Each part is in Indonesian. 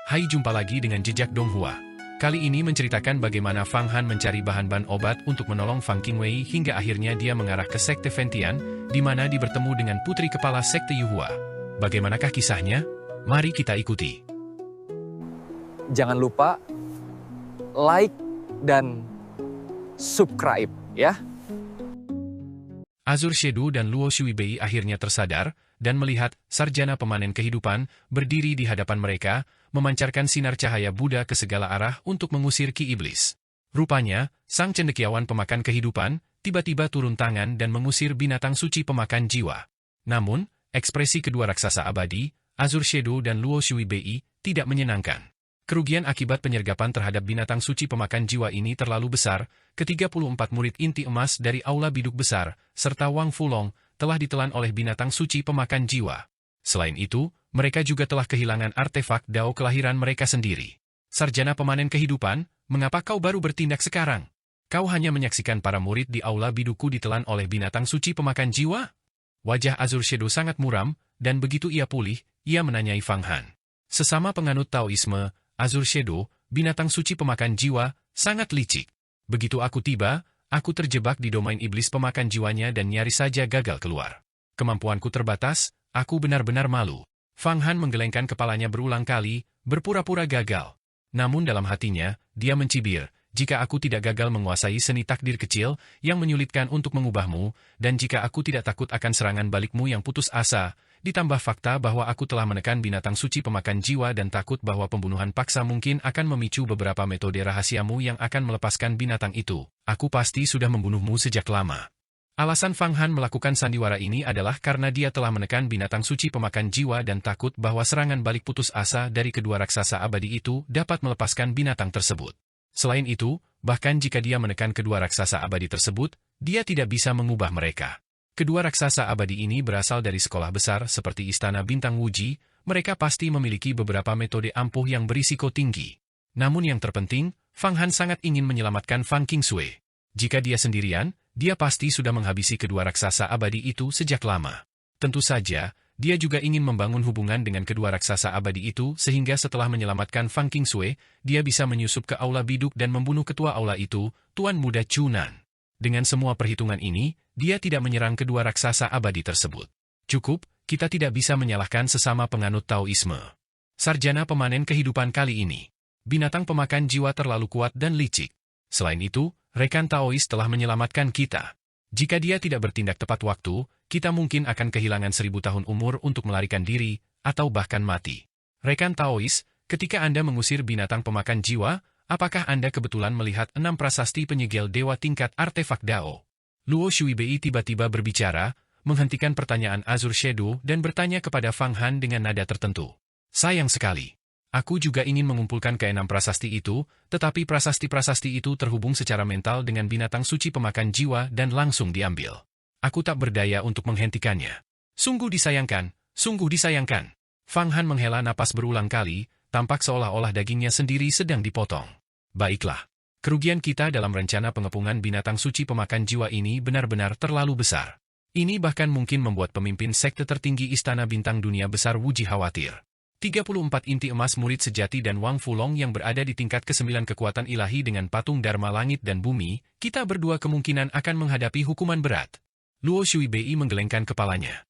Hai, jumpa lagi dengan Jejak Donghua. Kali ini menceritakan bagaimana Fang Han mencari bahan-bahan obat untuk menolong Fang Qingwei hingga akhirnya dia mengarah ke Sekte Ventian, di mana dia bertemu dengan putri kepala Sekte Yuhua. Bagaimanakah kisahnya? Mari kita ikuti. Jangan lupa like dan subscribe ya. Azur Shedu dan Luo Shuibei akhirnya tersadar dan melihat sarjana pemanen kehidupan berdiri di hadapan mereka, memancarkan sinar cahaya Buddha ke segala arah untuk mengusir ki iblis. Rupanya, sang cendekiawan pemakan kehidupan tiba-tiba turun tangan dan mengusir binatang suci pemakan jiwa. Namun, ekspresi kedua raksasa abadi, Azur Shedu dan Luo Shuibei, tidak menyenangkan. Kerugian akibat penyergapan terhadap binatang suci pemakan jiwa ini terlalu besar. Ke-34 murid inti emas dari Aula Biduk Besar, serta Wang Fulong, telah ditelan oleh binatang suci pemakan jiwa. Selain itu, mereka juga telah kehilangan artefak Dao kelahiran mereka sendiri. Sarjana pemanen kehidupan, mengapa kau baru bertindak sekarang? Kau hanya menyaksikan para murid di Aula Bidukku ditelan oleh binatang suci pemakan jiwa? Wajah Azur Shedu sangat muram, dan begitu ia pulih, ia menanyai Fang Han. Sesama penganut Taoisme, Azur Shedu, binatang suci pemakan jiwa, sangat licik. Begitu aku tiba, aku terjebak di domain iblis pemakan jiwanya dan nyaris saja gagal keluar. Kemampuanku terbatas, aku benar-benar malu. Fang Han menggelengkan kepalanya berulang kali, berpura-pura gagal. Namun dalam hatinya, dia mencibir, jika aku tidak gagal menguasai seni takdir kecil yang menyulitkan untuk mengubahmu, dan jika aku tidak takut akan serangan balikmu yang putus asa, ditambah fakta bahwa aku telah menekan binatang suci pemakan jiwa dan takut bahwa pembunuhan paksa mungkin akan memicu beberapa metode rahasiamu yang akan melepaskan binatang itu, aku pasti sudah membunuhmu sejak lama. Alasan Fang Han melakukan sandiwara ini adalah karena dia telah menekan binatang suci pemakan jiwa dan takut bahwa serangan balik putus asa dari kedua raksasa abadi itu dapat melepaskan binatang tersebut. Selain itu, bahkan jika dia menekan kedua raksasa abadi tersebut, dia tidak bisa mengubah mereka. Kedua raksasa abadi ini berasal dari sekolah besar seperti Istana Bintang Wuji, mereka pasti memiliki beberapa metode ampuh yang berisiko tinggi. Namun yang terpenting, Fang Han sangat ingin menyelamatkan Fang Qingsui. Jika dia sendirian, dia pasti sudah menghabisi kedua raksasa abadi itu sejak lama. Tentu saja, dia juga ingin membangun hubungan dengan kedua raksasa abadi itu sehingga setelah menyelamatkan Fang Qingsui, dia bisa menyusup ke Aula Biduk dan membunuh ketua aula itu, Tuan Muda Chunan. Dengan semua perhitungan ini, dia tidak menyerang kedua raksasa abadi tersebut. Cukup, kita tidak bisa menyalahkan sesama penganut Taoisme. Sarjana pemanen kehidupan kali ini. Binatang pemakan jiwa terlalu kuat dan licik. Selain itu, rekan Taois telah menyelamatkan kita. Jika dia tidak bertindak tepat waktu, kita mungkin akan kehilangan 1000 tahun umur untuk melarikan diri, atau bahkan mati. Rekan Taois, ketika Anda mengusir binatang pemakan jiwa, apakah Anda kebetulan melihat 6 prasasti penyegel dewa tingkat artefak Dao? Luo Shuibei tiba-tiba berbicara, menghentikan pertanyaan Azur Shedu dan bertanya kepada Fang Han dengan nada tertentu. Sayang sekali. Aku juga ingin mengumpulkan ke-6 prasasti itu, tetapi prasasti-prasasti itu terhubung secara mental dengan binatang suci pemakan jiwa dan langsung diambil. Aku tak berdaya untuk menghentikannya. Sungguh disayangkan, sungguh disayangkan. Fang Han menghela napas berulang kali, tampak seolah-olah dagingnya sendiri sedang dipotong. Baiklah, kerugian kita dalam rencana pengepungan binatang suci pemakan jiwa ini benar-benar terlalu besar. Ini bahkan mungkin membuat pemimpin sekte tertinggi Istana Bintang Dunia Besar Wuji khawatir. 34 inti emas murid sejati dan Wang Fulong yang berada di tingkat ke-9 kekuatan ilahi dengan patung Dharma Langit dan Bumi, kita berdua kemungkinan akan menghadapi hukuman berat. Luo Shuibei menggelengkan kepalanya.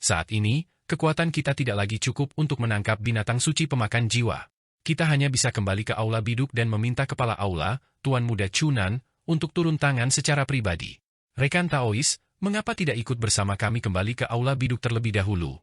Saat ini, kekuatan kita tidak lagi cukup untuk menangkap binatang suci pemakan jiwa. Kita hanya bisa kembali ke Aula Biduk dan meminta kepala Aula, Tuan Muda Chunan, untuk turun tangan secara pribadi. Rekan Taois, mengapa tidak ikut bersama kami kembali ke Aula Biduk terlebih dahulu?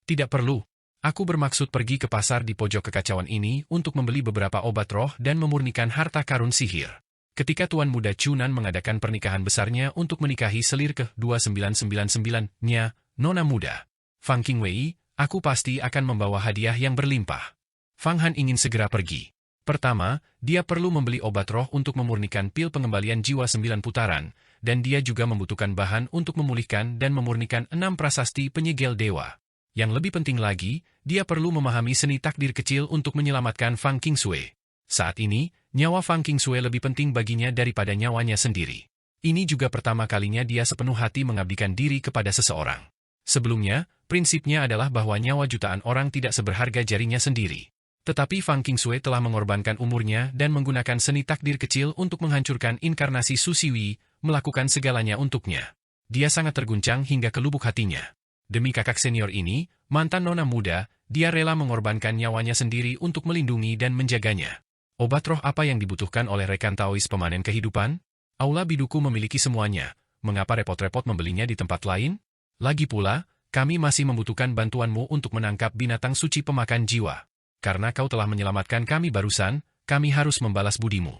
Tidak perlu. Aku bermaksud pergi ke pasar di pojok kekacauan ini untuk membeli beberapa obat roh dan memurnikan harta karun sihir. Ketika Tuan Muda Chunan mengadakan pernikahan besarnya untuk menikahi selir ke-2999-nya, Nona Muda, Fang Qingwei, aku pasti akan membawa hadiah yang berlimpah. Fang Han ingin segera pergi. Pertama, dia perlu membeli obat roh untuk memurnikan pil pengembalian jiwa 9 putaran, dan dia juga membutuhkan bahan untuk memulihkan dan memurnikan 6 prasasti penyegel dewa. Yang lebih penting lagi, dia perlu memahami seni takdir kecil untuk menyelamatkan Fang Qingsui. Saat ini, nyawa Fang Qingsui lebih penting baginya daripada nyawanya sendiri. Ini juga pertama kalinya dia sepenuh hati mengabdikan diri kepada seseorang. Sebelumnya, prinsipnya adalah bahwa nyawa jutaan orang tidak seberharga jarinya sendiri. Tetapi Fang Qingshui telah mengorbankan umurnya dan menggunakan seni takdir kecil untuk menghancurkan inkarnasi Su Xiwei, melakukan segalanya untuknya. Dia sangat terguncang hingga ke lubuk hatinya. Demi kakak senior ini, mantan nona muda, dia rela mengorbankan nyawanya sendiri untuk melindungi dan menjaganya. Obat roh apa yang dibutuhkan oleh rekan Taois pemanen kehidupan? Aula biduku memiliki semuanya. Mengapa repot-repot membelinya di tempat lain? Lagi pula, kami masih membutuhkan bantuanmu untuk menangkap binatang suci pemakan jiwa. Karena kau telah menyelamatkan kami barusan, kami harus membalas budimu.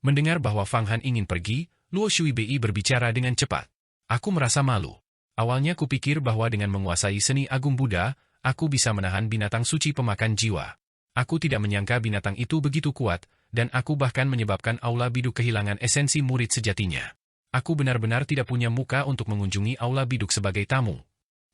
Mendengar bahwa Fang Han ingin pergi, Luo Shuibei berbicara dengan cepat. Aku merasa malu. Awalnya kupikir bahwa dengan menguasai seni agung Buddha, aku bisa menahan binatang suci pemakan jiwa. Aku tidak menyangka binatang itu begitu kuat, dan aku bahkan menyebabkan Aula Biduk kehilangan esensi murid sejatinya. Aku benar-benar tidak punya muka untuk mengunjungi Aula Biduk sebagai tamu.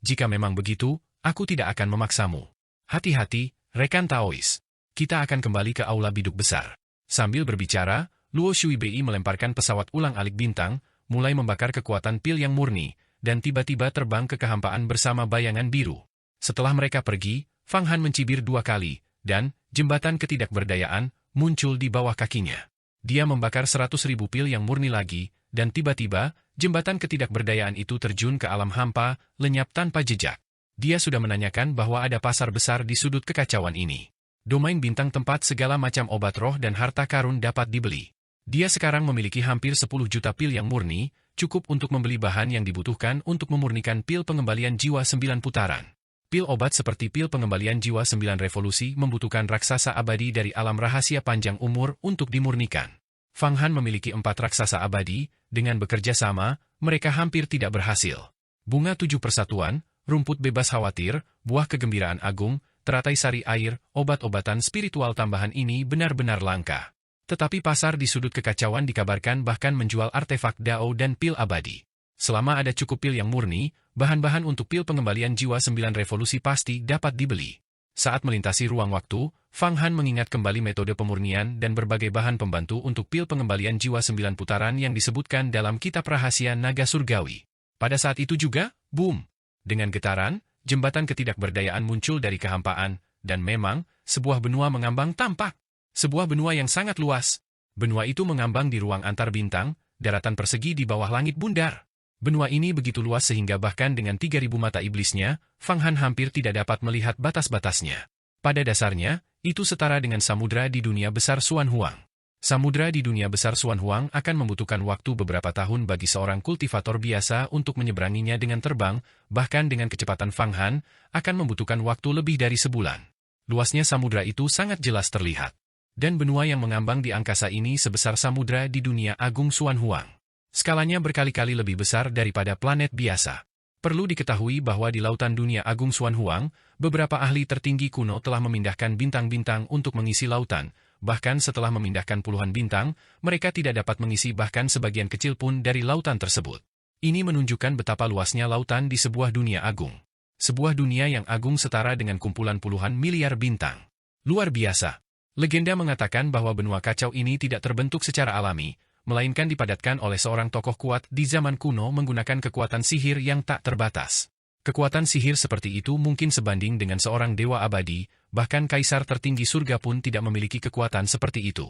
Jika memang begitu, aku tidak akan memaksamu. Hati-hati, rekan Taois. Kita akan kembali ke Aula Biduk besar. Sambil berbicara, Luo Shuibei melemparkan pesawat ulang-alik bintang, mulai membakar kekuatan pil yang murni, dan tiba-tiba terbang ke kehampaan bersama bayangan biru. Setelah mereka pergi, Fang Han mencibir 2 kali, dan jembatan ketidakberdayaan muncul di bawah kakinya. Dia membakar 100.000 pil yang murni lagi, dan tiba-tiba, jembatan ketidakberdayaan itu terjun ke alam hampa, lenyap tanpa jejak. Dia sudah menanyakan bahwa ada pasar besar di sudut kekacauan ini. Domain bintang tempat segala macam obat roh dan harta karun dapat dibeli. Dia sekarang memiliki hampir 10 juta pil yang murni, cukup untuk membeli bahan yang dibutuhkan untuk memurnikan pil pengembalian jiwa 9 putaran. Pil obat seperti pil pengembalian jiwa 9 revolusi membutuhkan raksasa abadi dari alam rahasia panjang umur untuk dimurnikan. Fang Han memiliki 4 raksasa abadi, dengan bekerja sama, mereka hampir tidak berhasil. Bunga 7 persatuan, rumput bebas khawatir, buah kegembiraan agung, teratai sari air, obat-obatan spiritual tambahan ini benar-benar langka. Tetapi pasar di sudut kekacauan dikabarkan bahkan menjual artefak Dao dan pil abadi. Selama ada cukup pil yang murni, bahan-bahan untuk pil pengembalian jiwa 9 revolusi pasti dapat dibeli. Saat melintasi ruang waktu, Fang Han mengingat kembali metode pemurnian dan berbagai bahan pembantu untuk pil pengembalian jiwa 9 putaran yang disebutkan dalam kitab rahasia naga surgawi. Pada saat itu juga, boom! Dengan getaran, jembatan ketidakberdayaan muncul dari kehampaan, dan memang, sebuah benua mengambang tampak. Sebuah benua yang sangat luas. Benua itu mengambang di ruang antar bintang, daratan persegi di bawah langit bundar. Benua ini begitu luas sehingga bahkan dengan 3.000 mata iblisnya, Fang Han hampir tidak dapat melihat batas-batasnya. Pada dasarnya, itu setara dengan samudra di dunia besar Xuan Huang. Samudra di dunia besar Xuan Huang akan membutuhkan waktu beberapa tahun bagi seorang kultivator biasa untuk menyeberanginya dengan terbang, bahkan dengan kecepatan Fang Han, akan membutuhkan waktu lebih dari sebulan. Luasnya samudra itu sangat jelas terlihat. Dan benua yang mengambang di angkasa ini sebesar samudra di dunia agung Xuan Huang. Skalanya berkali-kali lebih besar daripada planet biasa. Perlu diketahui bahwa di lautan dunia agung Xuan Huang, beberapa ahli tertinggi kuno telah memindahkan bintang-bintang untuk mengisi lautan. Bahkan setelah memindahkan puluhan bintang, mereka tidak dapat mengisi bahkan sebagian kecil pun dari lautan tersebut. Ini menunjukkan betapa luasnya lautan di sebuah dunia agung. Sebuah dunia yang agung setara dengan kumpulan puluhan miliar bintang. Luar biasa. Legenda mengatakan bahwa benua kacau ini tidak terbentuk secara alami, melainkan dipadatkan oleh seorang tokoh kuat di zaman kuno menggunakan kekuatan sihir yang tak terbatas. Kekuatan sihir seperti itu mungkin sebanding dengan seorang dewa abadi, bahkan kaisar tertinggi surga pun tidak memiliki kekuatan seperti itu.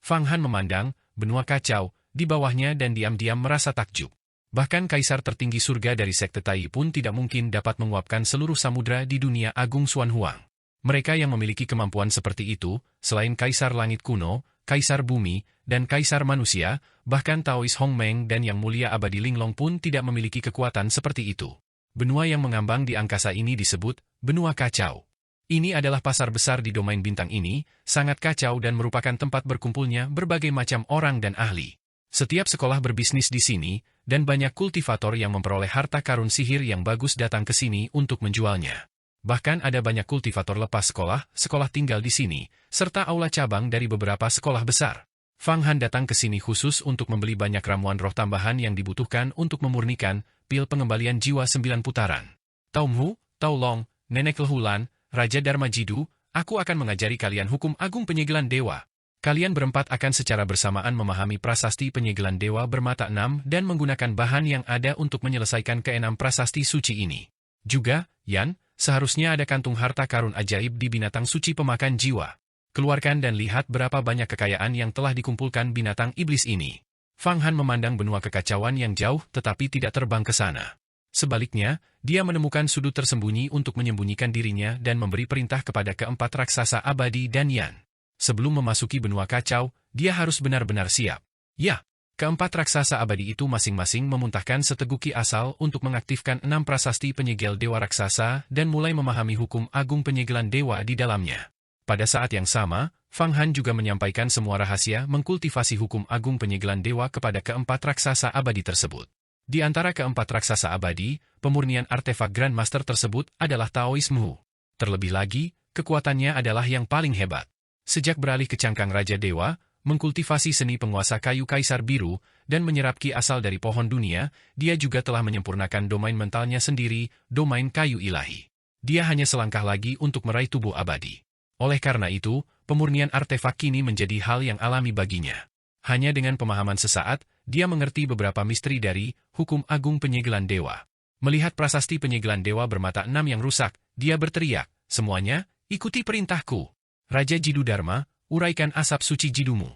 Fang Han memandang benua kacau di bawahnya dan diam-diam merasa takjub. Bahkan kaisar tertinggi surga dari sekte Tai pun tidak mungkin dapat menguapkan seluruh samudra di dunia agung Xuan Huang. Mereka yang memiliki kemampuan seperti itu, selain kaisar langit kuno, kaisar bumi, dan kaisar manusia, bahkan Taois Hong Meng dan yang mulia abadi Linglong pun tidak memiliki kekuatan seperti itu. Benua yang mengambang di angkasa ini disebut benua kacau. Ini adalah pasar besar di domain bintang ini, sangat kacau dan merupakan tempat berkumpulnya berbagai macam orang dan ahli. Setiap sekolah berbisnis di sini, dan banyak kultivator yang memperoleh harta karun sihir yang bagus datang ke sini untuk menjualnya. Bahkan ada banyak kultivator lepas sekolah, sekolah tinggal di sini, serta aula cabang dari beberapa sekolah besar. Fang Han datang ke sini khusus untuk membeli banyak ramuan roh tambahan yang dibutuhkan untuk memurnikan pil pengembalian jiwa 9 putaran. Taumhu, Taolong, Nenek Lehulan, Raja Dharma Jidu, aku akan mengajari kalian hukum agung penyegelan dewa. Kalian berempat akan secara bersamaan memahami prasasti penyegelan dewa bermata 6 dan menggunakan bahan yang ada untuk menyelesaikan keenam prasasti suci ini. Juga, Yan, seharusnya ada kantung harta karun ajaib di binatang suci pemakan jiwa. Keluarkan dan lihat berapa banyak kekayaan yang telah dikumpulkan binatang iblis ini. Fang Han memandang benua kekacauan yang jauh tetapi tidak terbang ke sana. Sebaliknya, dia menemukan sudut tersembunyi untuk menyembunyikan dirinya dan memberi perintah kepada keempat raksasa abadi dan Yan. Sebelum memasuki benua kacau, dia harus benar-benar siap. Ya, keempat raksasa abadi itu masing-masing memuntahkan seteguk ki asal untuk mengaktifkan 6 prasasti penyegel dewa raksasa dan mulai memahami hukum agung penyegelan dewa di dalamnya. Pada saat yang sama, Fang Han juga menyampaikan semua rahasia mengkultivasi hukum agung penyegelan dewa kepada keempat raksasa abadi tersebut. Di antara keempat raksasa abadi, pemurnian artefak Grandmaster tersebut adalah Taoisme. Terlebih lagi, kekuatannya adalah yang paling hebat. Sejak beralih ke cangkang Raja Dewa, mengkultivasi seni penguasa kayu Kaisar Biru, dan menyerap ki asal dari pohon dunia, dia juga telah menyempurnakan domain mentalnya sendiri, domain kayu ilahi. Dia hanya selangkah lagi untuk meraih tubuh abadi. Oleh karena itu, pemurnian artefak kini menjadi hal yang alami baginya. Hanya dengan pemahaman sesaat, dia mengerti beberapa misteri dari hukum agung penyegelan dewa. Melihat prasasti penyegelan dewa bermata 6 yang rusak, dia berteriak, "Semuanya, ikuti perintahku. Raja Jidu Dharma, uraikan asap suci jidumu.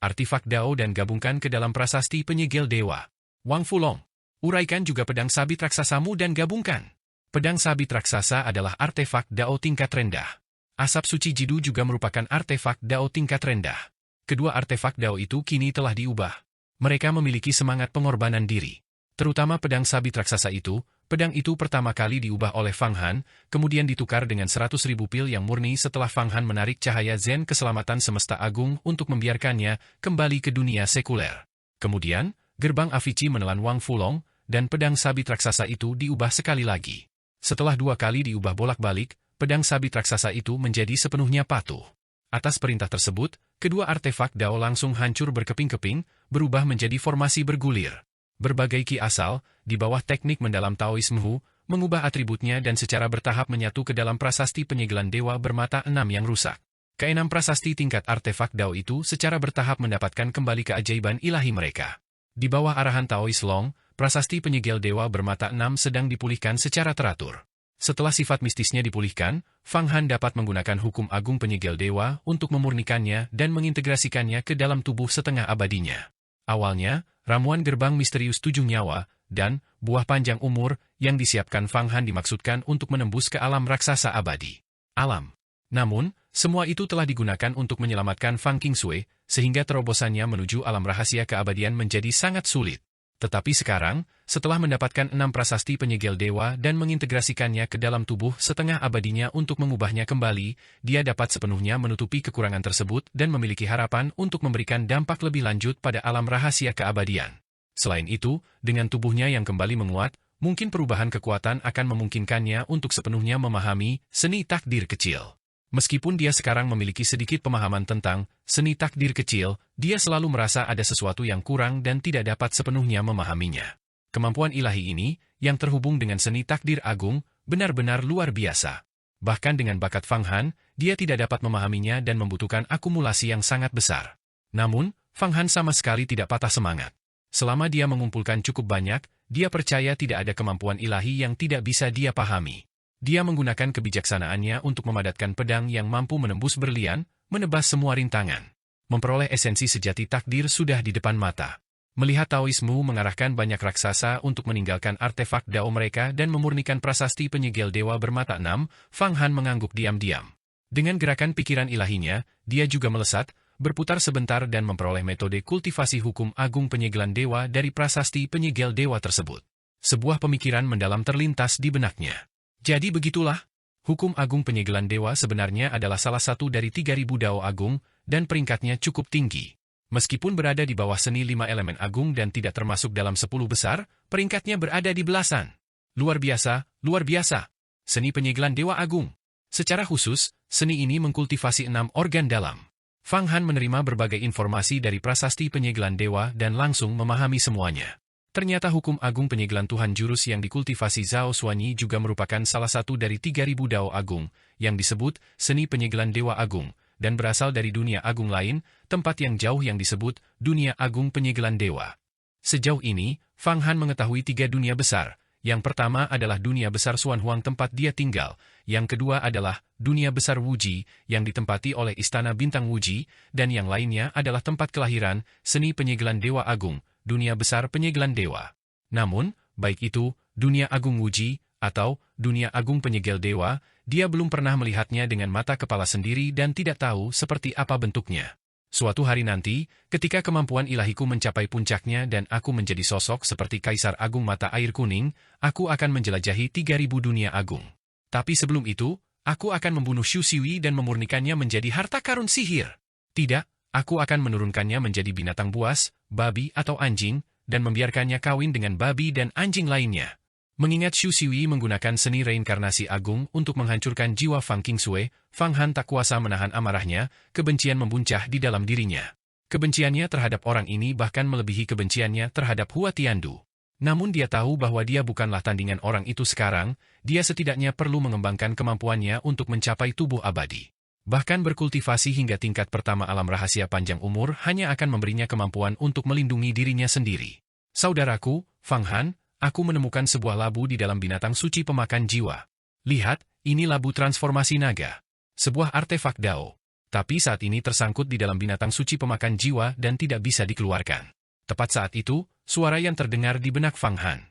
Artefak Dao dan gabungkan ke dalam prasasti penyegel dewa. Wang Fulong, uraikan juga pedang sabit raksasamu dan gabungkan." Pedang sabit raksasa adalah artefak Dao tingkat rendah. Asap suci jidu juga merupakan artefak Dao tingkat rendah. Kedua artefak Dao itu kini telah diubah. Mereka memiliki semangat pengorbanan diri. Terutama pedang sabit raksasa itu, pedang itu pertama kali diubah oleh Fang Han, kemudian ditukar dengan 100.000 pil yang murni setelah Fang Han menarik cahaya Zen keselamatan semesta agung untuk membiarkannya kembali ke dunia sekuler. Kemudian, gerbang Avicii menelan Wang Fulong, dan pedang sabit raksasa itu diubah sekali lagi. Setelah 2 kali diubah bolak-balik, pedang sabit raksasa itu menjadi sepenuhnya patuh. Atas perintah tersebut, kedua artefak Dao langsung hancur berkeping-keping, berubah menjadi formasi bergulir. Berbagai ki asal, di bawah teknik mendalam Taoisme, mengubah atributnya dan secara bertahap menyatu ke dalam prasasti penyegelan dewa bermata 6 yang rusak. Keenam prasasti tingkat artefak Dao itu secara bertahap mendapatkan kembali keajaiban ilahi mereka. Di bawah arahan Taois Long, prasasti penyegel dewa bermata 6 sedang dipulihkan secara teratur. Setelah sifat mistisnya dipulihkan, Fang Han dapat menggunakan hukum agung penyegel dewa untuk memurnikannya dan mengintegrasikannya ke dalam tubuh setengah abadinya. Awalnya, ramuan gerbang misterius 7 nyawa, dan buah panjang umur yang disiapkan Fang Han dimaksudkan untuk menembus ke alam raksasa abadi. Alam. Namun, semua itu telah digunakan untuk menyelamatkan Fang Qingsui, sehingga terobosannya menuju alam rahasia keabadian menjadi sangat sulit. Tetapi sekarang, setelah mendapatkan 6 prasasti penyegel dewa dan mengintegrasikannya ke dalam tubuh setengah abadinya untuk mengubahnya kembali, dia dapat sepenuhnya menutupi kekurangan tersebut dan memiliki harapan untuk memberikan dampak lebih lanjut pada alam rahasia keabadian. Selain itu, dengan tubuhnya yang kembali menguat, mungkin perubahan kekuatan akan memungkinkannya untuk sepenuhnya memahami seni takdir kecil. Meskipun dia sekarang memiliki sedikit pemahaman tentang seni takdir kecil, dia selalu merasa ada sesuatu yang kurang dan tidak dapat sepenuhnya memahaminya. Kemampuan ilahi ini, yang terhubung dengan seni takdir agung, benar-benar luar biasa. Bahkan dengan bakat Fang Han, dia tidak dapat memahaminya dan membutuhkan akumulasi yang sangat besar. Namun, Fang Han sama sekali tidak patah semangat. Selama dia mengumpulkan cukup banyak, dia percaya tidak ada kemampuan ilahi yang tidak bisa dia pahami. Dia menggunakan kebijaksanaannya untuk memadatkan pedang yang mampu menembus berlian, menebas semua rintangan. Memperoleh esensi sejati takdir sudah di depan mata. Melihat Taoisme mengarahkan banyak raksasa untuk meninggalkan artefak Dao mereka dan memurnikan prasasti penyegel dewa bermata 6, Fang Han mengangguk diam-diam. Dengan gerakan pikiran ilahinya, dia juga melesat, berputar sebentar dan memperoleh metode kultivasi hukum agung penyegelan dewa dari prasasti penyegel dewa tersebut. Sebuah pemikiran mendalam terlintas di benaknya. Jadi begitulah, hukum agung penyegelan dewa sebenarnya adalah salah satu dari 3.000 Dao agung, dan peringkatnya cukup tinggi. Meskipun berada di bawah seni 5 elemen agung dan tidak termasuk dalam 10 besar, peringkatnya berada di belasan. Luar biasa, luar biasa. Seni penyegelan dewa agung. Secara khusus, seni ini mengkultivasi 6 organ dalam. Fang Han menerima berbagai informasi dari prasasti penyegelan dewa dan langsung memahami semuanya. Ternyata hukum agung penyegelan Tuhan Jurus yang dikultivasi Zhao Xuanyi juga merupakan salah satu dari 3.000 Dao agung, yang disebut seni penyegelan dewa agung, dan berasal dari dunia agung lain, tempat yang jauh yang disebut dunia agung penyegelan dewa. Sejauh ini, Fang Han mengetahui 3 dunia besar, Yang pertama adalah dunia besar Xuan Huang tempat dia tinggal, yang kedua adalah dunia besar Wuji yang ditempati oleh istana bintang Wuji, dan yang lainnya adalah tempat kelahiran, seni penyegelan Dewa Agung, dunia besar penyegelan dewa. Namun, baik itu, dunia agung Wuji, atau dunia agung penyegel dewa, dia belum pernah melihatnya dengan mata kepala sendiri dan tidak tahu seperti apa bentuknya. Suatu hari nanti, ketika kemampuan ilahiku mencapai puncaknya dan aku menjadi sosok seperti Kaisar Agung Mata Air Kuning, aku akan menjelajahi 3000 dunia agung. Tapi sebelum itu, aku akan membunuh Xu Xiwi dan memurnikannya menjadi harta karun sihir. Tidak, aku akan menurunkannya menjadi binatang buas, babi atau anjing, dan membiarkannya kawin dengan babi dan anjing lainnya. Mengingat Xu Xiwi menggunakan seni reinkarnasi agung untuk menghancurkan jiwa Fang Qingsui, Fang Han tak kuasa menahan amarahnya, kebencian membuncah di dalam dirinya. Kebenciannya terhadap orang ini bahkan melebihi kebenciannya terhadap Hua Tiandu. Namun dia tahu bahwa dia bukanlah tandingan orang itu sekarang, dia setidaknya perlu mengembangkan kemampuannya untuk mencapai tubuh abadi. Bahkan berkultivasi hingga tingkat pertama alam rahasia panjang umur hanya akan memberinya kemampuan untuk melindungi dirinya sendiri. Saudaraku, Fang Han, aku menemukan sebuah labu di dalam binatang suci pemakan jiwa. Lihat, ini labu transformasi naga. Sebuah artefak Dao. Tapi saat ini tersangkut di dalam binatang suci pemakan jiwa dan tidak bisa dikeluarkan. Tepat saat itu, suara yang terdengar di benak Fang Han.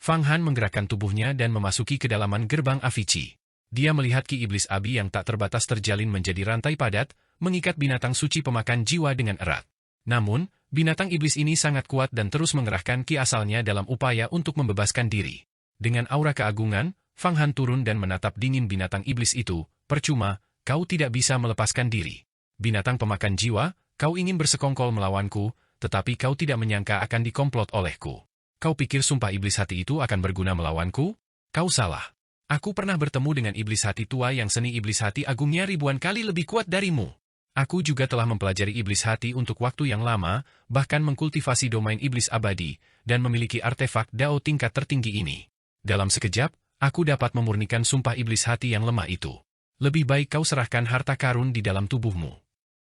Fang Han menggerakkan tubuhnya dan memasuki kedalaman gerbang Avici. Dia melihat ki iblis abi yang tak terbatas terjalin menjadi rantai padat, mengikat binatang suci pemakan jiwa dengan erat. Namun, binatang iblis ini sangat kuat dan terus mengerahkan ki asalnya dalam upaya untuk membebaskan diri. Dengan aura keagungan, Fang Han turun dan menatap dingin binatang iblis itu. Percuma, kau tidak bisa melepaskan diri. Binatang pemakan jiwa, kau ingin bersekongkol melawanku, tetapi kau tidak menyangka akan dikomplot olehku. Kau pikir sumpah iblis hati itu akan berguna melawanku? Kau salah. Aku pernah bertemu dengan iblis hati tua yang seni iblis hati agungnya ribuan kali lebih kuat darimu. Aku juga telah mempelajari iblis hati untuk waktu yang lama, bahkan mengkultivasi domain iblis abadi, dan memiliki artefak Dao tingkat tertinggi ini. Dalam sekejap, aku dapat memurnikan sumpah iblis hati yang lemah itu. Lebih baik kau serahkan harta karun di dalam tubuhmu.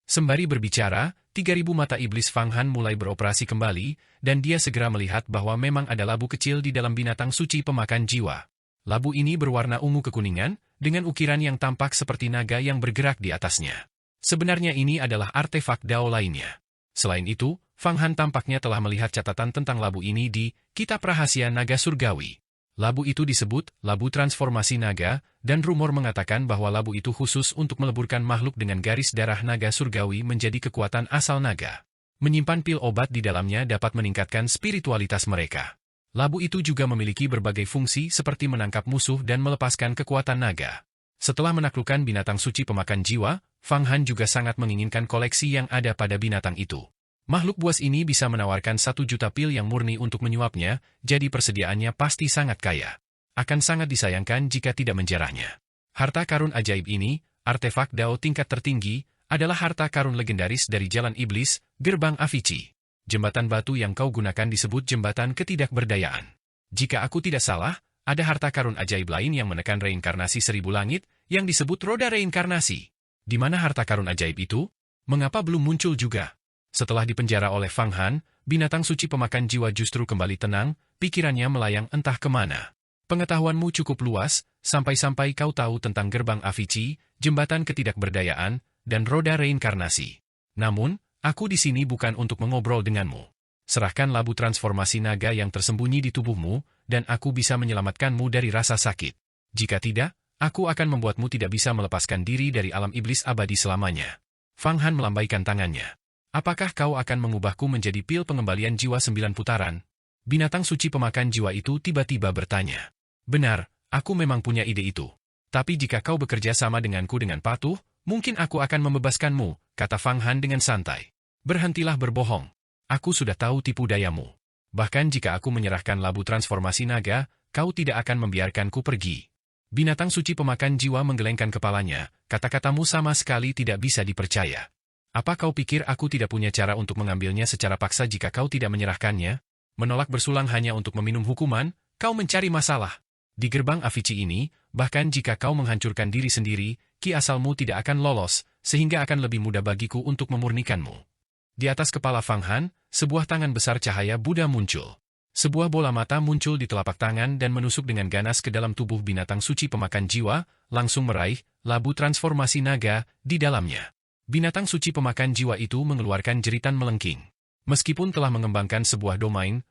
Sembari berbicara, 3000 mata iblis Fang Han mulai beroperasi kembali, dan dia segera melihat bahwa memang ada labu kecil di dalam binatang suci pemakan jiwa. Labu ini berwarna ungu kekuningan, dengan ukiran yang tampak seperti naga yang bergerak di atasnya. Sebenarnya ini adalah artefak Dao lainnya. Selain itu, Fang Han tampaknya telah melihat catatan tentang labu ini di Kitab Rahasia Naga Surgawi. Labu itu disebut labu transformasi naga, dan rumor mengatakan bahwa labu itu khusus untuk meleburkan makhluk dengan garis darah naga surgawi menjadi kekuatan asal naga. Menyimpan pil obat di dalamnya dapat meningkatkan spiritualitas mereka. Labu itu juga memiliki berbagai fungsi seperti menangkap musuh dan melepaskan kekuatan naga. Setelah menaklukkan binatang suci pemakan jiwa, Fang Han juga sangat menginginkan koleksi yang ada pada binatang itu. Makhluk buas ini bisa menawarkan 1 juta pil yang murni untuk menyuapnya, jadi persediaannya pasti sangat kaya. Akan sangat disayangkan jika tidak menjarahnya. Harta karun ajaib ini, artefak Dao tingkat tertinggi, adalah harta karun legendaris dari Jalan Iblis, Gerbang Avici. Jembatan batu yang kau gunakan disebut jembatan ketidakberdayaan. Jika aku tidak salah, ada harta karun ajaib lain yang menekan reinkarnasi 1000 langit, yang disebut roda reinkarnasi. Di mana harta karun ajaib itu? Mengapa belum muncul juga? Setelah dipenjara oleh Fang Han, binatang suci pemakan jiwa justru kembali tenang, pikirannya melayang entah kemana. Pengetahuanmu cukup luas, sampai-sampai kau tahu tentang gerbang Avici, jembatan ketidakberdayaan, dan roda reinkarnasi. Namun, aku di sini bukan untuk mengobrol denganmu. Serahkan labu transformasi naga yang tersembunyi di tubuhmu, dan aku bisa menyelamatkanmu dari rasa sakit. Jika tidak, aku akan membuatmu tidak bisa melepaskan diri dari alam iblis abadi selamanya. Fang Han melambaikan tangannya. Apakah kau akan mengubahku menjadi pil pengembalian jiwa 9 putaran? Binatang suci pemakan jiwa itu tiba-tiba bertanya. Benar, aku memang punya ide itu. Tapi jika kau bekerja sama denganku dengan patuh, mungkin aku akan membebaskanmu, kata Fang Han dengan santai. Berhentilah berbohong. Aku sudah tahu tipu dayamu. Bahkan jika aku menyerahkan labu transformasi naga, kau tidak akan membiarkanku pergi. Binatang suci pemakan jiwa menggelengkan kepalanya, kata-katamu sama sekali tidak bisa dipercaya. Apa kau pikir aku tidak punya cara untuk mengambilnya secara paksa jika kau tidak menyerahkannya? Menolak bersulang hanya untuk meminum hukuman, kau mencari masalah. Di gerbang Avici ini, bahkan jika kau menghancurkan diri sendiri, ki asalmu tidak akan lolos, sehingga akan lebih mudah bagiku untuk memurnikanmu. Di atas kepala Fang Han, sebuah tangan besar cahaya Buddha muncul. Sebuah bola mata muncul di telapak tangan dan menusuk dengan ganas ke dalam tubuh binatang suci pemakan jiwa, langsung meraih labu transformasi naga di dalamnya. Binatang suci pemakan jiwa itu mengeluarkan jeritan melengking. Meskipun telah mengembangkan sebuah domain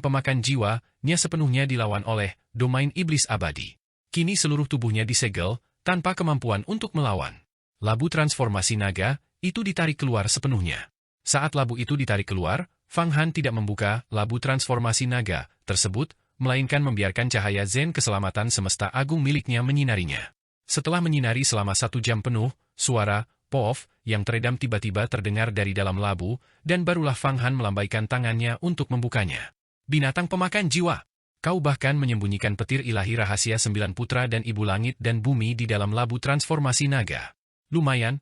pemakan jiwa, nya sepenuhnya dilawan oleh domain iblis abadi. Kini seluruh tubuhnya disegel, tanpa kemampuan untuk melawan. Labu transformasi naga itu ditarik keluar sepenuhnya. Saat labu itu ditarik keluar, Fang Han tidak membuka labu transformasi naga tersebut, melainkan membiarkan cahaya Zen keselamatan semesta agung miliknya menyinarinya. Setelah menyinari selama 1 jam penuh, suara "Pof" yang teredam tiba-tiba terdengar dari dalam labu, dan barulah Fang Han melambaikan tangannya untuk membukanya. Binatang pemakan jiwa! Kau bahkan menyembunyikan petir ilahi rahasia 9 putra dan ibu langit dan bumi di dalam labu transformasi naga. Lumayan.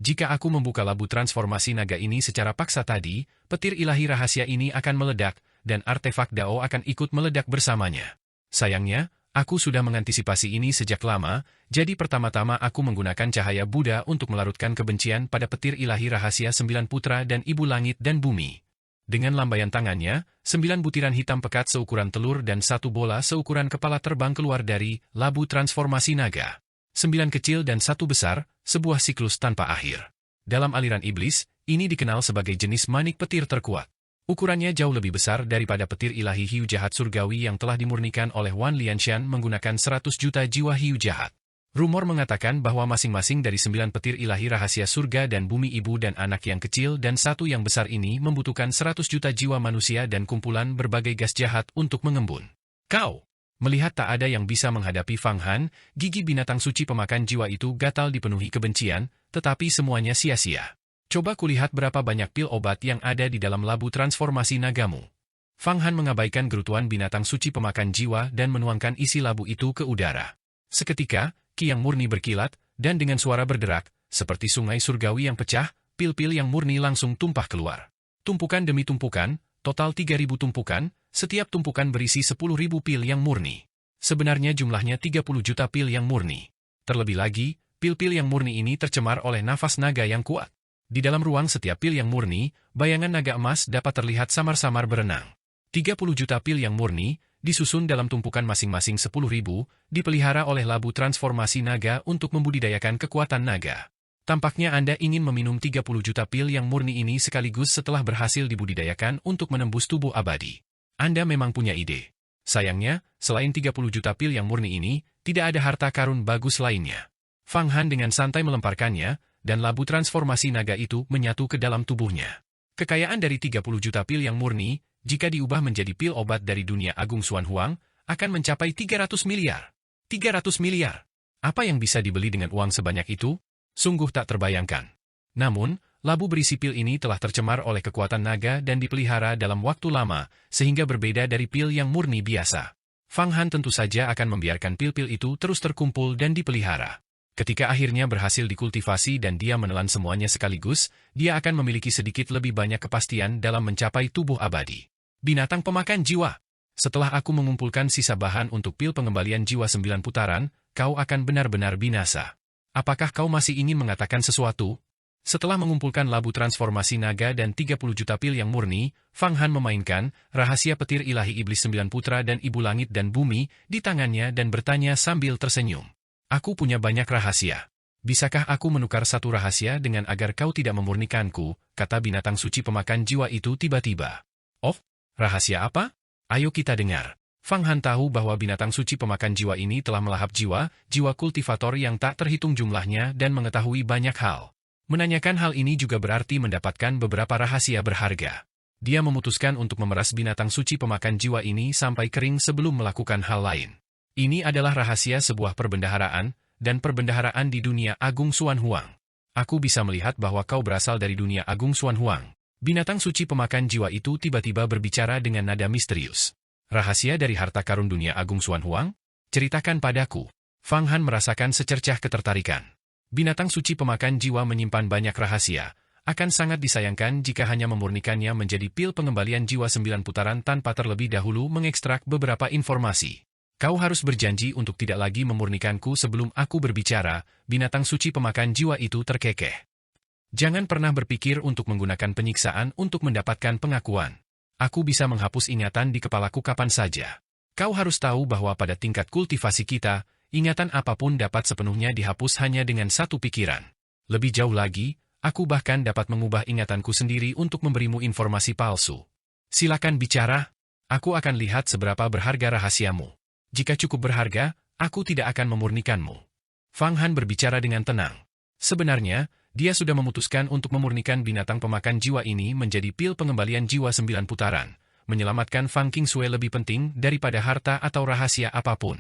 Jika aku membuka labu transformasi naga ini secara paksa tadi, petir ilahi rahasia ini akan meledak, dan artefak Dao akan ikut meledak bersamanya. Sayangnya, aku sudah mengantisipasi ini sejak lama, jadi pertama-tama aku menggunakan cahaya Buddha untuk melarutkan kebencian pada petir ilahi rahasia 9 putra dan ibu langit dan bumi. Dengan lambaian tangannya, 9 butiran hitam pekat seukuran telur dan 1 bola seukuran kepala terbang keluar dari labu transformasi naga. 9 kecil dan 1 besar, sebuah siklus tanpa akhir. Dalam aliran iblis, ini dikenal sebagai jenis manik petir terkuat. Ukurannya jauh lebih besar daripada petir ilahi hiu jahat surgawi yang telah dimurnikan oleh Wan Lianshan menggunakan 100 juta jiwa hiu jahat. Rumor mengatakan bahwa masing-masing dari 9 petir ilahi rahasia surga dan bumi ibu dan anak yang kecil dan 1 yang besar ini membutuhkan 100 juta jiwa manusia dan kumpulan berbagai gas jahat untuk mengembun. Kau! Melihat tak ada yang bisa menghadapi Fang Han, gigi binatang suci pemakan jiwa itu gatal dipenuhi kebencian, tetapi semuanya sia-sia. Coba kulihat berapa banyak pil obat yang ada di dalam labu transformasi nagamu. Fang Han mengabaikan gerutuan binatang suci pemakan jiwa dan menuangkan isi labu itu ke udara. Seketika, ki yang murni berkilat, dan dengan suara berderak, seperti sungai surgawi yang pecah, pil-pil yang murni langsung tumpah keluar. Tumpukan demi tumpukan, total 3.000 tumpukan, setiap tumpukan berisi 10.000 pil yang murni. Sebenarnya jumlahnya 30 juta pil yang murni. Terlebih lagi, pil-pil yang murni ini tercemar oleh nafas naga yang kuat. Di dalam ruang setiap pil yang murni, bayangan naga emas dapat terlihat samar-samar berenang. 30 juta pil yang murni, disusun dalam tumpukan masing-masing 10.000, dipelihara oleh labu transformasi naga untuk membudidayakan kekuatan naga. Tampaknya Anda ingin meminum 30 juta pil yang murni ini sekaligus setelah berhasil dibudidayakan untuk menembus tubuh abadi. Anda memang punya ide. Sayangnya, selain 30 juta pil yang murni ini, tidak ada harta karun bagus lainnya. Fang Han dengan santai melemparkannya, dan labu transformasi naga itu menyatu ke dalam tubuhnya. Kekayaan dari 30 juta pil yang murni, jika diubah menjadi pil obat dari dunia agung Xuan Huang, akan mencapai 300 miliar. 300 miliar. Apa yang bisa dibeli dengan uang sebanyak itu? Sungguh tak terbayangkan. Namun, labu berisi pil ini telah tercemar oleh kekuatan naga dan dipelihara dalam waktu lama, sehingga berbeda dari pil yang murni biasa. Fang Han tentu saja akan membiarkan pil-pil itu terus terkumpul dan dipelihara. Ketika akhirnya berhasil dikultivasi dan dia menelan semuanya sekaligus, dia akan memiliki sedikit lebih banyak kepastian dalam mencapai tubuh abadi. Binatang pemakan jiwa. Setelah aku mengumpulkan sisa bahan untuk pil pengembalian jiwa 9 putaran, kau akan benar-benar binasa. Apakah kau masih ingin mengatakan sesuatu? Setelah mengumpulkan labu transformasi naga dan 30 juta pil yang murni, Fang Han memainkan rahasia petir ilahi iblis 9 putra dan ibu langit dan bumi di tangannya dan bertanya sambil tersenyum. Aku punya banyak rahasia. Bisakah aku menukar satu rahasia dengan agar kau tidak memurnikanku, kata binatang suci pemakan jiwa itu tiba-tiba. Oh, rahasia apa? Ayo kita dengar. Fang Han tahu bahwa binatang suci pemakan jiwa ini telah melahap jiwa kultivator yang tak terhitung jumlahnya dan mengetahui banyak hal. Menanyakan hal ini juga berarti mendapatkan beberapa rahasia berharga. Dia memutuskan untuk memeras binatang suci pemakan jiwa ini sampai kering sebelum melakukan hal lain. Ini adalah rahasia sebuah perbendaharaan, dan perbendaharaan di dunia agung Xuan Huang. Aku bisa melihat bahwa kau berasal dari dunia agung Xuan Huang. Binatang suci pemakan jiwa itu tiba-tiba berbicara dengan nada misterius. Rahasia dari harta karun dunia agung Xuan Huang? Ceritakan padaku. Fang Han merasakan secercah ketertarikan. Binatang suci pemakan jiwa menyimpan banyak rahasia. Akan sangat disayangkan jika hanya memurnikannya menjadi pil pengembalian jiwa 9 putaran tanpa terlebih dahulu mengekstrak beberapa informasi. Kau harus berjanji untuk tidak lagi memurnikanku sebelum aku berbicara, binatang suci pemakan jiwa itu terkekeh. Jangan pernah berpikir untuk menggunakan penyiksaan untuk mendapatkan pengakuan. Aku bisa menghapus ingatan di kepalaku kapan saja. Kau harus tahu bahwa pada tingkat kultivasi kita, ingatan apapun dapat sepenuhnya dihapus hanya dengan satu pikiran. Lebih jauh lagi, aku bahkan dapat mengubah ingatanku sendiri untuk memberimu informasi palsu. Silakan bicara, aku akan lihat seberapa berharga rahasiamu. Jika cukup berharga, aku tidak akan memurnikanmu. Fang Han berbicara dengan tenang. Sebenarnya, dia sudah memutuskan untuk memurnikan binatang pemakan jiwa ini menjadi pil pengembalian jiwa 9 putaran. Menyelamatkan Fang Qingshui lebih penting daripada harta atau rahasia apapun.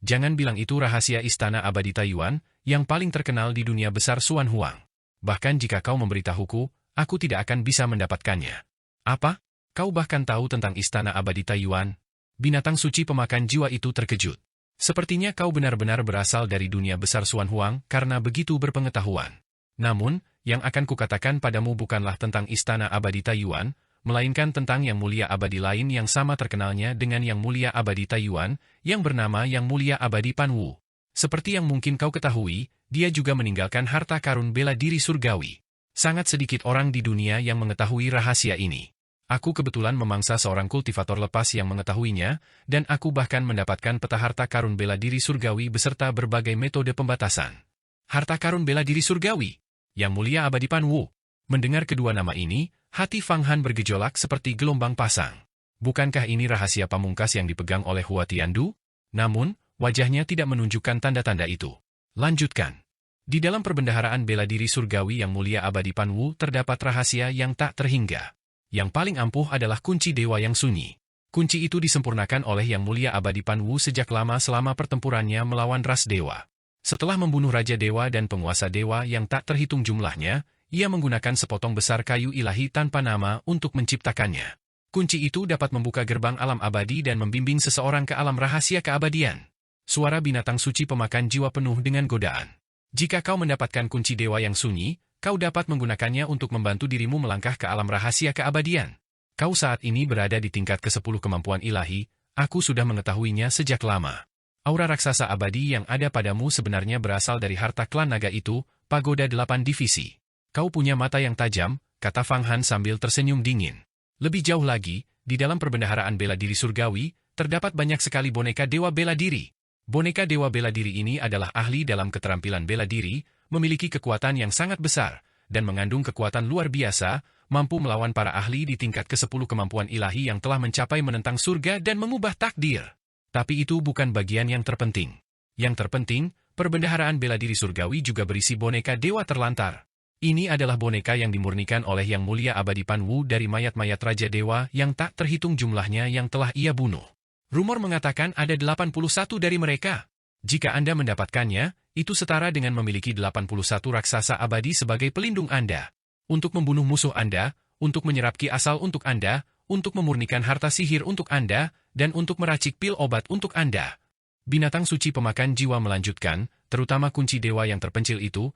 Jangan bilang itu rahasia Istana Abadi Taiyuan, yang paling terkenal di dunia besar Xuan Huang. Bahkan jika kau memberitahuku, aku tidak akan bisa mendapatkannya. Apa? Kau bahkan tahu tentang Istana Abadi Taiyuan? Binatang suci pemakan jiwa itu terkejut. Sepertinya kau benar-benar berasal dari dunia besar Xuan Huang karena begitu berpengetahuan. Namun, yang akan kukatakan padamu bukanlah tentang Istana Abadi Taiyuan, melainkan tentang Yang Mulia Abadi lain yang sama terkenalnya dengan Yang Mulia Abadi Taiyuan, yang bernama Yang Mulia Abadi Panwu. Seperti yang mungkin kau ketahui, dia juga meninggalkan harta karun bela diri surgawi. Sangat sedikit orang di dunia yang mengetahui rahasia ini. Aku kebetulan memangsa seorang kultivator lepas yang mengetahuinya, dan aku bahkan mendapatkan peta harta karun bela diri surgawi beserta berbagai metode pembatasan. Harta karun bela diri surgawi? Yang Mulia Abadi Panwu. Mendengar kedua nama ini, hati Fang Han bergejolak seperti gelombang pasang. Bukankah ini rahasia pamungkas yang dipegang oleh Hua Tiandu? Namun, wajahnya tidak menunjukkan tanda-tanda itu. Lanjutkan. Di dalam perbendaharaan bela diri surgawi Yang Mulia Abadi Panwu terdapat rahasia yang tak terhingga. Yang paling ampuh adalah kunci dewa yang sunyi. Kunci itu disempurnakan oleh Yang Mulia Abadi Panwu sejak lama selama pertempurannya melawan ras dewa. Setelah membunuh Raja Dewa dan penguasa dewa yang tak terhitung jumlahnya, ia menggunakan sepotong besar kayu ilahi tanpa nama untuk menciptakannya. Kunci itu dapat membuka gerbang alam abadi dan membimbing seseorang ke alam rahasia keabadian. Suara binatang suci pemakan jiwa penuh dengan godaan. Jika kau mendapatkan kunci dewa yang sunyi, kau dapat menggunakannya untuk membantu dirimu melangkah ke alam rahasia keabadian. Kau saat ini berada di tingkat ke-10 kemampuan ilahi, aku sudah mengetahuinya sejak lama. Aura raksasa abadi yang ada padamu sebenarnya berasal dari harta klan naga itu, pagoda 8 divisi. Kau punya mata yang tajam, kata Fang Han sambil tersenyum dingin. Lebih jauh lagi, di dalam perbendaharaan bela diri surgawi, terdapat banyak sekali boneka dewa bela diri. Boneka dewa bela diri ini adalah ahli dalam keterampilan bela diri, memiliki kekuatan yang sangat besar, dan mengandung kekuatan luar biasa, mampu melawan para ahli di tingkat ke-10 kemampuan ilahi yang telah mencapai menentang surga dan mengubah takdir. Tapi itu bukan bagian yang terpenting. Yang terpenting, perbendaharaan bela diri surgawi juga berisi boneka dewa terlantar. Ini adalah boneka yang dimurnikan oleh Yang Mulia Abadi Panwu dari mayat-mayat Raja Dewa yang tak terhitung jumlahnya yang telah ia bunuh. Rumor mengatakan ada 81 dari mereka. Jika Anda mendapatkannya, itu setara dengan memiliki 81 raksasa abadi sebagai pelindung Anda. Untuk membunuh musuh Anda, untuk menyerap ki asal untuk Anda, untuk memurnikan harta sihir untuk Anda, dan untuk meracik pil obat untuk Anda. Binatang suci pemakan jiwa melanjutkan, terutama kunci dewa yang terpencil itu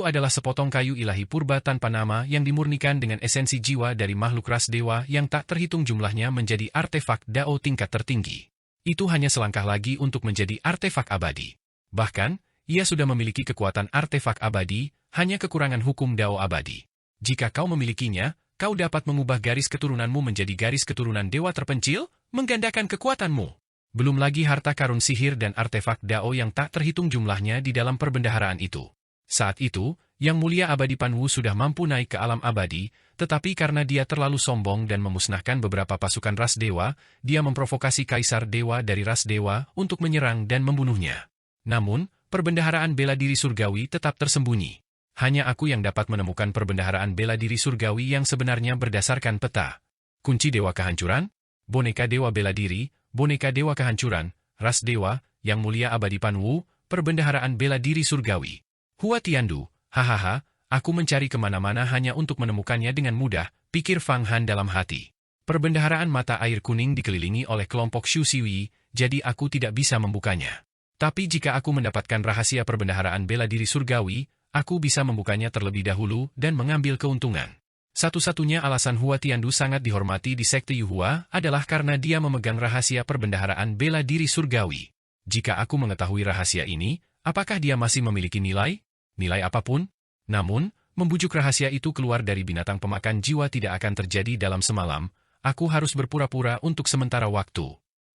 adalah sepotong kayu ilahi purba tanpa nama yang dimurnikan dengan esensi jiwa dari makhluk ras dewa yang tak terhitung jumlahnya menjadi artefak dao tingkat tertinggi. Itu hanya selangkah lagi untuk menjadi artefak abadi. Bahkan, ia sudah memiliki kekuatan artefak abadi, hanya kekurangan hukum dao abadi. Jika kau memilikinya, kau dapat mengubah garis keturunanmu menjadi garis keturunan dewa terpencil, menggandakan kekuatanmu. Belum lagi harta karun sihir dan artefak dao yang tak terhitung jumlahnya di dalam perbendaharaan itu. Saat itu, Yang Mulia Abadi Panwu sudah mampu naik ke alam abadi, tetapi karena dia terlalu sombong dan memusnahkan beberapa pasukan ras dewa, dia memprovokasi kaisar dewa dari ras dewa untuk menyerang dan membunuhnya. Namun, perbendaharaan bela diri surgawi tetap tersembunyi. Hanya aku yang dapat menemukan perbendaharaan bela diri surgawi yang sebenarnya berdasarkan peta. Kunci dewa kehancuran, boneka dewa bela diri, boneka dewa kehancuran, ras dewa, Yang Mulia Abadi Panwu, perbendaharaan bela diri surgawi. Hua Tiandu, hahaha, aku mencari kemana-mana hanya untuk menemukannya dengan mudah, pikir Fang Han dalam hati. Perbendaharaan mata air kuning dikelilingi oleh kelompok Shu Siwi, jadi aku tidak bisa membukanya. Tapi jika aku mendapatkan rahasia perbendaharaan bela diri surgawi, aku bisa membukanya terlebih dahulu dan mengambil keuntungan. Satu-satunya alasan Hua Tiandu sangat dihormati di sekte Yuhua adalah karena dia memegang rahasia perbendaharaan bela diri surgawi. Jika aku mengetahui rahasia ini, apakah dia masih memiliki nilai? Nilai apapun? Namun, membujuk rahasia itu keluar dari binatang pemakan jiwa tidak akan terjadi dalam semalam. Aku harus berpura-pura untuk sementara waktu.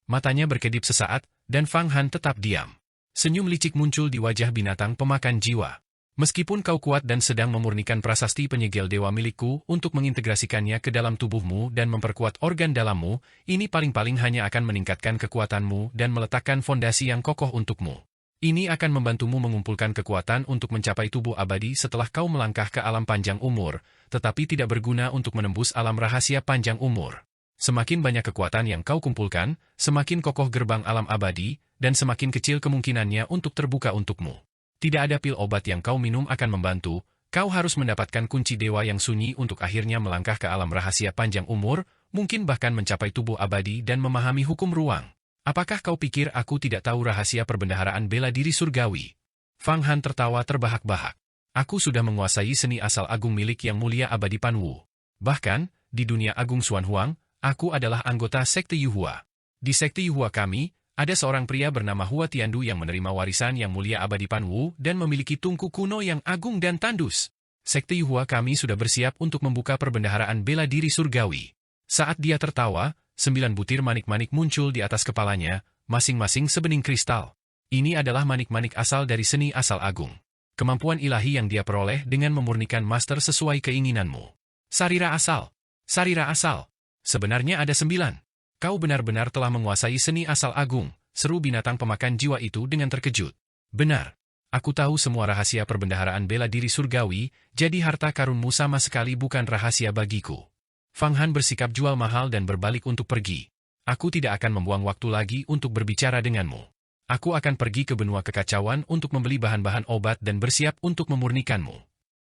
Matanya berkedip sesaat, dan Fang Han tetap diam. Senyum licik muncul di wajah binatang pemakan jiwa. Meskipun kau kuat dan sedang memurnikan prasasti penyegel dewa milikku untuk mengintegrasikannya ke dalam tubuhmu dan memperkuat organ dalammu, ini paling-paling hanya akan meningkatkan kekuatanmu dan meletakkan fondasi yang kokoh untukmu. Ini akan membantumu mengumpulkan kekuatan untuk mencapai tubuh abadi setelah kau melangkah ke alam panjang umur, tetapi tidak berguna untuk menembus alam rahasia panjang umur. Semakin banyak kekuatan yang kau kumpulkan, semakin kokoh gerbang alam abadi, dan semakin kecil kemungkinannya untuk terbuka untukmu. Tidak ada pil obat yang kau minum akan membantu, kau harus mendapatkan kunci dewa yang sunyi untuk akhirnya melangkah ke alam rahasia panjang umur, mungkin bahkan mencapai tubuh abadi dan memahami hukum ruang. Apakah kau pikir aku tidak tahu rahasia perbendaharaan bela diri surgawi? Fang Han tertawa terbahak-bahak. Aku sudah menguasai seni asal agung milik yang mulia abadi Panwu. Bahkan, di dunia agung Xuan Huang, aku adalah anggota Sekte Yuhua. Di Sekte Yuhua kami, ada seorang pria bernama Hua Tiandu yang menerima warisan yang mulia abadi Panwu dan memiliki tungku kuno yang agung dan tandus. Sekte Yuhua kami sudah bersiap untuk membuka perbendaharaan bela diri surgawi. Saat dia tertawa, 9 butir manik-manik muncul di atas kepalanya, masing-masing sebening kristal. Ini adalah manik-manik asal dari seni asal agung. Kemampuan ilahi yang dia peroleh dengan memurnikan master sesuai keinginanmu. Sarira asal. Sarira asal. Sebenarnya ada 9. Kau benar-benar telah menguasai seni asal agung, seru binatang pemakan jiwa itu dengan terkejut. Benar. Aku tahu semua rahasia perbendaharaan bela diri surgawi, jadi harta karunmu sama sekali bukan rahasia bagiku. Fang Han bersikap jual mahal dan berbalik untuk pergi. Aku tidak akan membuang waktu lagi untuk berbicara denganmu. Aku akan pergi ke benua kekacauan untuk membeli bahan-bahan obat dan bersiap untuk memurnikanmu.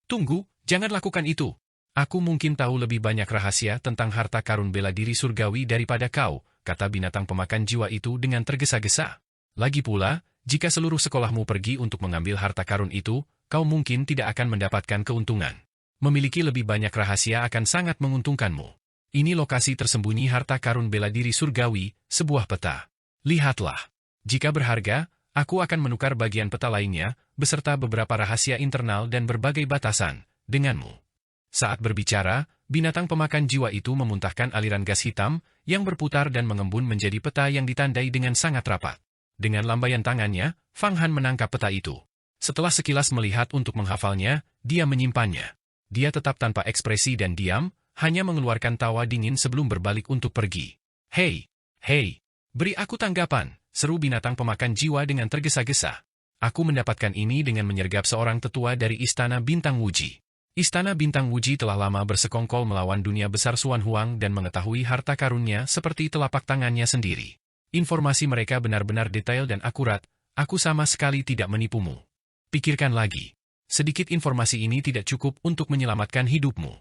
Tunggu, jangan lakukan itu. Aku mungkin tahu lebih banyak rahasia tentang harta karun bela diri surgawi daripada kau, kata binatang pemakan jiwa itu dengan tergesa-gesa. Lagi pula, jika seluruh sekolahmu pergi untuk mengambil harta karun itu, kau mungkin tidak akan mendapatkan keuntungan. Memiliki lebih banyak rahasia akan sangat menguntungkanmu. Ini lokasi tersembunyi harta karun bela diri surgawi, sebuah peta. Lihatlah. Jika berharga, aku akan menukar bagian peta lainnya, beserta beberapa rahasia internal dan berbagai batasan, denganmu. Saat berbicara, binatang pemakan jiwa itu memuntahkan aliran gas hitam yang berputar dan mengembun menjadi peta yang ditandai dengan sangat rapat. Dengan lambaian tangannya, Fang Han menangkap peta itu. Setelah sekilas melihat untuk menghafalnya, dia menyimpannya. Dia tetap tanpa ekspresi dan diam, hanya mengeluarkan tawa dingin sebelum berbalik untuk pergi. Hei, beri aku tanggapan, seru binatang pemakan jiwa dengan tergesa-gesa. Aku mendapatkan ini dengan menyergap seorang tetua dari Istana Bintang Wuji. Istana Bintang Wuji telah lama bersekongkol melawan dunia besar Xuan Huang dan mengetahui harta karunnya seperti telapak tangannya sendiri. Informasi mereka benar-benar detail dan akurat, aku sama sekali tidak menipumu. Pikirkan lagi. Sedikit informasi ini tidak cukup untuk menyelamatkan hidupmu.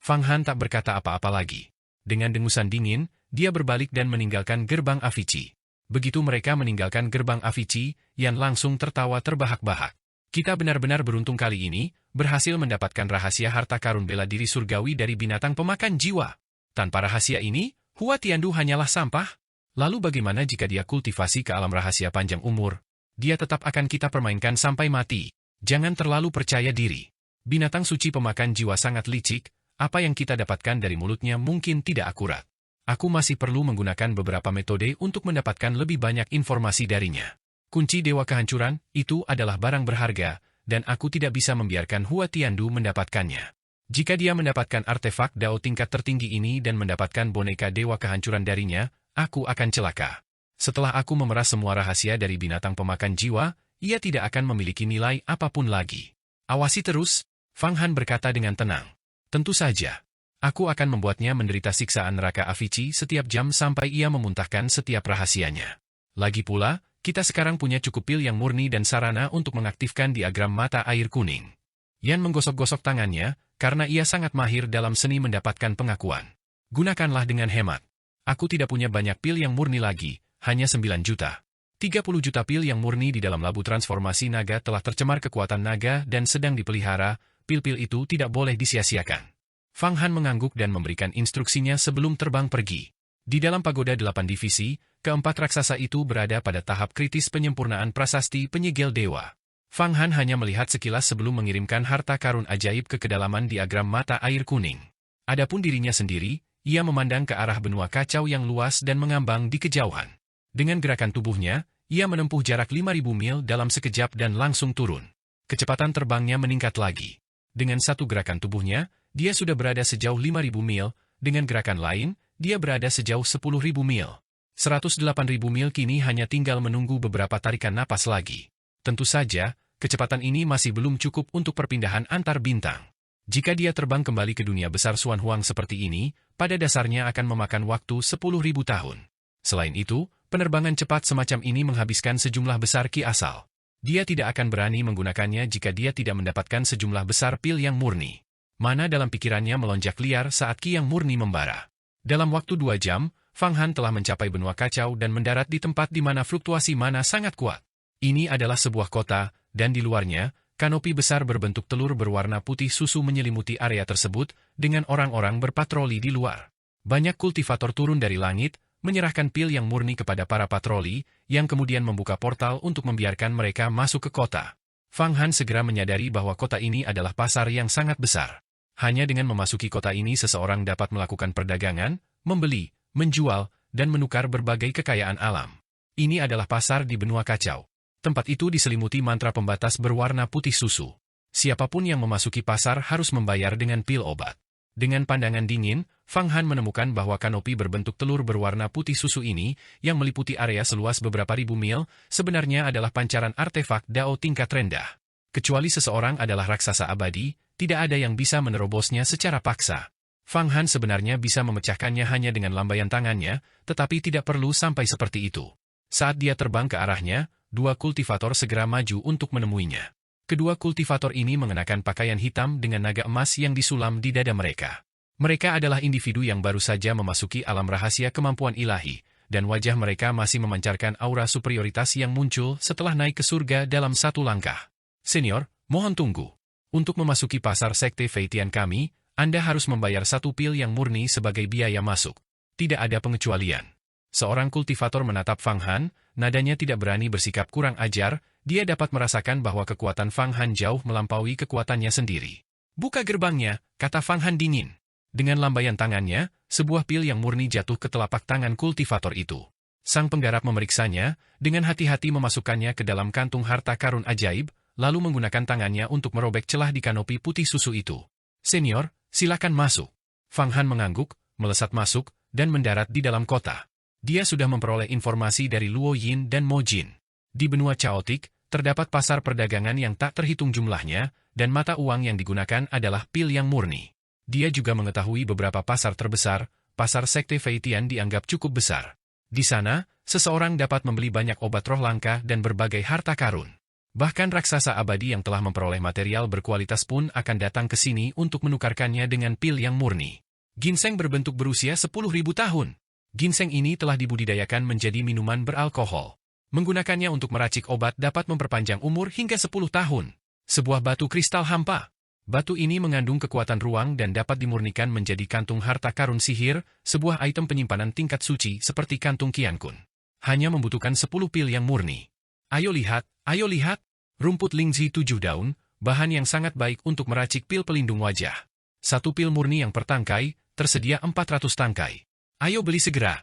Fang Han tak berkata apa-apa lagi. Dengan dengusan dingin, dia berbalik dan meninggalkan gerbang Avici. Begitu mereka meninggalkan gerbang Avici, Yan langsung tertawa terbahak-bahak. Kita benar-benar beruntung kali ini, berhasil mendapatkan rahasia harta karun bela diri surgawi dari binatang pemakan jiwa. Tanpa rahasia ini, Hua Tiandu hanyalah sampah. Lalu bagaimana jika dia kultivasi ke alam rahasia panjang umur? Dia tetap akan kita permainkan sampai mati. Jangan terlalu percaya diri. Binatang suci pemakan jiwa sangat licik, apa yang kita dapatkan dari mulutnya mungkin tidak akurat. Aku masih perlu menggunakan beberapa metode untuk mendapatkan lebih banyak informasi darinya. Kunci Dewa Kehancuran, itu adalah barang berharga, dan aku tidak bisa membiarkan Hua Tiandu mendapatkannya. Jika dia mendapatkan artefak Dao tingkat tertinggi ini dan mendapatkan boneka Dewa Kehancuran darinya, aku akan celaka. Setelah aku memeras semua rahasia dari binatang pemakan jiwa, ia tidak akan memiliki nilai apapun lagi. Awasi terus, Fang Han berkata dengan tenang. Tentu saja. Aku akan membuatnya menderita siksaan neraka Avici setiap jam sampai ia memuntahkan setiap rahasianya. Lagi pula, kita sekarang punya cukup pil yang murni dan sarana untuk mengaktifkan diagram mata air kuning. Yan menggosok-gosok tangannya, karena ia sangat mahir dalam seni mendapatkan pengakuan. Gunakanlah dengan hemat. Aku tidak punya banyak pil yang murni lagi, hanya 9 juta. 30 juta pil yang murni di dalam labu transformasi naga telah tercemar kekuatan naga dan sedang dipelihara, pil-pil itu tidak boleh disia-siakan. Fang Han mengangguk dan memberikan instruksinya sebelum terbang pergi. Di dalam pagoda 8 divisi, keempat raksasa itu berada pada tahap kritis penyempurnaan prasasti penyegel dewa. Fang Han hanya melihat sekilas sebelum mengirimkan harta karun ajaib ke kedalaman diagram mata air kuning. Adapun dirinya sendiri, ia memandang ke arah benua kacau yang luas dan mengambang di kejauhan. Dengan gerakan tubuhnya, ia menempuh jarak 5.000 mil dalam sekejap dan langsung turun. Kecepatan terbangnya meningkat lagi. Dengan satu gerakan tubuhnya, dia sudah berada sejauh 5.000 mil, dengan gerakan lain, dia berada sejauh 10.000 mil. 108.000 mil kini hanya tinggal menunggu beberapa tarikan napas lagi. Tentu saja, kecepatan ini masih belum cukup untuk perpindahan antar bintang. Jika dia terbang kembali ke dunia besar Xuan Huang seperti ini, pada dasarnya akan memakan waktu 10.000 tahun. Selain itu, penerbangan cepat semacam ini menghabiskan sejumlah besar ki asal. Dia tidak akan berani menggunakannya jika dia tidak mendapatkan sejumlah besar pil yang murni. Mana dalam pikirannya melonjak liar saat ki yang murni membara. Dalam waktu 2 jam, Fang Han telah mencapai benua kacau dan mendarat di tempat di mana fluktuasi mana sangat kuat. Ini adalah sebuah kota, dan di luarnya, kanopi besar berbentuk telur berwarna putih susu menyelimuti area tersebut, dengan orang-orang berpatroli di luar. Banyak kultivator turun dari langit, menyerahkan pil yang murni kepada para patroli, yang kemudian membuka portal untuk membiarkan mereka masuk ke kota. Fang Han segera menyadari bahwa kota ini adalah pasar yang sangat besar. Hanya dengan memasuki kota ini seseorang dapat melakukan perdagangan, membeli, menjual, dan menukar berbagai kekayaan alam. Ini adalah pasar di benua kacau. Tempat itu diselimuti mantra pembatas berwarna putih susu. Siapapun yang memasuki pasar harus membayar dengan pil obat. Dengan pandangan dingin, Fang Han menemukan bahwa kanopi berbentuk telur berwarna putih susu ini, yang meliputi area seluas beberapa ribu mil, sebenarnya adalah pancaran artefak Dao tingkat rendah. Kecuali seseorang adalah raksasa abadi, tidak ada yang bisa menerobosnya secara paksa. Fang Han sebenarnya bisa memecahkannya hanya dengan lambaian tangannya, tetapi tidak perlu sampai seperti itu. Saat dia terbang ke arahnya, 2 kultivator segera maju untuk menemuinya. Kedua kultivator ini mengenakan pakaian hitam dengan naga emas yang disulam di dada mereka. Mereka adalah individu yang baru saja memasuki alam rahasia kemampuan ilahi, dan wajah mereka masih memancarkan aura superioritas yang muncul setelah naik ke surga dalam satu langkah. Senior, mohon tunggu. Untuk memasuki pasar Sekte Feitian kami, Anda harus membayar 1 pil yang murni sebagai biaya masuk. Tidak ada pengecualian. Seorang kultivator menatap Fang Han, nadanya tidak berani bersikap kurang ajar, dia dapat merasakan bahwa kekuatan Fang Han jauh melampaui kekuatannya sendiri. Buka gerbangnya, kata Fang Han dingin. Dengan lambaian tangannya, sebuah pil yang murni jatuh ke telapak tangan kultivator itu. Sang penggarap memeriksanya, dengan hati-hati memasukkannya ke dalam kantung harta karun ajaib, lalu menggunakan tangannya untuk merobek celah di kanopi putih susu itu. Senior, silakan masuk. Fang Han mengangguk, melesat masuk, dan mendarat di dalam kota. Dia sudah memperoleh informasi dari Luo Yin dan Mo Jin. Di benua Chaotic, terdapat pasar perdagangan yang tak terhitung jumlahnya, dan mata uang yang digunakan adalah pil yang murni. Dia juga mengetahui beberapa pasar terbesar, pasar Sekte Feitian dianggap cukup besar. Di sana, seseorang dapat membeli banyak obat roh langka dan berbagai harta karun. Bahkan raksasa abadi yang telah memperoleh material berkualitas pun akan datang ke sini untuk menukarkannya dengan pil yang murni. Ginseng berbentuk berusia 10.000 tahun. Ginseng ini telah dibudidayakan menjadi minuman beralkohol. Menggunakannya untuk meracik obat dapat memperpanjang umur hingga 10 tahun. Sebuah batu kristal hampa. Batu ini mengandung kekuatan ruang dan dapat dimurnikan menjadi kantung harta karun sihir, sebuah item penyimpanan tingkat suci seperti kantung Qiankun. Hanya membutuhkan 10 pil yang murni. Ayo lihat, rumput Lingzi 7 daun, bahan yang sangat baik untuk meracik pil pelindung wajah. 1 pil murni yang per tangkai, tersedia 400 tangkai. Ayo beli segera.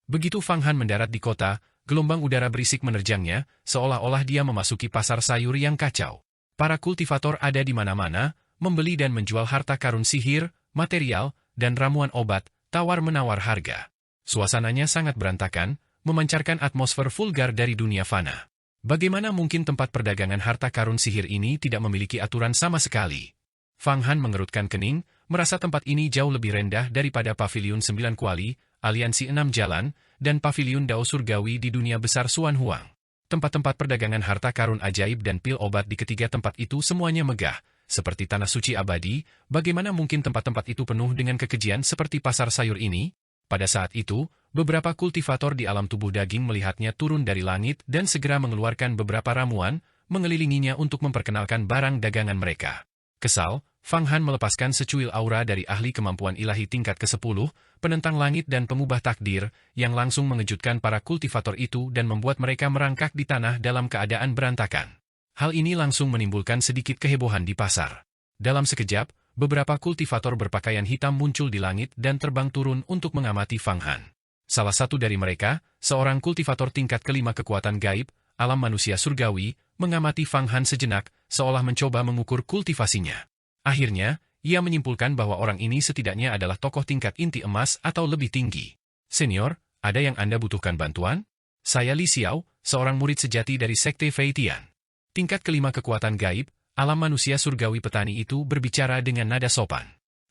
Begitu Fang Han mendarat di kota, gelombang udara berisik menerjangnya, seolah-olah dia memasuki pasar sayur yang kacau. Para kultivator ada di mana-mana, membeli dan menjual harta karun sihir, material, dan ramuan obat, tawar-menawar harga. Suasananya sangat berantakan, memancarkan atmosfer vulgar dari dunia fana. Bagaimana mungkin tempat perdagangan harta karun sihir ini tidak memiliki aturan sama sekali? Fang Han mengerutkan kening, merasa tempat ini jauh lebih rendah daripada Paviliun 9 Kuali, Aliansi 6 Jalan, dan Paviliun Dao Surgawi di dunia besar Xuan Huang. Tempat-tempat perdagangan harta karun ajaib dan pil obat di ketiga tempat itu semuanya megah, seperti tanah suci abadi. Bagaimana mungkin tempat-tempat itu penuh dengan kekejian seperti pasar sayur ini? Pada saat itu, beberapa kultivator di alam tubuh daging melihatnya turun dari langit dan segera mengeluarkan beberapa ramuan, mengelilinginya untuk memperkenalkan barang dagangan mereka. Kesal, Fang Han melepaskan secuil aura dari ahli kemampuan ilahi tingkat ke-10, penentang langit dan pengubah takdir, yang langsung mengejutkan para kultivator itu dan membuat mereka merangkak di tanah dalam keadaan berantakan. Hal ini langsung menimbulkan sedikit kehebohan di pasar. Dalam sekejap, beberapa kultivator berpakaian hitam muncul di langit dan terbang turun untuk mengamati Fang Han. Salah satu dari mereka, seorang kultivator tingkat kelima kekuatan gaib, alam manusia surgawi, mengamati Fang Han sejenak, seolah mencoba mengukur kultivasinya. Akhirnya, ia menyimpulkan bahwa orang ini setidaknya adalah tokoh tingkat inti emas atau lebih tinggi. Senior, ada yang Anda butuhkan bantuan? Saya Li Xiao, seorang murid sejati dari Sekte Fei Tian. Tingkat kelima kekuatan gaib, alam manusia surgawi petani itu berbicara dengan nada sopan.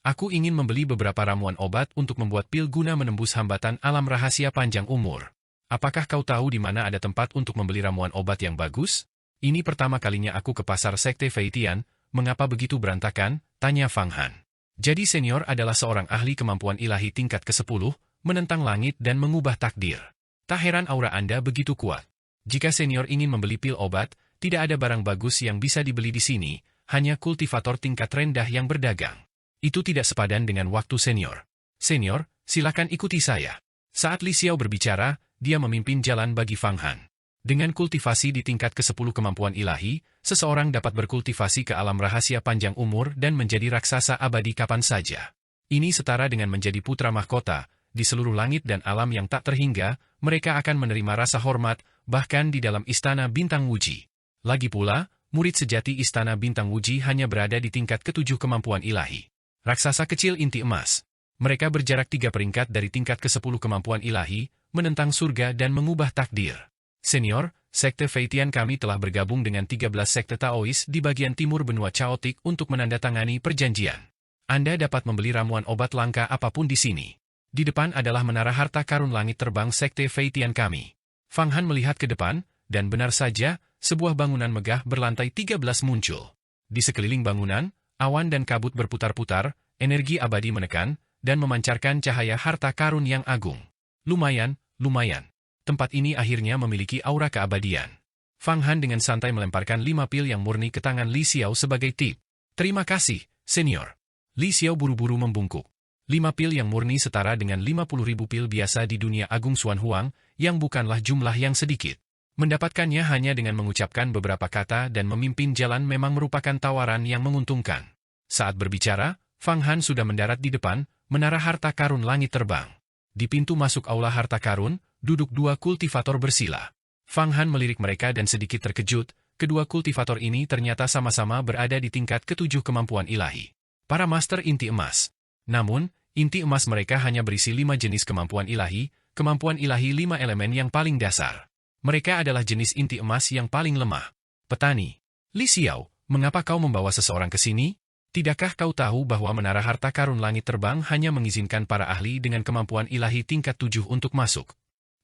Aku ingin membeli beberapa ramuan obat untuk membuat pil guna menembus hambatan alam rahasia panjang umur. Apakah kau tahu di mana ada tempat untuk membeli ramuan obat yang bagus? Ini pertama kalinya aku ke pasar Sekte Fei Tian, mengapa begitu berantakan? Tanya Fang Han. Jadi senior adalah seorang ahli kemampuan ilahi tingkat ke-10, menentang langit dan mengubah takdir. Tak heran aura Anda begitu kuat. Jika senior ingin membeli pil obat, tidak ada barang bagus yang bisa dibeli di sini, hanya kultivator tingkat rendah yang berdagang. Itu tidak sepadan dengan waktu senior. Senior, silakan ikuti saya. Saat Li Xiao berbicara, dia memimpin jalan bagi Fang Han. Dengan kultivasi di tingkat ke-10 kemampuan ilahi, seseorang dapat berkultivasi ke alam rahasia panjang umur dan menjadi raksasa abadi kapan saja. Ini setara dengan menjadi putra mahkota. Di seluruh langit dan alam yang tak terhingga, mereka akan menerima rasa hormat, bahkan di dalam istana bintang Wuji. Lagi pula, murid sejati istana bintang Wuji hanya berada di tingkat ke-7 kemampuan ilahi. Raksasa kecil inti emas. Mereka berjarak 3 peringkat dari tingkat ke-10 kemampuan ilahi, menentang surga dan mengubah takdir. Senior, Sekte Fei Tian kami telah bergabung dengan 13 sekte Taois di bagian timur benua Chaotic untuk menandatangani perjanjian. Anda dapat membeli ramuan obat langka apapun di sini. Di depan adalah menara harta karun langit terbang Sekte Fei Tian kami. Fang Han melihat ke depan, dan benar saja, sebuah bangunan megah berlantai 13 muncul. Di sekeliling bangunan, awan dan kabut berputar-putar, energi abadi menekan, dan memancarkan cahaya harta karun yang agung. Lumayan. Tempat ini akhirnya memiliki aura keabadian. Fang Han dengan santai melemparkan 5 pil yang murni ke tangan Li Xiao sebagai tip. Terima kasih, senior. Li Xiao buru-buru membungkuk. 5 pil yang murni setara dengan 50.000 pil biasa di dunia Agung Xuan Huang, yang bukanlah jumlah yang sedikit. Mendapatkannya hanya dengan mengucapkan beberapa kata dan memimpin jalan memang merupakan tawaran yang menguntungkan. Saat berbicara, Fang Han sudah mendarat di depan, menara harta karun langit terbang. Di pintu masuk aula harta karun, duduk 2 kultivator bersila. Fang Han melirik mereka dan sedikit terkejut, kedua kultivator ini ternyata sama-sama berada di tingkat ke-7 kemampuan ilahi. Para master inti emas. Namun, inti emas mereka hanya berisi 5 jenis kemampuan ilahi 5 elemen yang paling dasar. Mereka adalah jenis inti emas yang paling lemah. Petani. Li Xiao, mengapa kau membawa seseorang ke sini? Tidakkah kau tahu bahwa menara harta karun langit terbang hanya mengizinkan para ahli dengan kemampuan ilahi tingkat 7 untuk masuk?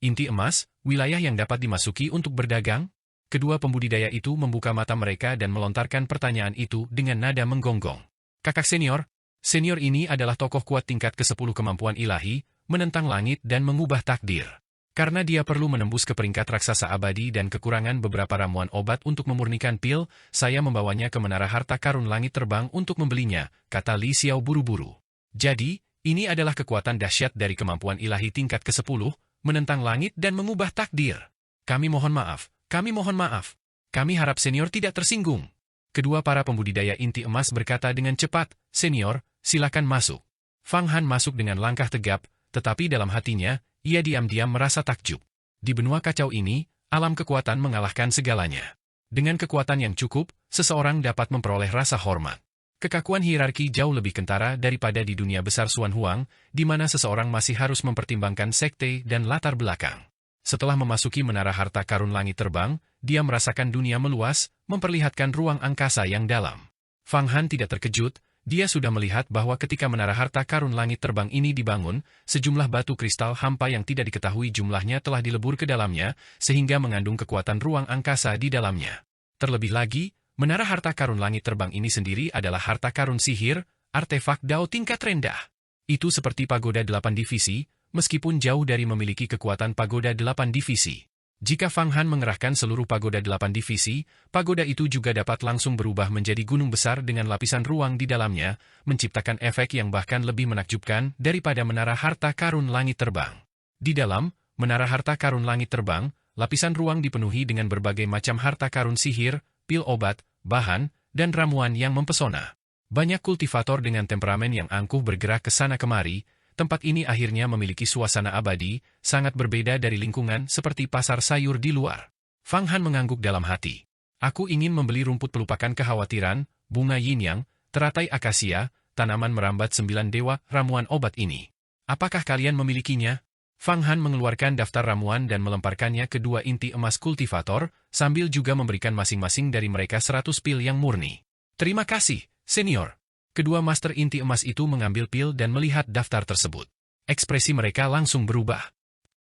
Inti emas, wilayah yang dapat dimasuki untuk berdagang? Kedua pembudidaya itu membuka mata mereka dan melontarkan pertanyaan itu dengan nada menggonggong. Kakak senior, senior ini adalah tokoh kuat tingkat ke-10 kemampuan ilahi, menentang langit dan mengubah takdir. Karena dia perlu menembus ke peringkat raksasa abadi dan kekurangan beberapa ramuan obat untuk memurnikan pil, saya membawanya ke menara harta karun langit terbang untuk membelinya, kata Li Xiao buru-buru. Jadi, ini adalah kekuatan dahsyat dari kemampuan ilahi tingkat ke-10, menentang langit dan mengubah takdir. Kami mohon maaf. Kami harap senior tidak tersinggung. Kedua para pembudidaya inti emas berkata dengan cepat, senior, silakan masuk. Fang Han masuk dengan langkah tegap, tetapi dalam hatinya, ia diam-diam merasa takjub. Di benua kacau ini, alam kekuatan mengalahkan segalanya. Dengan kekuatan yang cukup, seseorang dapat memperoleh rasa hormat. Kekakuan hierarki jauh lebih kentara daripada di dunia besar Xuan Huang, di mana seseorang masih harus mempertimbangkan sekte dan latar belakang. Setelah memasuki menara harta karun langit terbang, dia merasakan dunia meluas, memperlihatkan ruang angkasa yang dalam. Fang Han tidak terkejut. Dia sudah melihat bahwa ketika menara harta karun langit terbang ini dibangun, sejumlah batu kristal hampa yang tidak diketahui jumlahnya telah dilebur ke dalamnya, sehingga mengandung kekuatan ruang angkasa di dalamnya. Terlebih lagi, menara harta karun langit terbang ini sendiri adalah harta karun sihir, artefak Dao tingkat rendah. Itu seperti pagoda 8 divisi, meskipun jauh dari memiliki kekuatan pagoda 8 divisi. Jika Fang Han mengerahkan seluruh pagoda 8 divisi, pagoda itu juga dapat langsung berubah menjadi gunung besar dengan lapisan ruang di dalamnya, menciptakan efek yang bahkan lebih menakjubkan daripada menara harta karun langit terbang. Di dalam menara harta karun langit terbang, lapisan ruang dipenuhi dengan berbagai macam harta karun sihir, pil obat, bahan, dan ramuan yang mempesona. Banyak kultivator dengan temperamen yang angkuh bergerak ke sana kemari. Tempat ini akhirnya memiliki suasana abadi, sangat berbeda dari lingkungan seperti pasar sayur di luar. Fang Han mengangguk dalam hati. Aku ingin membeli rumput pelupakan kekhawatiran, bunga yin-yang, teratai akasia, tanaman merambat 9 dewa, ramuan obat ini. Apakah kalian memilikinya? Fang Han mengeluarkan daftar ramuan dan melemparkannya ke dua inti emas kultivator, sambil juga memberikan masing-masing dari mereka 100 pil yang murni. Terima kasih, senior. Kedua master inti emas itu mengambil pil dan melihat daftar tersebut. Ekspresi mereka langsung berubah.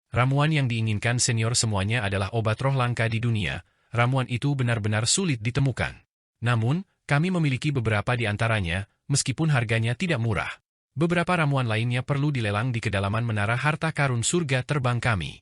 Ramuan yang diinginkan senior semuanya adalah obat roh langka di dunia. Ramuan itu benar-benar sulit ditemukan. Namun, kami memiliki beberapa di antaranya, meskipun harganya tidak murah. Beberapa ramuan lainnya perlu dilelang di kedalaman menara harta karun surga terbang kami.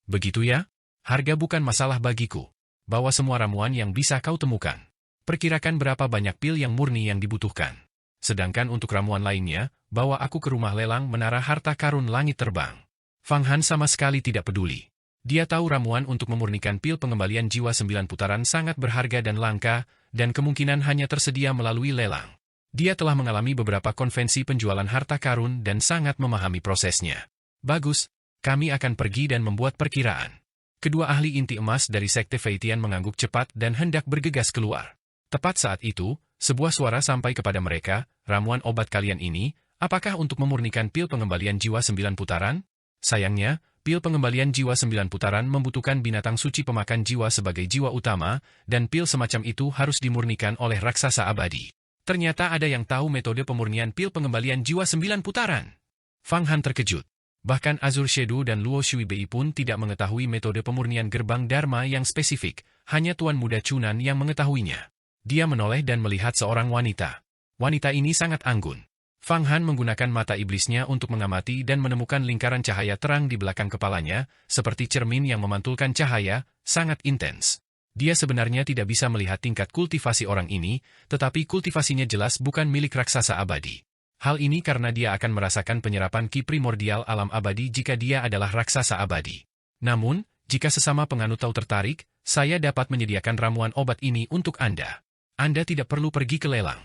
Begitu ya? Harga bukan masalah bagiku. Bawa semua ramuan yang bisa kau temukan. Perkirakan berapa banyak pil yang murni yang dibutuhkan. Sedangkan untuk ramuan lainnya, bawa aku ke rumah lelang menara harta karun langit terbang. Fang Han sama sekali tidak peduli. Dia tahu ramuan untuk memurnikan pil pengembalian jiwa 9 putaran sangat berharga dan langka, dan kemungkinan hanya tersedia melalui lelang. Dia telah mengalami beberapa konvensi penjualan harta karun dan sangat memahami prosesnya. Bagus, kami akan pergi dan membuat perkiraan. Kedua ahli inti emas dari Sekte Feitian mengangguk cepat dan hendak bergegas keluar. Tepat saat itu, sebuah suara sampai kepada mereka, ramuan obat kalian ini, apakah untuk memurnikan pil pengembalian jiwa 9 putaran? Sayangnya, pil pengembalian jiwa 9 putaran membutuhkan binatang suci pemakan jiwa sebagai jiwa utama, dan pil semacam itu harus dimurnikan oleh raksasa abadi. Ternyata ada yang tahu metode pemurnian pil pengembalian jiwa 9 putaran. Fang Han terkejut. Bahkan Azure Shadow dan Luo Shuibei pun tidak mengetahui metode pemurnian gerbang Dharma yang spesifik, hanya Tuan Muda Chunan yang mengetahuinya. Dia menoleh dan melihat seorang wanita. Wanita ini sangat anggun. Fang Han menggunakan mata iblisnya untuk mengamati dan menemukan lingkaran cahaya terang di belakang kepalanya, seperti cermin yang memantulkan cahaya, sangat intens. Dia sebenarnya tidak bisa melihat tingkat kultivasi orang ini, tetapi kultivasinya jelas bukan milik raksasa abadi. Hal ini karena dia akan merasakan penyerapan ki primordial alam abadi jika dia adalah raksasa abadi. Namun, jika sesama penganut tahu tertarik, saya dapat menyediakan ramuan obat ini untuk Anda. Anda tidak perlu pergi ke lelang.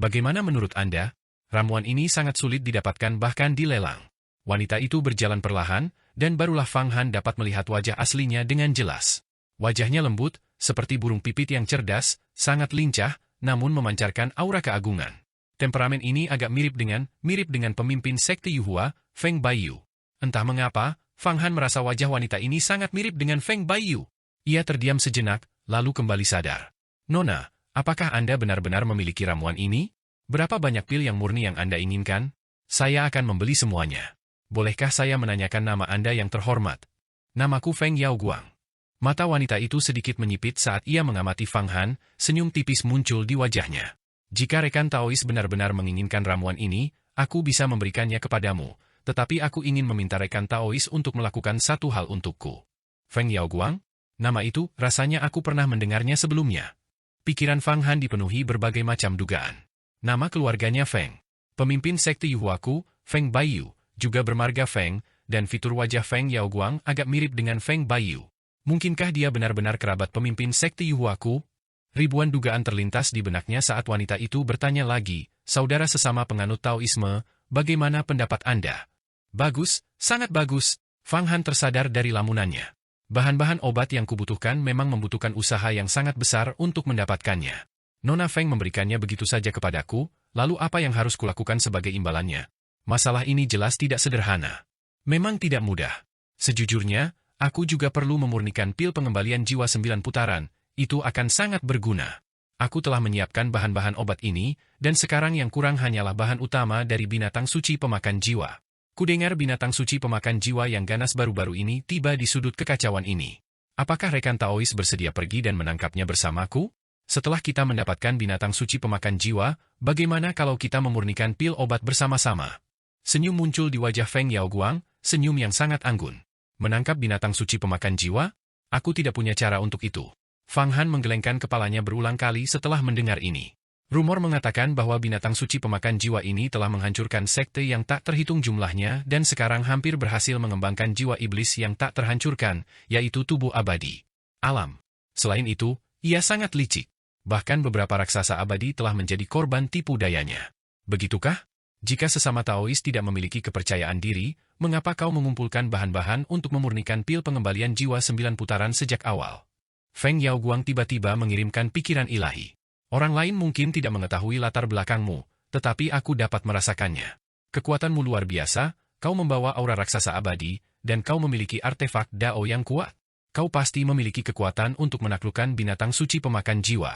Bagaimana menurut Anda? Ramuan ini sangat sulit didapatkan bahkan di lelang. Wanita itu berjalan perlahan, dan barulah Fang Han dapat melihat wajah aslinya dengan jelas. Wajahnya lembut, seperti burung pipit yang cerdas, sangat lincah, namun memancarkan aura keagungan. Temperamen ini agak mirip dengan pemimpin sekte Yuhua, Feng Baiyu. Entah mengapa, Fang Han merasa wajah wanita ini sangat mirip dengan Feng Baiyu. Ia terdiam sejenak, lalu kembali sadar. Nona, apakah Anda benar-benar memiliki ramuan ini? Berapa banyak pil yang murni yang Anda inginkan? Saya akan membeli semuanya. Bolehkah saya menanyakan nama Anda yang terhormat? Namaku Feng Yaoguang. Mata wanita itu sedikit menyipit saat ia mengamati Fang Han, senyum tipis muncul di wajahnya. Jika rekan Taois benar-benar menginginkan ramuan ini, aku bisa memberikannya kepadamu, tetapi aku ingin meminta rekan Taois untuk melakukan satu hal untukku. Feng Yaoguang? Nama itu, rasanya aku pernah mendengarnya sebelumnya. Pikiran Fang Han dipenuhi berbagai macam dugaan. Nama keluarganya Feng. Pemimpin sekte Yuhuaku, Feng Baiyu, juga bermarga Feng, dan fitur wajah Feng Yaoguang agak mirip dengan Feng Baiyu. Mungkinkah dia benar-benar kerabat pemimpin sekte Yuhuaku? Ribuan dugaan terlintas di benaknya saat wanita itu bertanya lagi, saudara sesama penganut Taoisme, bagaimana pendapat Anda? Bagus, sangat bagus. Fang Han tersadar dari lamunannya. Bahan-bahan obat yang kubutuhkan memang membutuhkan usaha yang sangat besar untuk mendapatkannya. Nona Feng memberikannya begitu saja kepadaku, lalu apa yang harus kulakukan sebagai imbalannya? Masalah ini jelas tidak sederhana. Memang tidak mudah. Sejujurnya, aku juga perlu memurnikan pil pengembalian jiwa 9 putaran, itu akan sangat berguna. Aku telah menyiapkan bahan-bahan obat ini, dan sekarang yang kurang hanyalah bahan utama dari binatang suci pemakan jiwa. Kudengar binatang suci pemakan jiwa yang ganas baru-baru ini tiba di sudut kekacauan ini. Apakah rekan Taois bersedia pergi dan menangkapnya bersamaku? Setelah kita mendapatkan binatang suci pemakan jiwa, bagaimana kalau kita memurnikan pil obat bersama-sama? Senyum muncul di wajah Feng Yaoguang, senyum yang sangat anggun. Menangkap binatang suci pemakan jiwa? Aku tidak punya cara untuk itu. Fang Han menggelengkan kepalanya berulang kali setelah mendengar ini. Rumor mengatakan bahwa binatang suci pemakan jiwa ini telah menghancurkan sekte yang tak terhitung jumlahnya dan sekarang hampir berhasil mengembangkan jiwa iblis yang tak terhancurkan, yaitu tubuh abadi. Alam. Selain itu, ia sangat licik. Bahkan beberapa raksasa abadi telah menjadi korban tipu dayanya. Begitukah? Jika sesama Taois tidak memiliki kepercayaan diri, mengapa kau mengumpulkan bahan-bahan untuk memurnikan pil pengembalian jiwa 9 putaran sejak awal? Feng Yaoguang tiba-tiba mengirimkan pikiran ilahi. Orang lain mungkin tidak mengetahui latar belakangmu, tetapi aku dapat merasakannya. Kekuatanmu luar biasa, kau membawa aura raksasa abadi, dan kau memiliki artefak Dao yang kuat. Kau pasti memiliki kekuatan untuk menaklukkan binatang suci pemakan jiwa.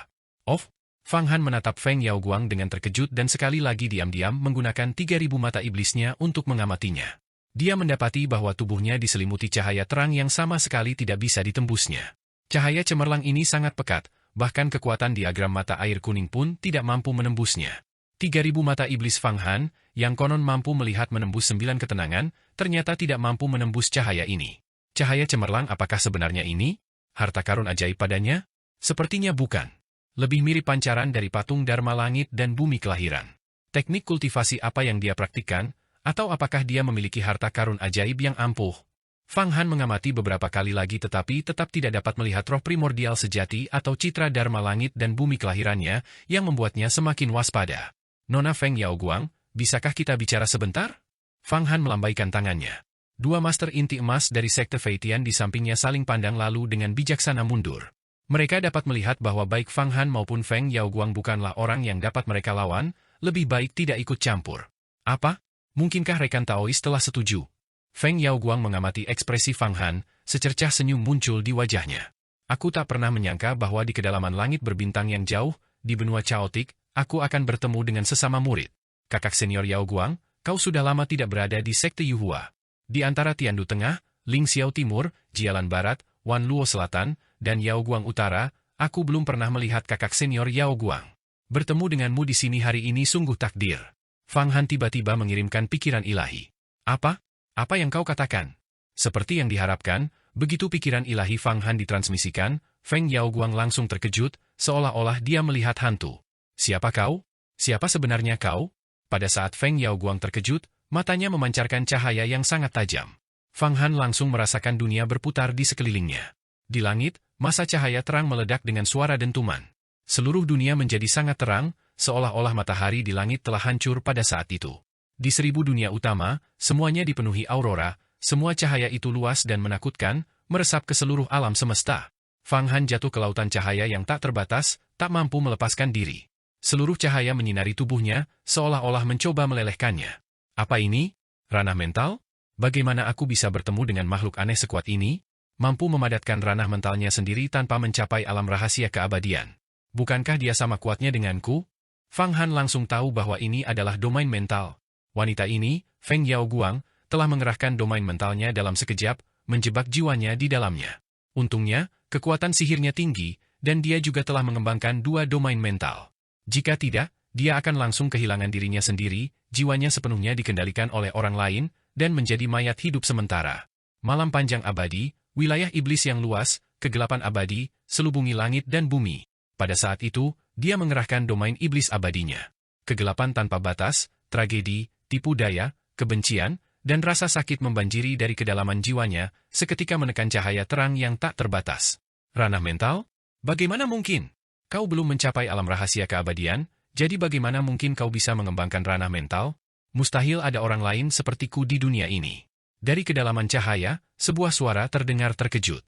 Fang Han menatap Feng Yaoguang dengan terkejut dan sekali lagi diam-diam menggunakan 3.000 mata iblisnya untuk mengamatinya. Dia mendapati bahwa tubuhnya diselimuti cahaya terang yang sama sekali tidak bisa ditembusnya. Cahaya cemerlang ini sangat pekat, bahkan kekuatan diagram mata air kuning pun tidak mampu menembusnya. 3.000 mata iblis Fang Han, yang konon mampu melihat menembus 9 ketenangan, ternyata tidak mampu menembus cahaya ini. Cahaya cemerlang apakah sebenarnya ini? Harta karun ajaib padanya? Sepertinya bukan. Lebih mirip pancaran dari patung Dharma langit dan bumi kelahiran. Teknik kultivasi apa yang dia praktikkan, atau apakah dia memiliki harta karun ajaib yang ampuh? Fang Han mengamati beberapa kali lagi tetapi tetap tidak dapat melihat roh primordial sejati atau citra Dharma langit dan bumi kelahirannya yang membuatnya semakin waspada. Nona Feng Yaoguang, bisakah kita bicara sebentar? Fang Han melambaikan tangannya. 2 master inti emas dari sekte Feitian di sampingnya saling pandang lalu dengan bijaksana mundur. Mereka dapat melihat bahwa baik Fang Han maupun Feng Yaoguang bukanlah orang yang dapat mereka lawan, lebih baik tidak ikut campur. Apa? Mungkinkah rekan Taois telah setuju? Feng Yaoguang mengamati ekspresi Fang Han, secercah senyum muncul di wajahnya. Aku tak pernah menyangka bahwa di kedalaman langit berbintang yang jauh, di benua Chaotic, aku akan bertemu dengan sesama murid. Kakak senior Yaoguang, kau sudah lama tidak berada di sekte Yuhua. Di antara Tiandu Tengah, Ling Xiao Timur, Jialan Barat, Wan Luo Selatan, dan Yaoguang Utara, aku belum pernah melihat kakak senior Yaoguang. Bertemu denganmu di sini hari ini sungguh takdir. Fang Han tiba-tiba mengirimkan pikiran ilahi. Apa? Apa yang kau katakan? Seperti yang diharapkan, begitu pikiran ilahi Fang Han ditransmisikan, Feng Yaoguang langsung terkejut, seolah-olah dia melihat hantu. Siapa kau? Siapa sebenarnya kau? Pada saat Feng Yaoguang terkejut, matanya memancarkan cahaya yang sangat tajam. Fang Han langsung merasakan dunia berputar di sekelilingnya. Di langit, masa cahaya terang meledak dengan suara dentuman. Seluruh dunia menjadi sangat terang, seolah-olah matahari di langit telah hancur pada saat itu. Di 1000 dunia utama, semuanya dipenuhi aurora, semua cahaya itu luas dan menakutkan, meresap ke seluruh alam semesta. Fang Han jatuh ke lautan cahaya yang tak terbatas, tak mampu melepaskan diri. Seluruh cahaya menyinari tubuhnya, seolah-olah mencoba melelehkannya. Apa ini? Ranah mental? Bagaimana aku bisa bertemu dengan makhluk aneh sekuat ini? Mampu memadatkan ranah mentalnya sendiri tanpa mencapai alam rahasia keabadian. Bukankah dia sama kuatnya denganku? Fang Han langsung tahu bahwa ini adalah domain mental. Wanita ini, Feng Yaoguang, telah mengerahkan domain mentalnya dalam sekejap, menjebak jiwanya di dalamnya. Untungnya, kekuatan sihirnya tinggi, dan dia juga telah mengembangkan 2 domain mental. Jika tidak, dia akan langsung kehilangan dirinya sendiri, jiwanya sepenuhnya dikendalikan oleh orang lain, dan menjadi mayat hidup sementara. Malam panjang abadi, wilayah iblis yang luas, kegelapan abadi, selubungi langit dan bumi. Pada saat itu, dia mengerahkan domain iblis abadinya. Kegelapan tanpa batas, tragedi, tipu daya, kebencian, dan rasa sakit membanjiri dari kedalaman jiwanya, seketika menekan cahaya terang yang tak terbatas. Ranah mental? Bagaimana mungkin? Kau belum mencapai alam rahasia keabadian, jadi bagaimana mungkin kau bisa mengembangkan ranah mental? Mustahil ada orang lain sepertiku di dunia ini. Dari kedalaman cahaya, sebuah suara terdengar terkejut.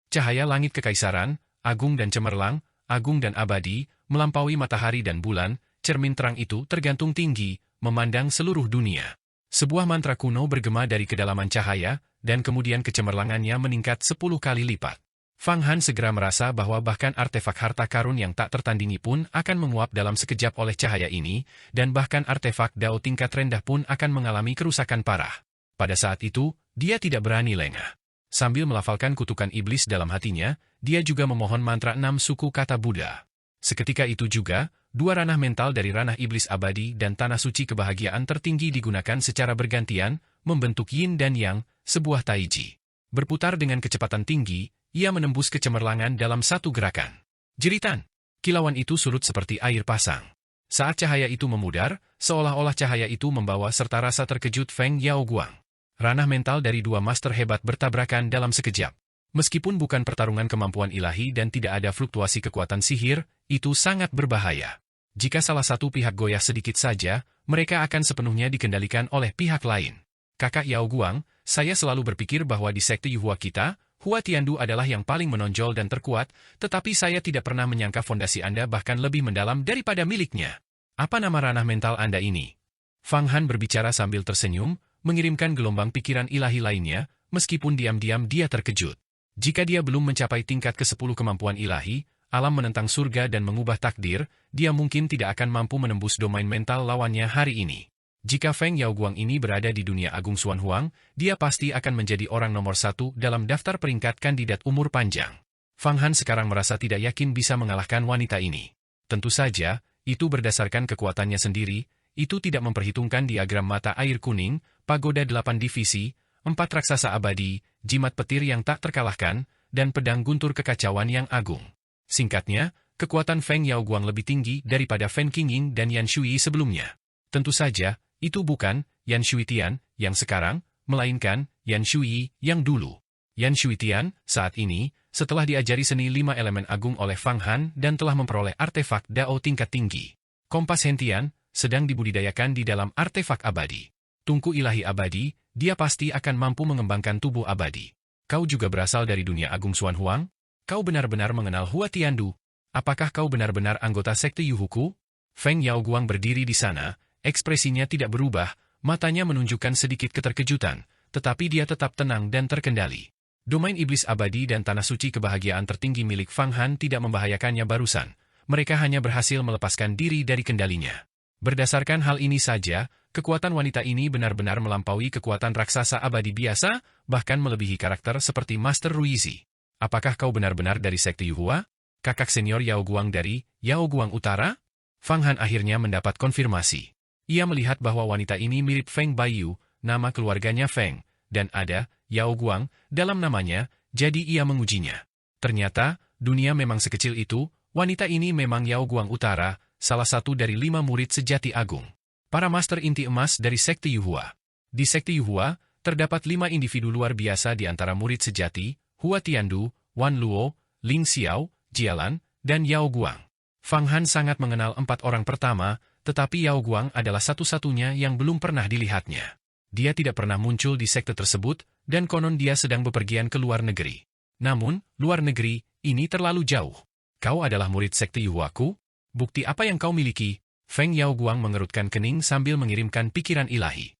Cahaya langit kekaisaran, agung dan cemerlang, agung dan abadi, melampaui matahari dan bulan, cermin terang itu tergantung tinggi, memandang seluruh dunia. Sebuah mantra kuno bergema dari kedalaman cahaya, dan kemudian kecemerlangannya meningkat 10 kali lipat. Fang Han segera merasa bahwa bahkan artefak harta karun yang tak tertandingi pun akan menguap dalam sekejap oleh cahaya ini, dan bahkan artefak Dao tingkat rendah pun akan mengalami kerusakan parah. Pada saat itu, dia tidak berani lengah. Sambil melafalkan kutukan iblis dalam hatinya, dia juga memohon mantra 6 suku kata Buddha. Seketika itu juga, 2 ranah mental dari ranah iblis abadi dan tanah suci kebahagiaan tertinggi digunakan secara bergantian, membentuk yin dan yang, sebuah taiji. Berputar dengan kecepatan tinggi, ia menembus kecemerlangan dalam satu gerakan. Jeritan! Kilauan itu surut seperti air pasang. Saat cahaya itu memudar, seolah-olah cahaya itu membawa serta rasa terkejut Feng Yaoguang. Ranah mental dari 2 master hebat bertabrakan dalam sekejap. Meskipun bukan pertarungan kemampuan ilahi dan tidak ada fluktuasi kekuatan sihir, itu sangat berbahaya. Jika salah satu pihak goyah sedikit saja, mereka akan sepenuhnya dikendalikan oleh pihak lain. Kakak Yao Guang, saya selalu berpikir bahwa di sekte Yuhua kita, Hua Tiandu adalah yang paling menonjol dan terkuat, tetapi saya tidak pernah menyangka fondasi Anda bahkan lebih mendalam daripada miliknya. Apa nama ranah mental Anda ini? Fang Han berbicara sambil tersenyum, mengirimkan gelombang pikiran ilahi lainnya, meskipun diam-diam dia terkejut. Jika dia belum mencapai tingkat ke-10 kemampuan ilahi, alam menentang surga dan mengubah takdir, dia mungkin tidak akan mampu menembus domain mental lawannya hari ini. Jika Feng Yaoguang ini berada di dunia Agung Xuan Huang, dia pasti akan menjadi orang nomor 1 dalam daftar peringkat kandidat umur panjang. Fang Han sekarang merasa tidak yakin bisa mengalahkan wanita ini. Tentu saja, itu berdasarkan kekuatannya sendiri, itu tidak memperhitungkan diagram mata air kuning, pagoda 8 divisi, 4 raksasa abadi, jimat petir yang tak terkalahkan, dan pedang guntur kekacauan yang agung. Singkatnya, kekuatan Feng Yaoguang lebih tinggi daripada Fen Qingying dan Yan Shui sebelumnya. Tentu saja, itu bukan Yan Shuitian yang sekarang, melainkan Yan Shui yang dulu. Yan Shuitian, saat ini, setelah diajari seni 5 elemen agung oleh Fang Han dan telah memperoleh artefak Dao tingkat tinggi. Kompas Hentian, sedang dibudidayakan di dalam artefak abadi. Tungku ilahi abadi, dia pasti akan mampu mengembangkan tubuh abadi. Kau juga berasal dari dunia Agung Xuan Huang? Kau benar-benar mengenal Hua Tiandu? Apakah kau benar-benar anggota sekte Yuhuku? Feng Yaoguang berdiri di sana. Ekspresinya tidak berubah, matanya menunjukkan sedikit keterkejutan, tetapi dia tetap tenang dan terkendali. Domain iblis abadi dan tanah suci kebahagiaan tertinggi milik Fang Han tidak membahayakannya barusan. Mereka hanya berhasil melepaskan diri dari kendalinya. Berdasarkan hal ini saja, kekuatan wanita ini benar-benar melampaui kekuatan raksasa abadi biasa, bahkan melebihi karakter seperti Master Ruizi. Apakah kau benar-benar dari sekte Yuhua? Kakak senior Yao Guang dari Yao Guang Utara? Fang Han akhirnya mendapat konfirmasi. Ia melihat bahwa wanita ini mirip Feng Baiyu, nama keluarganya Feng, dan ada Yao Guang dalam namanya, jadi ia mengujinya. Ternyata, dunia memang sekecil itu, wanita ini memang Yao Guang Utara, salah satu dari 5 murid sejati agung. Para master inti emas dari sekte Yuhua. Di sekte Yuhua, terdapat 5 individu luar biasa di antara murid sejati, Hua Tiandu, Wan Luo, Ling Xiao, Jialan, dan Yao Guang. Fang Han sangat mengenal 4 orang pertama, tetapi Yao Guang adalah satu-satunya yang belum pernah dilihatnya. Dia tidak pernah muncul di sekte tersebut, dan konon dia sedang bepergian ke luar negeri. Namun, luar negeri, ini terlalu jauh. Kau adalah murid sekte Yuhuaku? Bukti apa yang kau miliki? Feng Yao Guang mengerutkan kening sambil mengirimkan pikiran ilahi.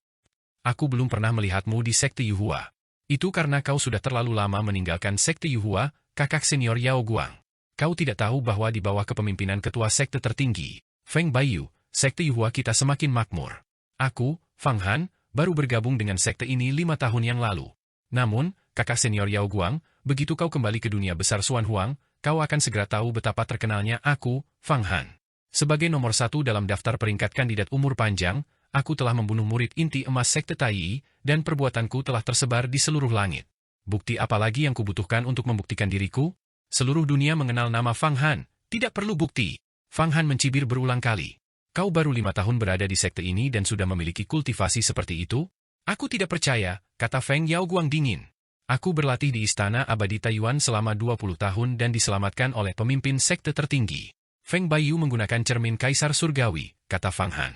Aku belum pernah melihatmu di sekte Yuhua. Itu karena kau sudah terlalu lama meninggalkan sekte Yuhua, kakak senior Yao Guang. Kau tidak tahu bahwa di bawah kepemimpinan ketua sekte tertinggi, Feng Baiyu, sekte Yuhua kita semakin makmur. Aku, Fang Han, baru bergabung dengan sekte ini 5 tahun yang lalu. Namun, kakak senior Yao Guang, begitu kau kembali ke dunia besar Xuan Huang, kau akan segera tahu betapa terkenalnya aku, Fang Han. Sebagai nomor 1 dalam daftar peringkat kandidat umur panjang, aku telah membunuh murid inti emas sekte Taiyi, dan perbuatanku telah tersebar di seluruh langit. Bukti apa lagi yang kubutuhkan untuk membuktikan diriku? Seluruh dunia mengenal nama Fang Han, tidak perlu bukti. Fang Han mencibir berulang kali. Kau baru 5 tahun berada di sekte ini dan sudah memiliki kultivasi seperti itu? Aku tidak percaya, kata Feng Yaoguang dingin. Aku berlatih di Istana Abadi Taiyuan selama 20 tahun dan diselamatkan oleh pemimpin sekte tertinggi. Feng Baiyu menggunakan cermin Kaisar Surgawi, kata Fang Han.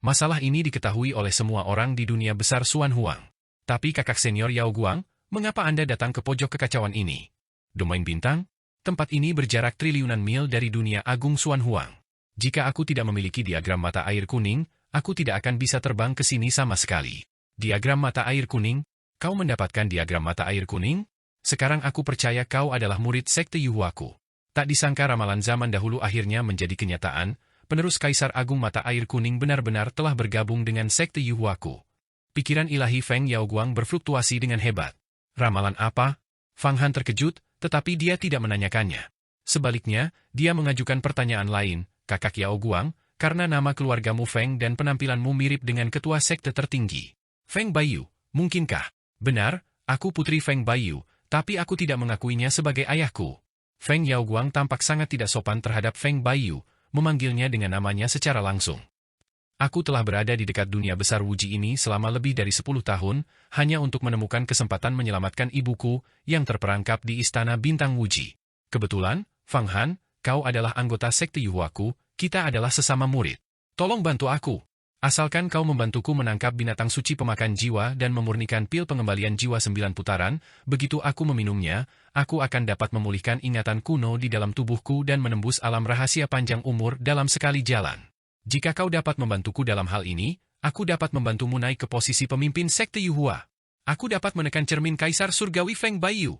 Masalah ini diketahui oleh semua orang di dunia besar Xuan Huang. Tapi kakak senior Yao Guang, mengapa Anda datang ke pojok kekacauan ini? Domain bintang? Tempat ini berjarak triliunan mil dari dunia Agung Xuan Huang. Jika aku tidak memiliki diagram mata air kuning, aku tidak akan bisa terbang ke sini sama sekali. Diagram mata air kuning? Kau mendapatkan diagram mata air kuning? Sekarang aku percaya kau adalah murid sekte Yuhuaku. Tak disangka ramalan zaman dahulu akhirnya menjadi kenyataan, penerus Kaisar Agung Mata Air Kuning benar-benar telah bergabung dengan sekte Yuhuaku. Pikiran ilahi Feng Yaoguang berfluktuasi dengan hebat. Ramalan apa? Fang Han terkejut, tetapi dia tidak menanyakannya. Sebaliknya, dia mengajukan pertanyaan lain, kakak Yao Guang, karena nama keluargamu Feng dan penampilanmu mirip dengan ketua sekte tertinggi. Feng Baiyu, mungkinkah? Benar, aku putri Feng Baiyu, tapi aku tidak mengakuinya sebagai ayahku. Feng Yaoguang tampak sangat tidak sopan terhadap Feng Baiyu, memanggilnya dengan namanya secara langsung. Aku telah berada di dekat dunia besar Wuji ini selama lebih dari 10 tahun, hanya untuk menemukan kesempatan menyelamatkan ibuku yang terperangkap di Istana Bintang Wuji. Kebetulan, Fang Han, kau adalah anggota sekte Yuhuaku, kita adalah sesama murid. Tolong bantu aku. Asalkan kau membantuku menangkap binatang suci pemakan jiwa dan memurnikan pil pengembalian jiwa 9 putaran, begitu aku meminumnya, aku akan dapat memulihkan ingatan kuno di dalam tubuhku dan menembus alam rahasia panjang umur dalam sekali jalan. Jika kau dapat membantuku dalam hal ini, aku dapat membantumu naik ke posisi pemimpin sekte Yuhua. Aku dapat menekan cermin Kaisar Surgawi Feng Baiyu.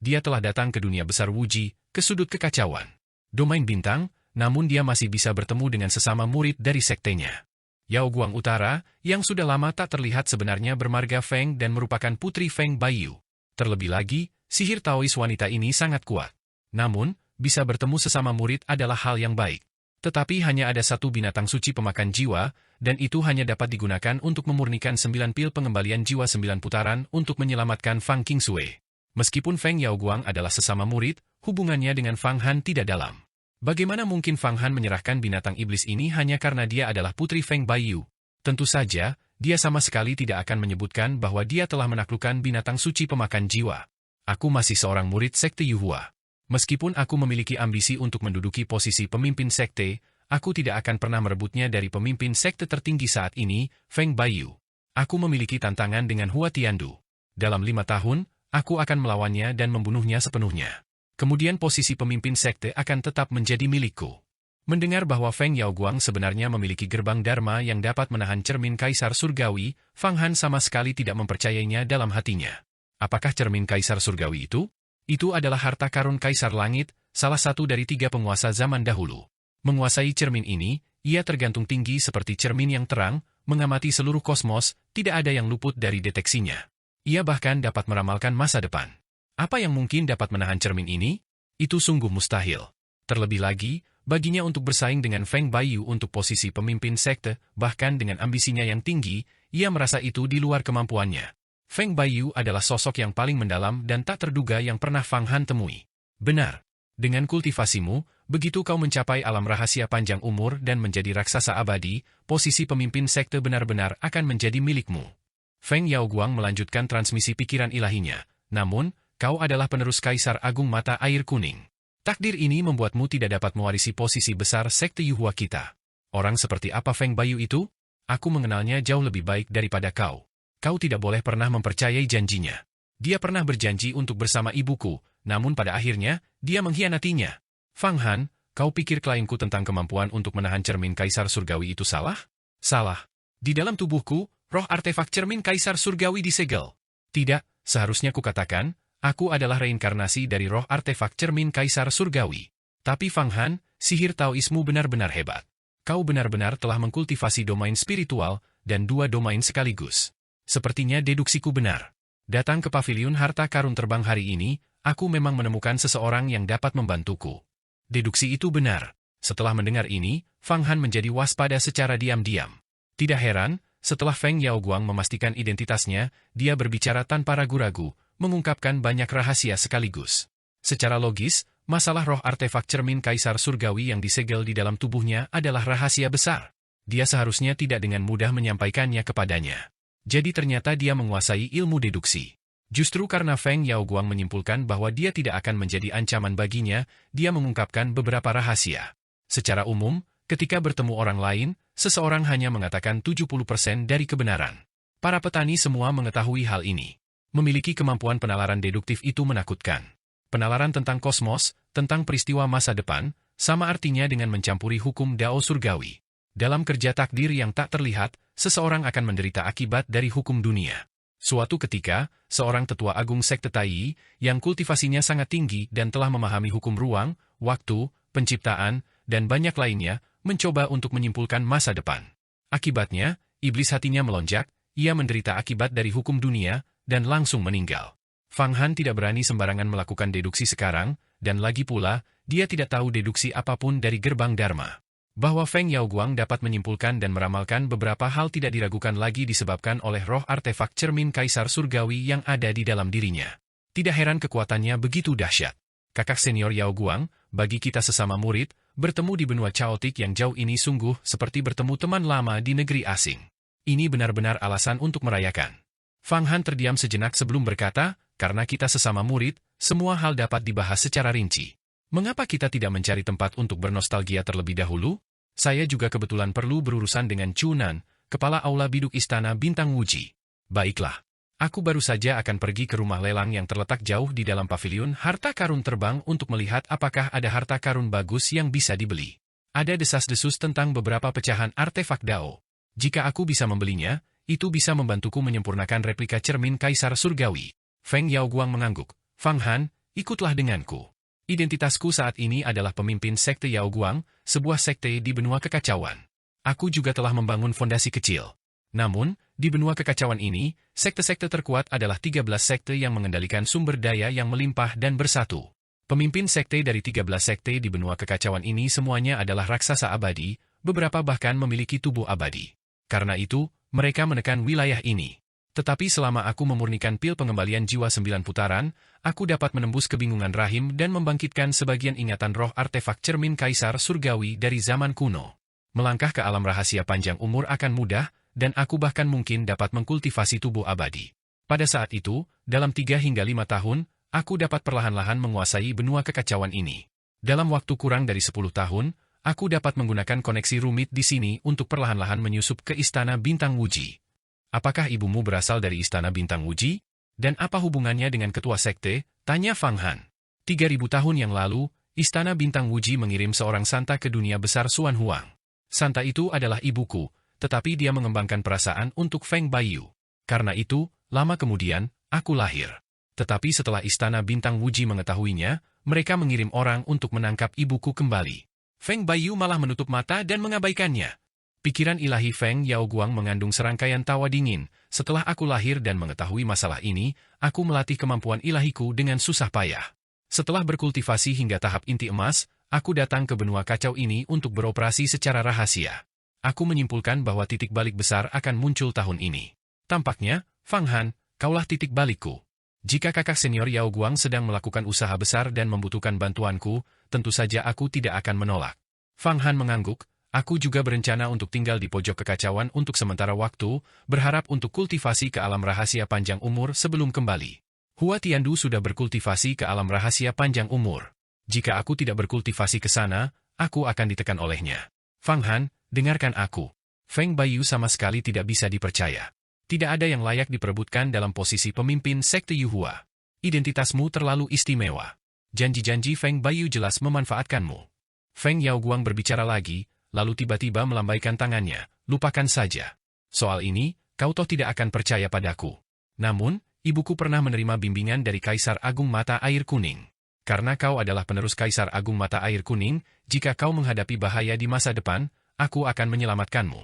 Dia telah datang ke dunia besar Wuji, ke sudut kekacauan. Domain bintang, namun dia masih bisa bertemu dengan sesama murid dari sektenya. Yao Guang Utara, yang sudah lama tak terlihat sebenarnya bermarga Feng dan merupakan putri Feng Baiyu. Terlebih lagi, sihir Taois wanita ini sangat kuat. Namun, bisa bertemu sesama murid adalah hal yang baik. Tetapi hanya ada satu binatang suci pemakan jiwa, dan itu hanya dapat digunakan untuk memurnikan 9 pil pengembalian jiwa 9 putaran untuk menyelamatkan Fang Qingsui. Meskipun Feng Yao Guang adalah sesama murid, hubungannya dengan Fang Han tidak dalam. Bagaimana mungkin Fang Han menyerahkan binatang iblis ini hanya karena dia adalah putri Feng Baiyu? Tentu saja, dia sama sekali tidak akan menyebutkan bahwa dia telah menaklukkan binatang suci pemakan jiwa. Aku masih seorang murid sekte Yuhua. Meskipun aku memiliki ambisi untuk menduduki posisi pemimpin sekte, aku tidak akan pernah merebutnya dari pemimpin sekte tertinggi saat ini, Feng Baiyu. Aku memiliki tantangan dengan Hua Tiandu. Dalam 5 tahun, aku akan melawannya dan membunuhnya sepenuhnya. Kemudian posisi pemimpin sekte akan tetap menjadi milikku. Mendengar bahwa Feng Yao Guang sebenarnya memiliki gerbang Dharma yang dapat menahan cermin Kaisar Surgawi, Fang Han sama sekali tidak mempercayainya dalam hatinya. Apakah cermin Kaisar Surgawi itu? Itu adalah harta karun Kaisar Langit, salah satu dari 3 penguasa zaman dahulu. Menguasai cermin ini, ia tergantung tinggi seperti cermin yang terang, mengamati seluruh kosmos, tidak ada yang luput dari deteksinya. Ia bahkan dapat meramalkan masa depan. Apa yang mungkin dapat menahan cermin ini? Itu sungguh mustahil. Terlebih lagi, baginya untuk bersaing dengan Feng Baiyu untuk posisi pemimpin sekte, bahkan dengan ambisinya yang tinggi, ia merasa itu di luar kemampuannya. Feng Baiyu adalah sosok yang paling mendalam dan tak terduga yang pernah Fang Han temui. Benar. Dengan kultivasimu, begitu kau mencapai alam rahasia panjang umur dan menjadi raksasa abadi, posisi pemimpin sekte benar-benar akan menjadi milikmu. Feng Yao Guang melanjutkan transmisi pikiran ilahinya. Namun, kau adalah penerus Kaisar Agung Mata Air Kuning. Takdir ini membuatmu tidak dapat mewarisi posisi besar sekte Yuhua kita. Orang seperti apa Feng Baiyu itu? Aku mengenalnya jauh lebih baik daripada kau. Kau tidak boleh pernah mempercayai janjinya. Dia pernah berjanji untuk bersama ibuku, namun pada akhirnya, dia mengkhianatinya. Fang Han, kau pikir klaimku tentang kemampuan untuk menahan cermin Kaisar Surgawi itu salah? Salah. Di dalam tubuhku, roh artefak cermin Kaisar Surgawi disegel. Tidak, seharusnya kukatakan, aku adalah reinkarnasi dari roh artefak cermin Kaisar Surgawi. Tapi Fang Han, sihir Taoismu benar-benar hebat. Kau benar-benar telah mengkultivasi domain spiritual dan 2 domain sekaligus. Sepertinya deduksiku benar. Datang ke paviliun harta karun terbang hari ini, aku memang menemukan seseorang yang dapat membantuku. Deduksi itu benar. Setelah mendengar ini, Fang Han menjadi waspada secara diam-diam. Tidak heran, setelah Feng Yao Guang memastikan identitasnya, dia berbicara tanpa ragu-ragu, mengungkapkan banyak rahasia sekaligus. Secara logis, masalah roh artefak cermin Kaisar Surgawi yang disegel di dalam tubuhnya adalah rahasia besar. Dia seharusnya tidak dengan mudah menyampaikannya kepadanya. Jadi ternyata dia menguasai ilmu deduksi. Justru karena Feng Yao Guang menyimpulkan bahwa dia tidak akan menjadi ancaman baginya, dia mengungkapkan beberapa rahasia. Secara umum, ketika bertemu orang lain, seseorang hanya mengatakan 70% dari kebenaran. Para petani semua mengetahui hal ini. Memiliki kemampuan penalaran deduktif itu menakutkan. Penalaran tentang kosmos, tentang peristiwa masa depan, sama artinya dengan mencampuri hukum Dao Surgawi. Dalam kerja takdir yang tak terlihat, seseorang akan menderita akibat dari hukum dunia. Suatu ketika, seorang tetua agung sekte Tai, yang kultivasinya sangat tinggi dan telah memahami hukum ruang, waktu, penciptaan, dan banyak lainnya, mencoba untuk menyimpulkan masa depan. Akibatnya, iblis hatinya melonjak, ia menderita akibat dari hukum dunia, dan langsung meninggal. Fang Han tidak berani sembarangan melakukan deduksi sekarang, dan lagi pula, dia tidak tahu deduksi apapun dari gerbang Dharma. Bahwa Feng Yao Guang dapat menyimpulkan dan meramalkan beberapa hal tidak diragukan lagi disebabkan oleh roh artefak cermin Kaisar Surgawi yang ada di dalam dirinya. Tidak heran kekuatannya begitu dahsyat. Kakak senior Yao Guang, bagi kita sesama murid, bertemu di benua caotik yang jauh ini sungguh seperti bertemu teman lama di negeri asing. Ini benar-benar alasan untuk merayakan. Fang Han terdiam sejenak sebelum berkata, karena kita sesama murid, semua hal dapat dibahas secara rinci. Mengapa kita tidak mencari tempat untuk bernostalgia terlebih dahulu? Saya juga kebetulan perlu berurusan dengan Chunan, kepala aula biduk Istana Bintang Wuji. Baiklah. Aku baru saja akan pergi ke rumah lelang yang terletak jauh di dalam paviliun harta karun terbang untuk melihat apakah ada harta karun bagus yang bisa dibeli. Ada desas-desus tentang beberapa pecahan artefak Dao. Jika aku bisa membelinya, itu bisa membantuku menyempurnakan replika cermin Kaisar Surgawi. Feng Yaoguang mengangguk. Fang Han, ikutlah denganku. Identitasku saat ini adalah pemimpin sekte Yaoguang, sebuah sekte di benua kekacauan. Aku juga telah membangun fondasi kecil. Namun, di benua kekacauan ini, sekte-sekte terkuat adalah 13 sekte yang mengendalikan sumber daya yang melimpah dan bersatu. Pemimpin sekte dari 13 sekte di benua kekacauan ini semuanya adalah raksasa abadi, beberapa bahkan memiliki tubuh abadi. Karena itu, mereka menekan wilayah ini. Tetapi selama aku memurnikan pil pengembalian jiwa 9 putaran, aku dapat menembus kebingungan rahim dan membangkitkan sebagian ingatan roh artefak cermin Kaisar Surgawi dari zaman kuno. Melangkah ke alam rahasia panjang umur akan mudah, dan aku bahkan mungkin dapat mengkultivasi tubuh abadi. Pada saat itu, dalam 3 hingga 5 tahun, aku dapat perlahan-lahan menguasai benua kekacauan ini. Dalam waktu kurang dari 10 tahun, aku dapat menggunakan koneksi rumit di sini untuk perlahan-lahan menyusup ke Istana Bintang Wuji. Apakah ibumu berasal dari Istana Bintang Wuji? Dan apa hubungannya dengan ketua sekte? Tanya Fang Han. 3000 tahun yang lalu, Istana Bintang Wuji mengirim seorang santa ke dunia besar Xuan Huang. Santa itu adalah ibuku, tetapi dia mengembangkan perasaan untuk Feng Baiyu. Karena itu, lama kemudian, aku lahir. Tetapi setelah Istana Bintang Wuji mengetahuinya, mereka mengirim orang untuk menangkap ibuku kembali. Feng Baiyu malah menutup mata dan mengabaikannya. Pikiran ilahi Feng Yaoguang mengandung serangkaian tawa dingin. Setelah aku lahir dan mengetahui masalah ini, aku melatih kemampuan ilahiku dengan susah payah. Setelah berkultivasi hingga tahap inti emas, aku datang ke benua kacau ini untuk beroperasi secara rahasia. Aku menyimpulkan bahwa titik balik besar akan muncul tahun ini. Tampaknya, Fang Han, kaulah titik balikku. Jika kakak senior Yaoguang sedang melakukan usaha besar dan membutuhkan bantuanku, tentu saja aku tidak akan menolak. Fang Han mengangguk. Aku juga berencana untuk tinggal di pojok kekacauan untuk sementara waktu, berharap untuk kultivasi ke alam rahasia panjang umur sebelum kembali. Hua Tiandu sudah berkultivasi ke alam rahasia panjang umur. Jika aku tidak berkultivasi ke sana, aku akan ditekan olehnya. Fang Han, dengarkan aku. Feng Baiyu sama sekali tidak bisa dipercaya. Tidak ada yang layak diperebutkan dalam posisi pemimpin sekte Yuhua. Identitasmu terlalu istimewa. Janji-janji Feng Baiyu jelas memanfaatkanmu. Feng Yaoguang berbicara lagi, lalu tiba-tiba melambaikan tangannya. Lupakan saja. Soal ini, kau toh tidak akan percaya padaku. Namun, ibuku pernah menerima bimbingan dari Kaisar Agung Mata Air Kuning. Karena kau adalah penerus Kaisar Agung Mata Air Kuning, jika kau menghadapi bahaya di masa depan, aku akan menyelamatkanmu.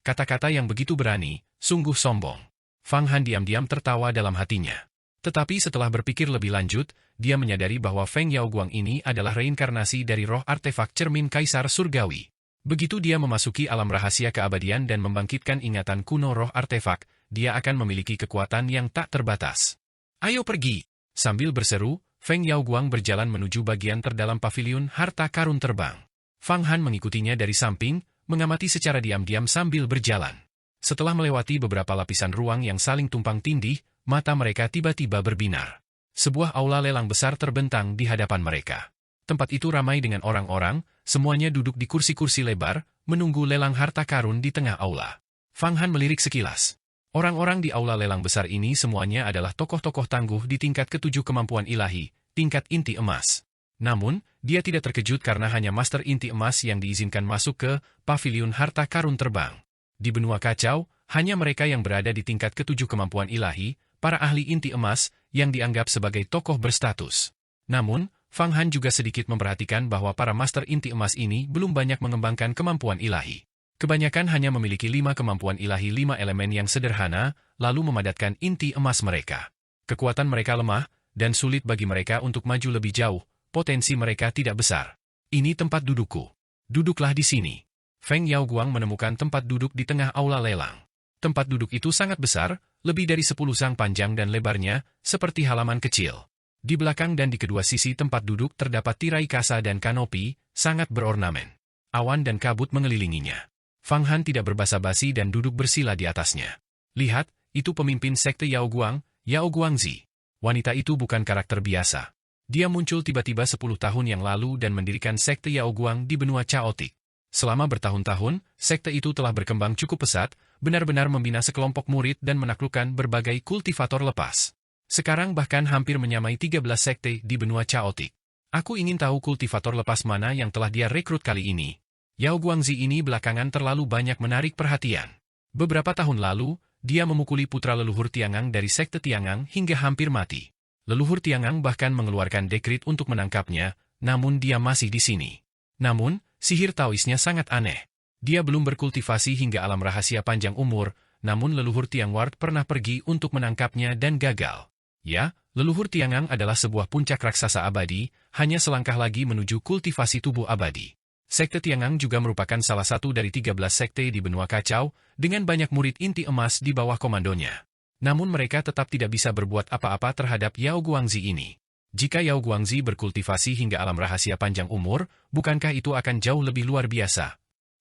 Kata-kata yang begitu berani, sungguh sombong. Fang Han diam-diam tertawa dalam hatinya. Tetapi setelah berpikir lebih lanjut, dia menyadari bahwa Feng Yaoguang ini adalah reinkarnasi dari roh artefak cermin Kaisar Surgawi. Begitu dia memasuki alam rahasia keabadian dan membangkitkan ingatan kuno roh artefak, dia akan memiliki kekuatan yang tak terbatas. Ayo pergi! Sambil berseru, Feng Yaoguang berjalan menuju bagian terdalam paviliun harta karun terbang. Fang Han mengikutinya dari samping, mengamati secara diam-diam sambil berjalan. Setelah melewati beberapa lapisan ruang yang saling tumpang tindih, mata mereka tiba-tiba berbinar. Sebuah aula lelang besar terbentang di hadapan mereka. Tempat itu ramai dengan orang-orang, semuanya duduk di kursi-kursi lebar, menunggu lelang harta karun di tengah aula. Fang Han melirik sekilas. Orang-orang di aula lelang besar ini semuanya adalah tokoh-tokoh tangguh di tingkat ketujuh kemampuan ilahi, tingkat inti emas. Namun, dia tidak terkejut karena hanya master inti emas yang diizinkan masuk ke paviliun harta karun terbang. Di benua kacau, hanya mereka yang berada di tingkat ketujuh kemampuan ilahi, para ahli inti emas, yang dianggap sebagai tokoh berstatus. Namun, Fang Han juga sedikit memperhatikan bahwa para master inti emas ini belum banyak mengembangkan kemampuan ilahi. Kebanyakan hanya memiliki 5 kemampuan ilahi 5 elemen yang sederhana, lalu memadatkan inti emas mereka. Kekuatan mereka lemah, dan sulit bagi mereka untuk maju lebih jauh, potensi mereka tidak besar. Ini tempat dudukku. Duduklah di sini. Feng Yaoguang menemukan tempat duduk di tengah aula lelang. Tempat duduk itu sangat besar, lebih dari 10 sang panjang dan lebarnya, seperti halaman kecil. Di belakang dan di kedua sisi tempat duduk terdapat tirai kasa dan kanopi, sangat berornamen. Awan dan kabut mengelilinginya. Fang Han tidak berbasa-basi dan duduk bersila di atasnya. Lihat, itu pemimpin sekte Yaoguang, Yaoguang Zi. Wanita itu bukan karakter biasa. Dia muncul tiba-tiba 10 tahun yang lalu dan mendirikan sekte Yaoguang di benua Chaotic. Selama bertahun-tahun, sekte itu telah berkembang cukup pesat, benar-benar membina sekelompok murid dan menaklukkan berbagai kultivator lepas. Sekarang bahkan hampir menyamai 13 sekte di benua Chaotic. Aku ingin tahu kultivator lepas mana yang telah dia rekrut kali ini. Yao Guangzi ini belakangan terlalu banyak menarik perhatian. Beberapa tahun lalu, dia memukuli putra leluhur Tiangang dari sekte Tiangang hingga hampir mati. Leluhur Tiangang bahkan mengeluarkan dekrit untuk menangkapnya, namun dia masih di sini. Namun, sihir Taoisnya sangat aneh. Dia belum berkultivasi hingga alam rahasia panjang umur, namun leluhur Tiangward pernah pergi untuk menangkapnya dan gagal. Ya, leluhur Tiangang adalah sebuah puncak raksasa abadi, hanya selangkah lagi menuju kultivasi tubuh abadi. Sekte Tiangang juga merupakan salah satu dari 13 sekte di benua kacau, dengan banyak murid inti emas di bawah komandonya. Namun mereka tetap tidak bisa berbuat apa-apa terhadap Yao Guangzi ini. Jika Yao Guangzi berkultivasi hingga alam rahasia panjang umur, bukankah itu akan jauh lebih luar biasa?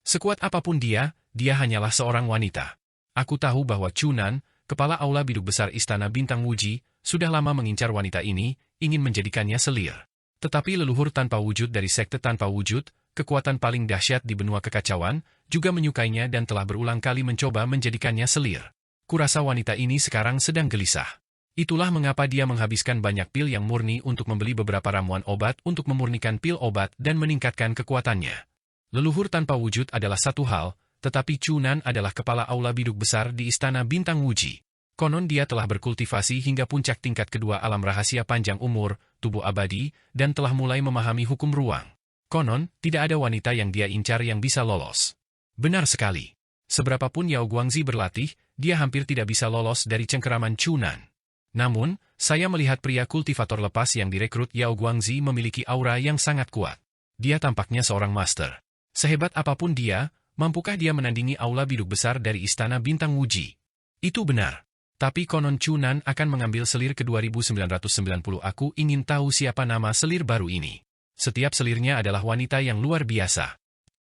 Sekuat apapun dia hanyalah seorang wanita. Aku tahu bahwa Chunan, kepala aula biduk besar Istana Bintang Wuji, sudah lama mengincar wanita ini, ingin menjadikannya selir. Tetapi leluhur tanpa wujud dari sekte tanpa wujud, kekuatan paling dahsyat di benua kekacauan, juga menyukainya dan telah berulang kali mencoba menjadikannya selir. Kurasa wanita ini sekarang sedang gelisah. Itulah mengapa dia menghabiskan banyak pil yang murni untuk membeli beberapa ramuan obat untuk memurnikan pil obat dan meningkatkan kekuatannya. Leluhur tanpa wujud adalah satu hal, tetapi Chunan adalah kepala aula biduk besar di Istana Bintang Wuji. Konon dia telah berkultivasi hingga puncak tingkat kedua alam rahasia panjang umur, tubuh abadi, dan telah mulai memahami hukum ruang. Konon, tidak ada wanita yang dia incar yang bisa lolos. Benar sekali. Seberapapun Yao Guangzi berlatih, dia hampir tidak bisa lolos dari cengkeraman Chunan. Namun, saya melihat pria kultivator lepas yang direkrut Yao Guangzi memiliki aura yang sangat kuat. Dia tampaknya seorang master. Sehebat apapun dia, mampukah dia menandingi aula biduk besar dari Istana Bintang Wuji? Itu benar. Tapi konon Chunan akan mengambil selir ke 2990. Aku ingin tahu siapa nama selir baru ini. Setiap selirnya adalah wanita yang luar biasa.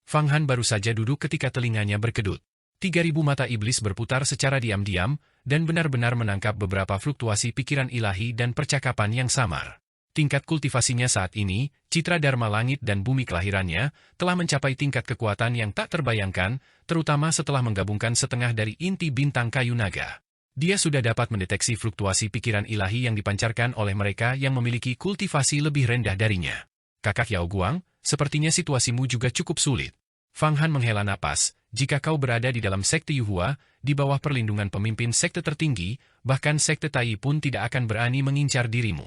Fang Han baru saja duduk ketika telinganya berkedut. 3000 mata iblis berputar secara diam-diam, dan benar-benar menangkap beberapa fluktuasi pikiran ilahi dan percakapan yang samar. Tingkat kultivasinya saat ini, citra dharma langit dan bumi kelahirannya, telah mencapai tingkat kekuatan yang tak terbayangkan, terutama setelah menggabungkan setengah dari inti bintang kayu naga. Dia sudah dapat mendeteksi fluktuasi pikiran ilahi yang dipancarkan oleh mereka yang memiliki kultivasi lebih rendah darinya. Kakak Yao Guang, sepertinya situasimu juga cukup sulit. Fang Han menghela napas. Jika kau berada di dalam sekte Yuhua, di bawah perlindungan pemimpin sekte tertinggi, bahkan sekte Tai pun tidak akan berani mengincar dirimu.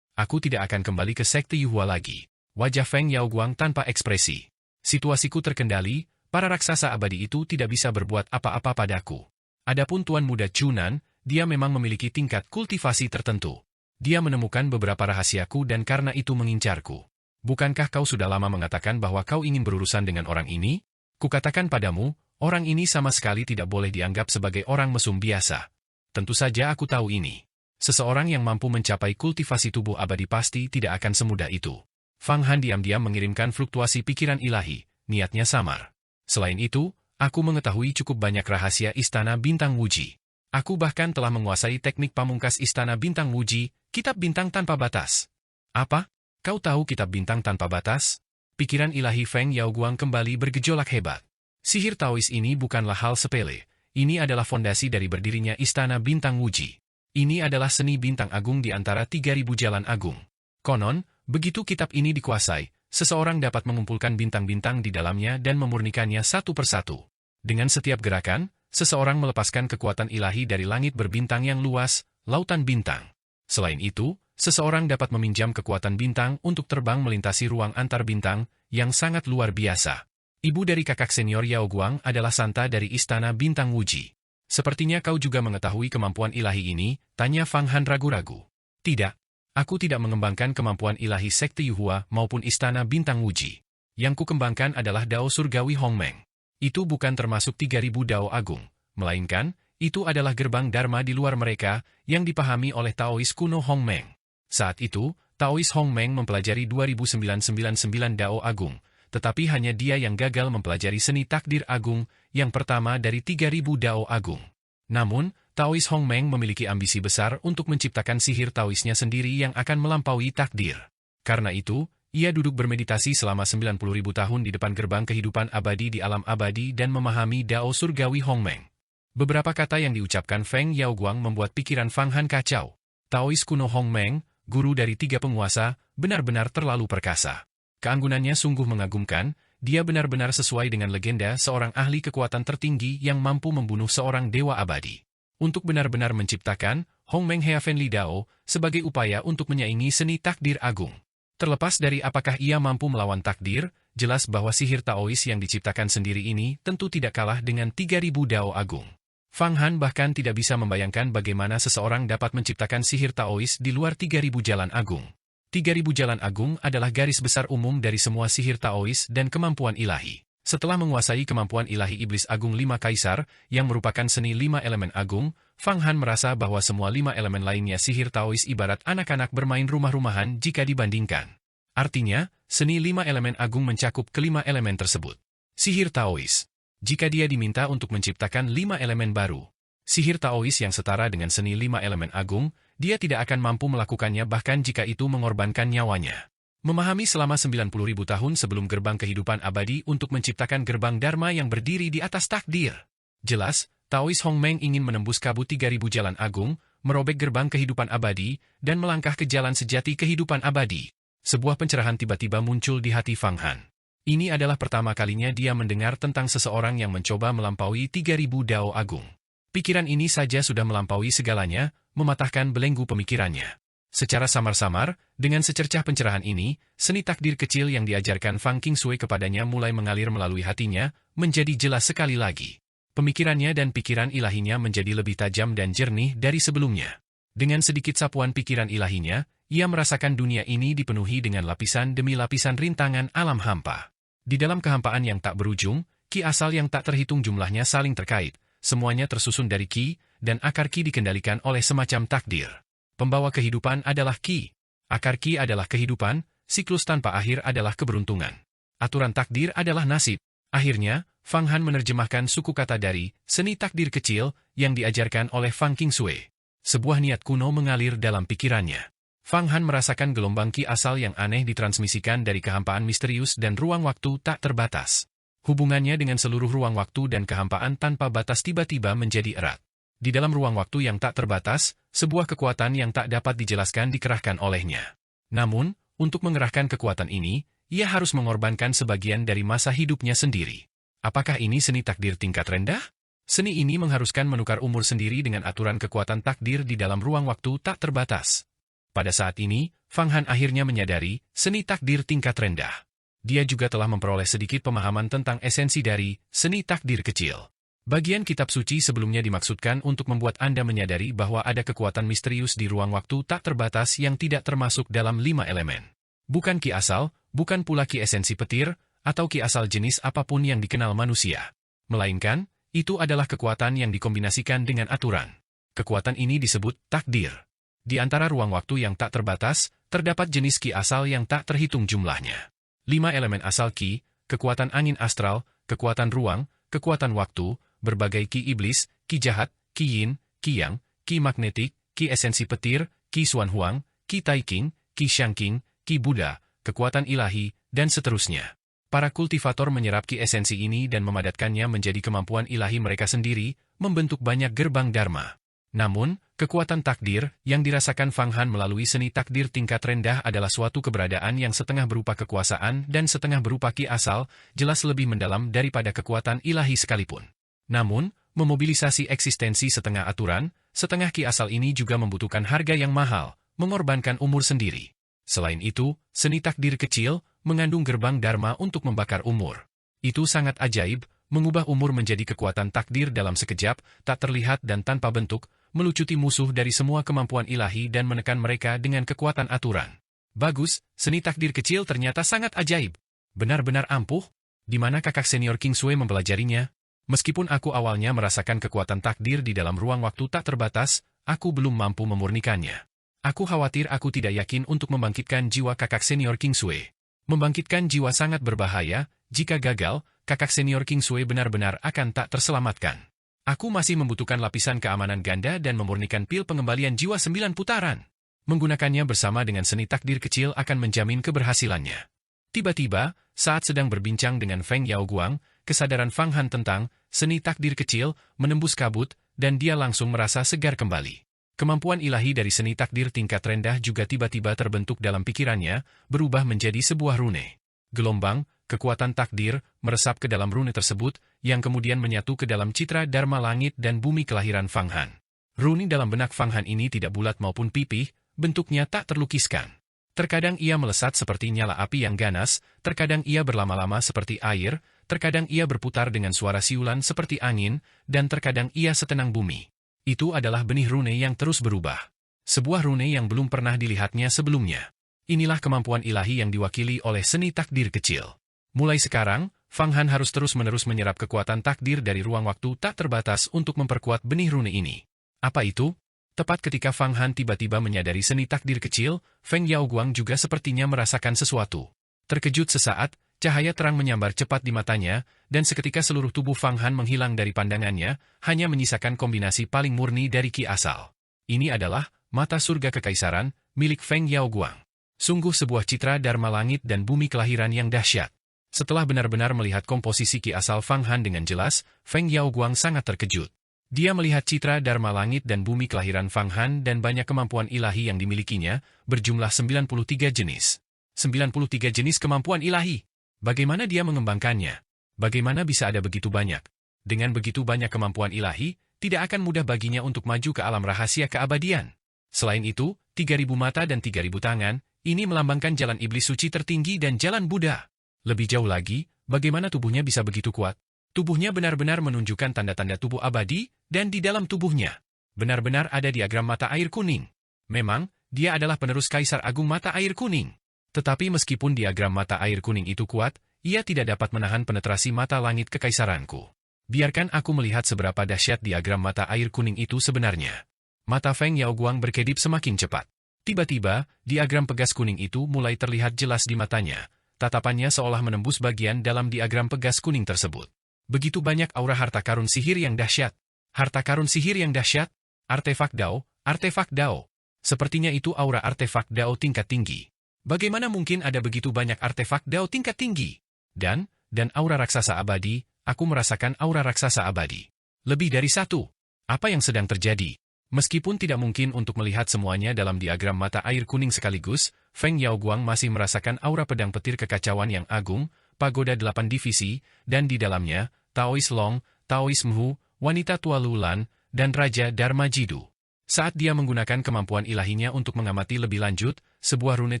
Aku tidak akan kembali ke sekte Yuhua lagi. Wajah Feng Yao Guang tanpa ekspresi. Situasiku terkendali, para raksasa abadi itu tidak bisa berbuat apa-apa padaku. Adapun Tuan Muda Chunan, dia memang memiliki tingkat kultivasi tertentu. Dia menemukan beberapa rahasiaku dan karena itu mengincarku. Bukankah kau sudah lama mengatakan bahwa kau ingin berurusan dengan orang ini? Kukatakan padamu, orang ini sama sekali tidak boleh dianggap sebagai orang mesum biasa. Tentu saja aku tahu ini. Seseorang yang mampu mencapai kultivasi tubuh abadi pasti tidak akan semudah itu. Fang Han diam-diam mengirimkan fluktuasi pikiran ilahi, niatnya samar. Selain itu, aku mengetahui cukup banyak rahasia Istana Bintang Wuji. Aku bahkan telah menguasai teknik pamungkas Istana Bintang Wuji, Kitab Bintang Tanpa Batas. Apa? Kau tahu Kitab Bintang Tanpa Batas? Pikiran ilahi Feng Yao Guang kembali bergejolak hebat. Sihir Taois ini bukanlah hal sepele. Ini adalah fondasi dari berdirinya Istana Bintang Wuji. Ini adalah seni bintang agung di antara 3000 jalan agung. Konon, begitu kitab ini dikuasai, seseorang dapat mengumpulkan bintang-bintang di dalamnya dan memurnikannya satu persatu. Dengan setiap gerakan, seseorang melepaskan kekuatan ilahi dari langit berbintang yang luas, lautan bintang. Selain itu, seseorang dapat meminjam kekuatan bintang untuk terbang melintasi ruang antar bintang yang sangat luar biasa. Ibu dari kakak senior Yao Guang adalah Santa dari Istana Bintang Wuji. Sepertinya kau juga mengetahui kemampuan ilahi ini, tanya Fang Han ragu-ragu. Tidak, aku tidak mengembangkan kemampuan ilahi sekte Yuhua maupun Istana Bintang Wuji. Yang kukembangkan adalah Dao Surgawi Hongmeng. Itu bukan termasuk 3000 Dao Agung, melainkan, itu adalah gerbang Dharma di luar mereka yang dipahami oleh Taois kuno Hongmeng. Saat itu, Taois Hongmeng mempelajari 2999 Dao Agung, tetapi hanya dia yang gagal mempelajari seni takdir agung yang pertama dari 3000 Dao Agung. Namun, Taois Hongmeng memiliki ambisi besar untuk menciptakan sihir Taoisnya sendiri yang akan melampaui takdir. Karena itu, ia duduk bermeditasi selama 90.000 tahun di depan gerbang kehidupan abadi di alam abadi dan memahami Dao Surgawi Hongmeng. Beberapa kata yang diucapkan Feng Yaoguang membuat pikiran Fang Han kacau. Taois kuno Hongmeng, guru dari 3 penguasa, benar-benar terlalu perkasa. Keanggunannya sungguh mengagumkan, dia benar-benar sesuai dengan legenda seorang ahli kekuatan tertinggi yang mampu membunuh seorang dewa abadi. Untuk benar-benar menciptakan Hongmeng Heavenly Dao sebagai upaya untuk menyaingi seni takdir agung. Terlepas dari apakah ia mampu melawan takdir, jelas bahwa sihir Taois yang diciptakan sendiri ini tentu tidak kalah dengan 3.000 Dao agung. Fang Han bahkan tidak bisa membayangkan bagaimana seseorang dapat menciptakan sihir Taois di luar 3.000 jalan agung. 3.000 jalan agung adalah garis besar umum dari semua sihir Taois dan kemampuan ilahi. Setelah menguasai kemampuan ilahi Iblis Agung 5 Kaisar, yang merupakan seni 5 elemen agung, Fang Han merasa bahwa semua 5 elemen lainnya sihir Taois ibarat anak-anak bermain rumah-rumahan jika dibandingkan. Artinya, seni 5 elemen agung mencakup kelima elemen tersebut. Sihir Taois. Jika dia diminta untuk menciptakan 5 elemen baru, sihir Taois yang setara dengan seni 5 elemen agung, dia tidak akan mampu melakukannya bahkan jika itu mengorbankan nyawanya. Memahami selama 90.000 tahun sebelum gerbang kehidupan abadi untuk menciptakan gerbang Dharma yang berdiri di atas takdir. Jelas, Taois Hongmeng ingin menembus kabut 3.000 jalan agung, merobek gerbang kehidupan abadi, dan melangkah ke jalan sejati kehidupan abadi. Sebuah pencerahan tiba-tiba muncul di hati Fang Han. Ini adalah pertama kalinya dia mendengar tentang seseorang yang mencoba melampaui 3.000 Dao agung. Pikiran ini saja sudah melampaui segalanya, mematahkan belenggu pemikirannya. Secara samar-samar, dengan secercah pencerahan ini, seni takdir kecil yang diajarkan Fang Qingsui kepadanya mulai mengalir melalui hatinya, menjadi jelas sekali lagi. Pemikirannya dan pikiran ilahinya menjadi lebih tajam dan jernih dari sebelumnya. Dengan sedikit sapuan pikiran ilahinya, ia merasakan dunia ini dipenuhi dengan lapisan demi lapisan rintangan alam hampa. Di dalam kehampaan yang tak berujung, ki asal yang tak terhitung jumlahnya saling terkait, semuanya tersusun dari ki, dan akar ki dikendalikan oleh semacam takdir. Pembawa kehidupan adalah ki. Akar ki adalah kehidupan, siklus tanpa akhir adalah keberuntungan. Aturan takdir adalah nasib. Akhirnya, Fang Han menerjemahkan suku kata dari seni takdir kecil yang diajarkan oleh Fang Qingsui. Sebuah niat kuno mengalir dalam pikirannya. Fang Han merasakan gelombang ki asal yang aneh ditransmisikan dari kehampaan misterius dan ruang waktu tak terbatas. Hubungannya dengan seluruh ruang waktu dan kehampaan tanpa batas tiba-tiba menjadi erat. Di dalam ruang waktu yang tak terbatas, sebuah kekuatan yang tak dapat dijelaskan dikerahkan olehnya. Namun, untuk mengerahkan kekuatan ini, ia harus mengorbankan sebagian dari masa hidupnya sendiri. Apakah ini seni takdir tingkat rendah? Seni ini mengharuskan menukar umur sendiri dengan aturan kekuatan takdir di dalam ruang waktu tak terbatas. Pada saat ini, Fang Han akhirnya menyadari seni takdir tingkat rendah. Dia juga telah memperoleh sedikit pemahaman tentang esensi dari seni takdir kecil. Bagian kitab suci sebelumnya dimaksudkan untuk membuat Anda menyadari bahwa ada kekuatan misterius di ruang waktu tak terbatas yang tidak termasuk dalam 5 elemen. Bukan ki asal, bukan pula ki esensi petir, atau ki asal jenis apapun yang dikenal manusia. Melainkan, itu adalah kekuatan yang dikombinasikan dengan aturan. Kekuatan ini disebut takdir. Di antara ruang waktu yang tak terbatas, terdapat jenis ki asal yang tak terhitung jumlahnya. 5 elemen asal ki, kekuatan angin astral, kekuatan ruang, kekuatan waktu, berbagai ki iblis, ki jahat, ki yin, ki yang, ki magnetik, ki esensi petir, ki Xuan Huang, ki Tai King, ki Shang King, ki Buddha, kekuatan ilahi, dan seterusnya. Para kultivator menyerap ki esensi ini dan memadatkannya menjadi kemampuan ilahi mereka sendiri, membentuk banyak gerbang Dharma. Namun, kekuatan takdir yang dirasakan Fang Han melalui seni takdir tingkat rendah adalah suatu keberadaan yang setengah berupa kekuasaan dan setengah berupa ki asal, jelas lebih mendalam daripada kekuatan ilahi sekalipun. Namun, memobilisasi eksistensi setengah aturan, setengah ki asal ini juga membutuhkan harga yang mahal, mengorbankan umur sendiri. Selain itu, seni takdir kecil mengandung gerbang Dharma untuk membakar umur. Itu sangat ajaib, mengubah umur menjadi kekuatan takdir dalam sekejap, tak terlihat dan tanpa bentuk, melucuti musuh dari semua kemampuan ilahi dan menekan mereka dengan kekuatan aturan. Bagus, seni takdir kecil ternyata sangat ajaib. Benar-benar ampuh? Di mana kakak senior Qingsui mempelajarinya? Meskipun aku awalnya merasakan kekuatan takdir di dalam ruang waktu tak terbatas, aku belum mampu memurnikannya. Aku khawatir aku tidak yakin untuk membangkitkan jiwa kakak senior Qingsui. Membangkitkan jiwa sangat berbahaya, jika gagal, kakak senior Qingsui benar-benar akan tak terselamatkan. Aku masih membutuhkan lapisan keamanan ganda dan memurnikan pil pengembalian jiwa 9 putaran. Menggunakannya bersama dengan seni takdir kecil akan menjamin keberhasilannya. Tiba-tiba, saat sedang berbincang dengan Feng Yaoguang, kesadaran Fang Han tentang seni takdir kecil menembus kabut, dan dia langsung merasa segar kembali. Kemampuan ilahi dari seni takdir tingkat rendah juga tiba-tiba terbentuk dalam pikirannya, berubah menjadi sebuah rune. Gelombang, kekuatan takdir, meresap ke dalam rune tersebut, yang kemudian menyatu ke dalam citra Dharma langit dan bumi kelahiran Fang Han. Rune dalam benak Fang Han ini tidak bulat maupun pipih, bentuknya tak terlukiskan. Terkadang ia melesat seperti nyala api yang ganas, terkadang ia berlama-lama seperti air, terkadang ia berputar dengan suara siulan seperti angin, dan terkadang ia setenang bumi. Itu adalah benih rune yang terus berubah. Sebuah rune yang belum pernah dilihatnya sebelumnya. Inilah kemampuan ilahi yang diwakili oleh seni takdir kecil. Mulai sekarang, Fang Han harus terus-menerus menyerap kekuatan takdir dari ruang waktu tak terbatas untuk memperkuat benih rune ini. Apa itu? Tepat ketika Fang Han tiba-tiba menyadari seni takdir kecil, Feng Yaoguang juga sepertinya merasakan sesuatu. Terkejut sesaat, cahaya terang menyambar cepat di matanya, dan seketika seluruh tubuh Fang Han menghilang dari pandangannya, hanya menyisakan kombinasi paling murni dari ki asal. Ini adalah mata surga kekaisaran, milik Feng Yaoguang. Sungguh sebuah citra Dharma langit dan bumi kelahiran yang dahsyat. Setelah benar-benar melihat komposisi ki asal Fang Han dengan jelas, Feng Yaoguang sangat terkejut. Dia melihat citra Dharma langit dan bumi kelahiran Fang Han dan banyak kemampuan ilahi yang dimilikinya, berjumlah 93 jenis. 93 jenis kemampuan ilahi. Bagaimana dia mengembangkannya? Bagaimana bisa ada begitu banyak? Dengan begitu banyak kemampuan ilahi, tidak akan mudah baginya untuk maju ke alam rahasia keabadian. Selain itu, 3.000 mata dan 3.000 tangan, ini melambangkan jalan iblis suci tertinggi dan jalan Buddha. Lebih jauh lagi, bagaimana tubuhnya bisa begitu kuat? Tubuhnya benar-benar menunjukkan tanda-tanda tubuh abadi, dan di dalam tubuhnya benar-benar ada diagram mata air kuning. Memang, dia adalah penerus Kaisar Agung Mata Air Kuning. Tetapi meskipun diagram mata air kuning itu kuat, ia tidak dapat menahan penetrasi mata langit kekaisaranku. Biarkan aku melihat seberapa dahsyat diagram mata air kuning itu sebenarnya. Mata Feng Yaoguang berkedip semakin cepat. Tiba-tiba, diagram pegas kuning itu mulai terlihat jelas di matanya. Tatapannya seolah menembus bagian dalam diagram pegas kuning tersebut. Begitu banyak aura harta karun sihir yang dahsyat. Harta karun sihir yang dahsyat? Artefak Dao, artefak Dao. Sepertinya itu aura artefak Dao tingkat tinggi. Bagaimana mungkin ada begitu banyak artefak Dao tingkat tinggi? Dan aura raksasa abadi, aku merasakan aura raksasa abadi. Lebih dari satu. Apa yang sedang terjadi? Meskipun tidak mungkin untuk melihat semuanya dalam diagram mata air kuning sekaligus, Feng Yaoguang masih merasakan aura pedang petir kekacauan yang agung, pagoda 8 divisi, dan di dalamnya, Taois Long, Taois Mhu, wanita tua Lulan, dan Raja Dharma Jidu. Saat dia menggunakan kemampuan ilahinya untuk mengamati lebih lanjut, sebuah rune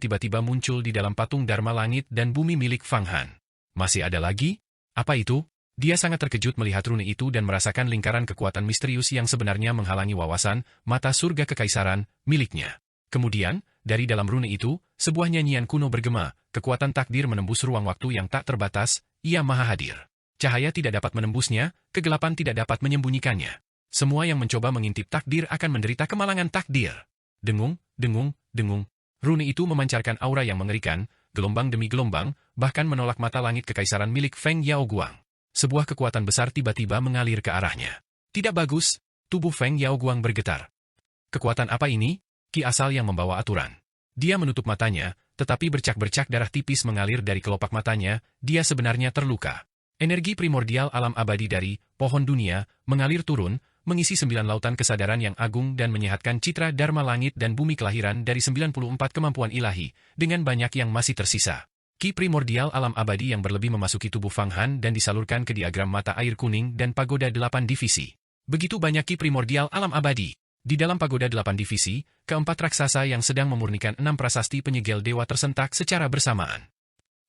tiba-tiba muncul di dalam patung Dharma langit dan bumi milik Fang Han. Masih ada lagi? Apa itu? Dia sangat terkejut melihat rune itu dan merasakan lingkaran kekuatan misterius yang sebenarnya menghalangi wawasan, mata surga kekaisaran, miliknya. Kemudian, dari dalam rune itu, sebuah nyanyian kuno bergema, kekuatan takdir menembus ruang waktu yang tak terbatas, ia maha hadir. Cahaya tidak dapat menembusnya, kegelapan tidak dapat menyembunyikannya. Semua yang mencoba mengintip takdir akan menderita kemalangan takdir. Dengung, dengung, dengung. Rune itu memancarkan aura yang mengerikan, gelombang demi gelombang, bahkan menolak mata langit kekaisaran milik Feng Yaoguang. Sebuah kekuatan besar tiba-tiba mengalir ke arahnya. Tidak bagus, tubuh Feng Yaoguang bergetar. Kekuatan apa ini? Ki asal yang membawa aturan. Dia menutup matanya, tetapi bercak-bercak darah tipis mengalir dari kelopak matanya, dia sebenarnya terluka. Energi primordial alam abadi dari pohon dunia mengalir turun, mengisi 9 lautan kesadaran yang agung dan menyehatkan citra Dharma langit dan bumi kelahiran dari 94 kemampuan ilahi, dengan banyak yang masih tersisa. Ki primordial alam abadi yang berlebih memasuki tubuh Fang Han dan disalurkan ke diagram mata air kuning dan pagoda 8 divisi. Begitu banyak ki primordial alam abadi. Di dalam pagoda 8 divisi, keempat raksasa yang sedang memurnikan 6 prasasti penyegel dewa tersentak secara bersamaan.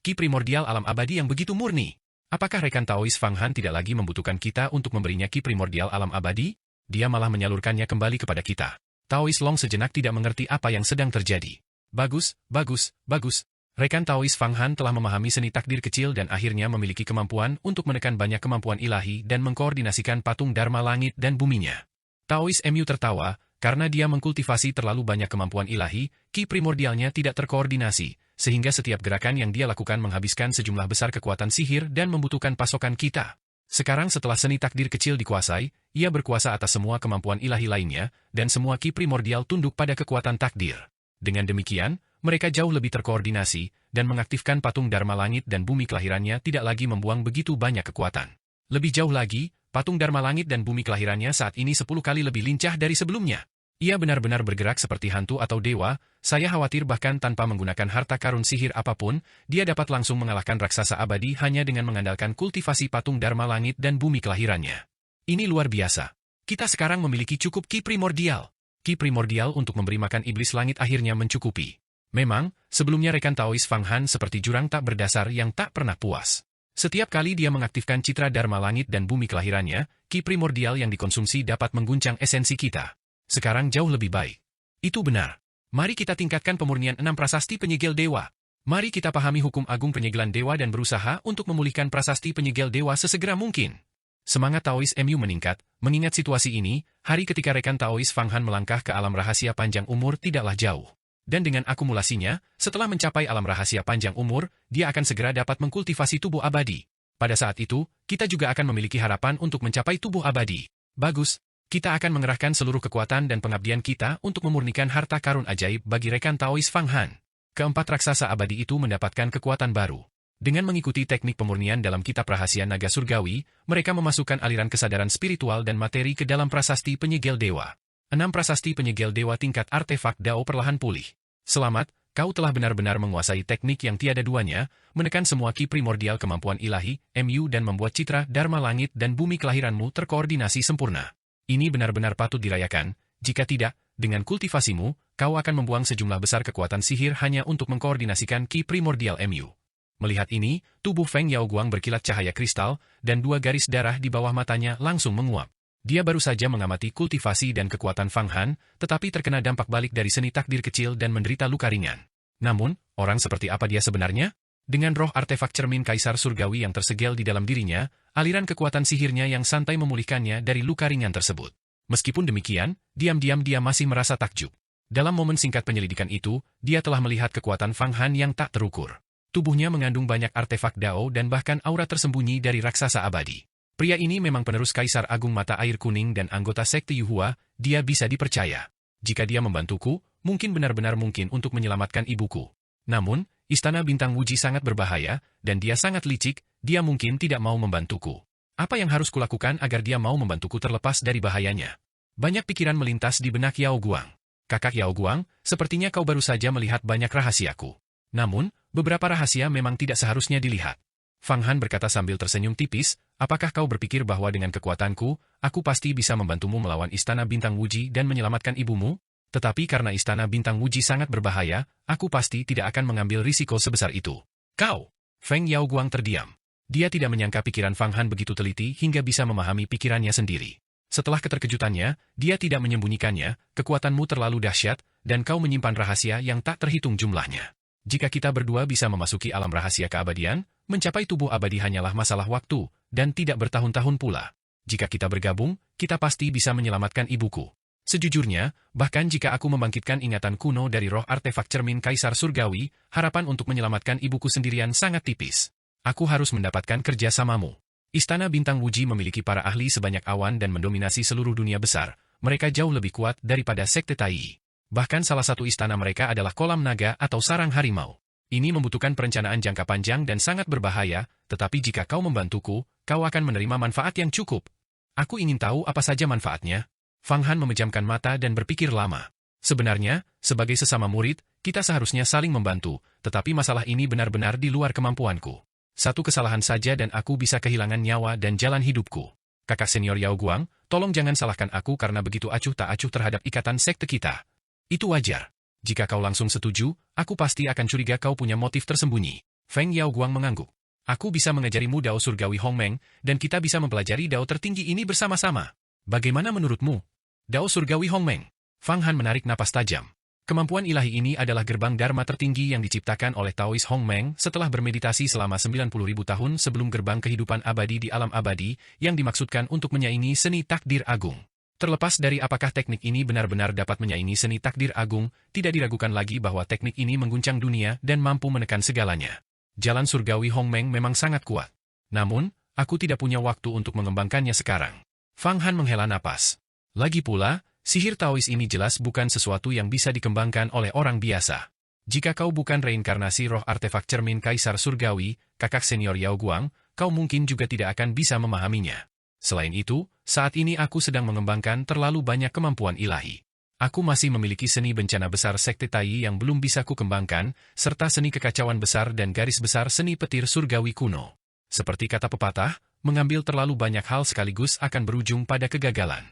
Ki primordial alam abadi yang begitu murni. Apakah rekan Taois Fang Han tidak lagi membutuhkan kita untuk memberinya ki primordial alam abadi? Dia malah menyalurkannya kembali kepada kita. Taois Long sejenak tidak mengerti apa yang sedang terjadi. Bagus, bagus, bagus. Rekan Taois Fang Han telah memahami seni takdir kecil dan akhirnya memiliki kemampuan untuk menekan banyak kemampuan ilahi dan mengkoordinasikan patung Dharma langit dan buminya. Taois Mu tertawa, karena dia mengkultivasi terlalu banyak kemampuan ilahi, ki primordialnya tidak terkoordinasi, sehingga setiap gerakan yang dia lakukan menghabiskan sejumlah besar kekuatan sihir dan membutuhkan pasokan kita. Sekarang setelah seni takdir kecil dikuasai, ia berkuasa atas semua kemampuan ilahi lainnya, dan semua ki primordial tunduk pada kekuatan takdir. Dengan demikian, mereka jauh lebih terkoordinasi, dan mengaktifkan patung Dharma Langit dan Bumi kelahirannya tidak lagi membuang begitu banyak kekuatan. Lebih jauh lagi, patung Dharma Langit dan Bumi kelahirannya saat ini 10 kali lebih lincah dari sebelumnya. Ia benar-benar bergerak seperti hantu atau dewa, saya khawatir bahkan tanpa menggunakan harta karun sihir apapun, dia dapat langsung mengalahkan raksasa abadi hanya dengan mengandalkan kultivasi patung Dharma Langit dan Bumi kelahirannya. Ini luar biasa. Kita sekarang memiliki cukup ki primordial. Ki primordial untuk memberi makan iblis langit akhirnya mencukupi. Memang, sebelumnya rekan Taois Fang Han seperti jurang tak berdasar yang tak pernah puas. Setiap kali dia mengaktifkan citra Dharma Langit dan Bumi kelahirannya, ki primordial yang dikonsumsi dapat mengguncang esensi kita. Sekarang jauh lebih baik. Itu benar. Mari kita tingkatkan pemurnian 6 prasasti penyegel dewa. Mari kita pahami hukum agung penyegelan dewa dan berusaha untuk memulihkan prasasti penyegel dewa sesegera mungkin. Semangat Taois MU meningkat, mengingat situasi ini, hari ketika rekan Taois Fang Han melangkah ke alam rahasia panjang umur tidaklah jauh. Dan dengan akumulasinya, setelah mencapai alam rahasia panjang umur, dia akan segera dapat mengkultivasi tubuh abadi. Pada saat itu, kita juga akan memiliki harapan untuk mencapai tubuh abadi. Bagus, kita akan mengerahkan seluruh kekuatan dan pengabdian kita untuk memurnikan harta karun ajaib bagi rekan Taois Fang Han. Keempat raksasa abadi itu mendapatkan kekuatan baru. Dengan mengikuti teknik pemurnian dalam kitab rahasia naga surgawi, mereka memasukkan aliran kesadaran spiritual dan materi ke dalam prasasti penyegel dewa. 6 prasasti penyegel dewa tingkat artefak Dao perlahan pulih. Selamat, kau telah benar-benar menguasai teknik yang tiada duanya, menekan semua ki primordial kemampuan ilahi, MU dan membuat citra Dharma Langit dan Bumi kelahiranmu terkoordinasi sempurna. Ini benar-benar patut dirayakan, jika tidak, dengan kultivasimu, kau akan membuang sejumlah besar kekuatan sihir hanya untuk mengkoordinasikan ki primordial MU. Melihat ini, tubuh Feng Yaoguang berkilat cahaya kristal, dan 2 garis darah di bawah matanya langsung menguap. Dia baru saja mengamati kultivasi dan kekuatan Fang Han, tetapi terkena dampak balik dari seni takdir kecil dan menderita luka ringan. Namun, orang seperti apa dia sebenarnya? Dengan roh artefak cermin Kaisar Surgawi yang tersegel di dalam dirinya, aliran kekuatan sihirnya yang santai memulihkannya dari luka ringan tersebut. Meskipun demikian, diam-diam dia masih merasa takjub. Dalam momen singkat penyelidikan itu, dia telah melihat kekuatan Fang Han yang tak terukur. Tubuhnya mengandung banyak artefak Dao dan bahkan aura tersembunyi dari raksasa abadi. Pria ini memang penerus Kaisar Agung Mata Air Kuning dan anggota Sekte Yuhua, dia bisa dipercaya. Jika dia membantuku, mungkin benar-benar mungkin untuk menyelamatkan ibuku. Namun, Istana Bintang Wuji sangat berbahaya, dan dia sangat licik, dia mungkin tidak mau membantuku. Apa yang harus kulakukan agar dia mau membantuku terlepas dari bahayanya? Banyak pikiran melintas di benak Yao Guang. Kakak Yao Guang, sepertinya kau baru saja melihat banyak rahasiaku. Namun, beberapa rahasia memang tidak seharusnya dilihat. Fang Han berkata sambil tersenyum tipis, apakah kau berpikir bahwa dengan kekuatanku, aku pasti bisa membantumu melawan Istana Bintang Wuji dan menyelamatkan ibumu? Tetapi karena Istana Bintang Wuji sangat berbahaya, aku pasti tidak akan mengambil risiko sebesar itu. Kau! Feng Yaoguang terdiam. Dia tidak menyangka pikiran Fang Han begitu teliti hingga bisa memahami pikirannya sendiri. Setelah keterkejutannya, dia tidak menyembunyikannya, kekuatanmu terlalu dahsyat, dan kau menyimpan rahasia yang tak terhitung jumlahnya. Jika kita berdua bisa memasuki alam rahasia keabadian, mencapai tubuh abadi hanyalah masalah waktu, dan tidak bertahun-tahun pula. Jika kita bergabung, kita pasti bisa menyelamatkan ibuku. Sejujurnya, bahkan jika aku membangkitkan ingatan kuno dari roh artefak cermin Kaisar Surgawi, harapan untuk menyelamatkan ibuku sendirian sangat tipis. Aku harus mendapatkan kerjasamamu. Istana Bintang Wuji memiliki para ahli sebanyak awan dan mendominasi seluruh dunia besar. Mereka jauh lebih kuat daripada Sekte Tai. Bahkan salah satu istana mereka adalah kolam naga atau sarang harimau. Ini membutuhkan perencanaan jangka panjang dan sangat berbahaya, tetapi jika kau membantuku, kau akan menerima manfaat yang cukup. Aku ingin tahu apa saja manfaatnya. Fang Han memejamkan mata dan berpikir lama. Sebenarnya, sebagai sesama murid, kita seharusnya saling membantu, tetapi masalah ini benar-benar di luar kemampuanku. Satu kesalahan saja dan aku bisa kehilangan nyawa dan jalan hidupku. Kakak senior Yao Guang, tolong jangan salahkan aku karena begitu acuh tak acuh terhadap ikatan sekte kita. Itu wajar. Jika kau langsung setuju, aku pasti akan curiga kau punya motif tersembunyi. Feng Yaoguang mengangguk. Aku bisa mengajarimu Dao Surgawi Hongmeng, dan kita bisa mempelajari Dao tertinggi ini bersama-sama. Bagaimana menurutmu? Dao Surgawi Hongmeng. Fang Han menarik napas tajam. Kemampuan ilahi ini adalah gerbang Dharma tertinggi yang diciptakan oleh Taois Hongmeng setelah bermeditasi selama 90.000 tahun sebelum gerbang kehidupan abadi di alam abadi yang dimaksudkan untuk menyaingi seni takdir agung. Terlepas dari apakah teknik ini benar-benar dapat menyaingi seni takdir agung, tidak diragukan lagi bahwa teknik ini mengguncang dunia dan mampu menekan segalanya. Jalan surgawi Hongmeng memang sangat kuat. Namun, aku tidak punya waktu untuk mengembangkannya sekarang. Fang Han menghela napas. Lagi pula, Sihir Taois ini jelas bukan sesuatu yang bisa dikembangkan oleh orang biasa. Jika kau bukan reinkarnasi roh artefak cermin Kaisar Surgawi, kakak senior Yao Guang, kau mungkin juga tidak akan bisa memahaminya. Selain itu, saat ini aku sedang mengembangkan terlalu banyak kemampuan ilahi. Aku masih memiliki seni bencana besar Sekte Tai yang belum bisa kukembangkan, serta seni kekacauan besar dan garis besar seni petir surgawi kuno. Seperti kata pepatah, mengambil terlalu banyak hal sekaligus akan berujung pada kegagalan.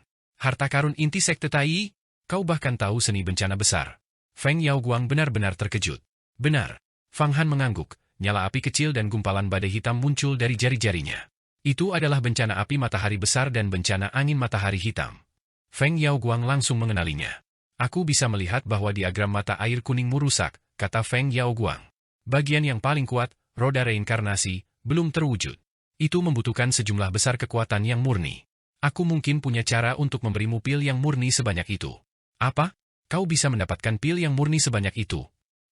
Harta karun inti Sekte Tai? Kau bahkan tahu seni bencana besar. Feng Yao Guang benar-benar terkejut. Benar. Fang Han mengangguk, nyala api kecil dan gumpalan badai hitam muncul dari jari-jarinya. Itu adalah bencana api matahari besar dan bencana angin matahari hitam. Feng Yao Guang langsung mengenalinya. Aku bisa melihat bahwa diagram mata air kuningmu rusak, kata Feng Yao Guang. Bagian yang paling kuat, roda reinkarnasi, belum terwujud. Itu membutuhkan sejumlah besar kekuatan yang murni. Aku mungkin punya cara untuk memberimu pil yang murni sebanyak itu. Apa? Kau bisa mendapatkan pil yang murni sebanyak itu.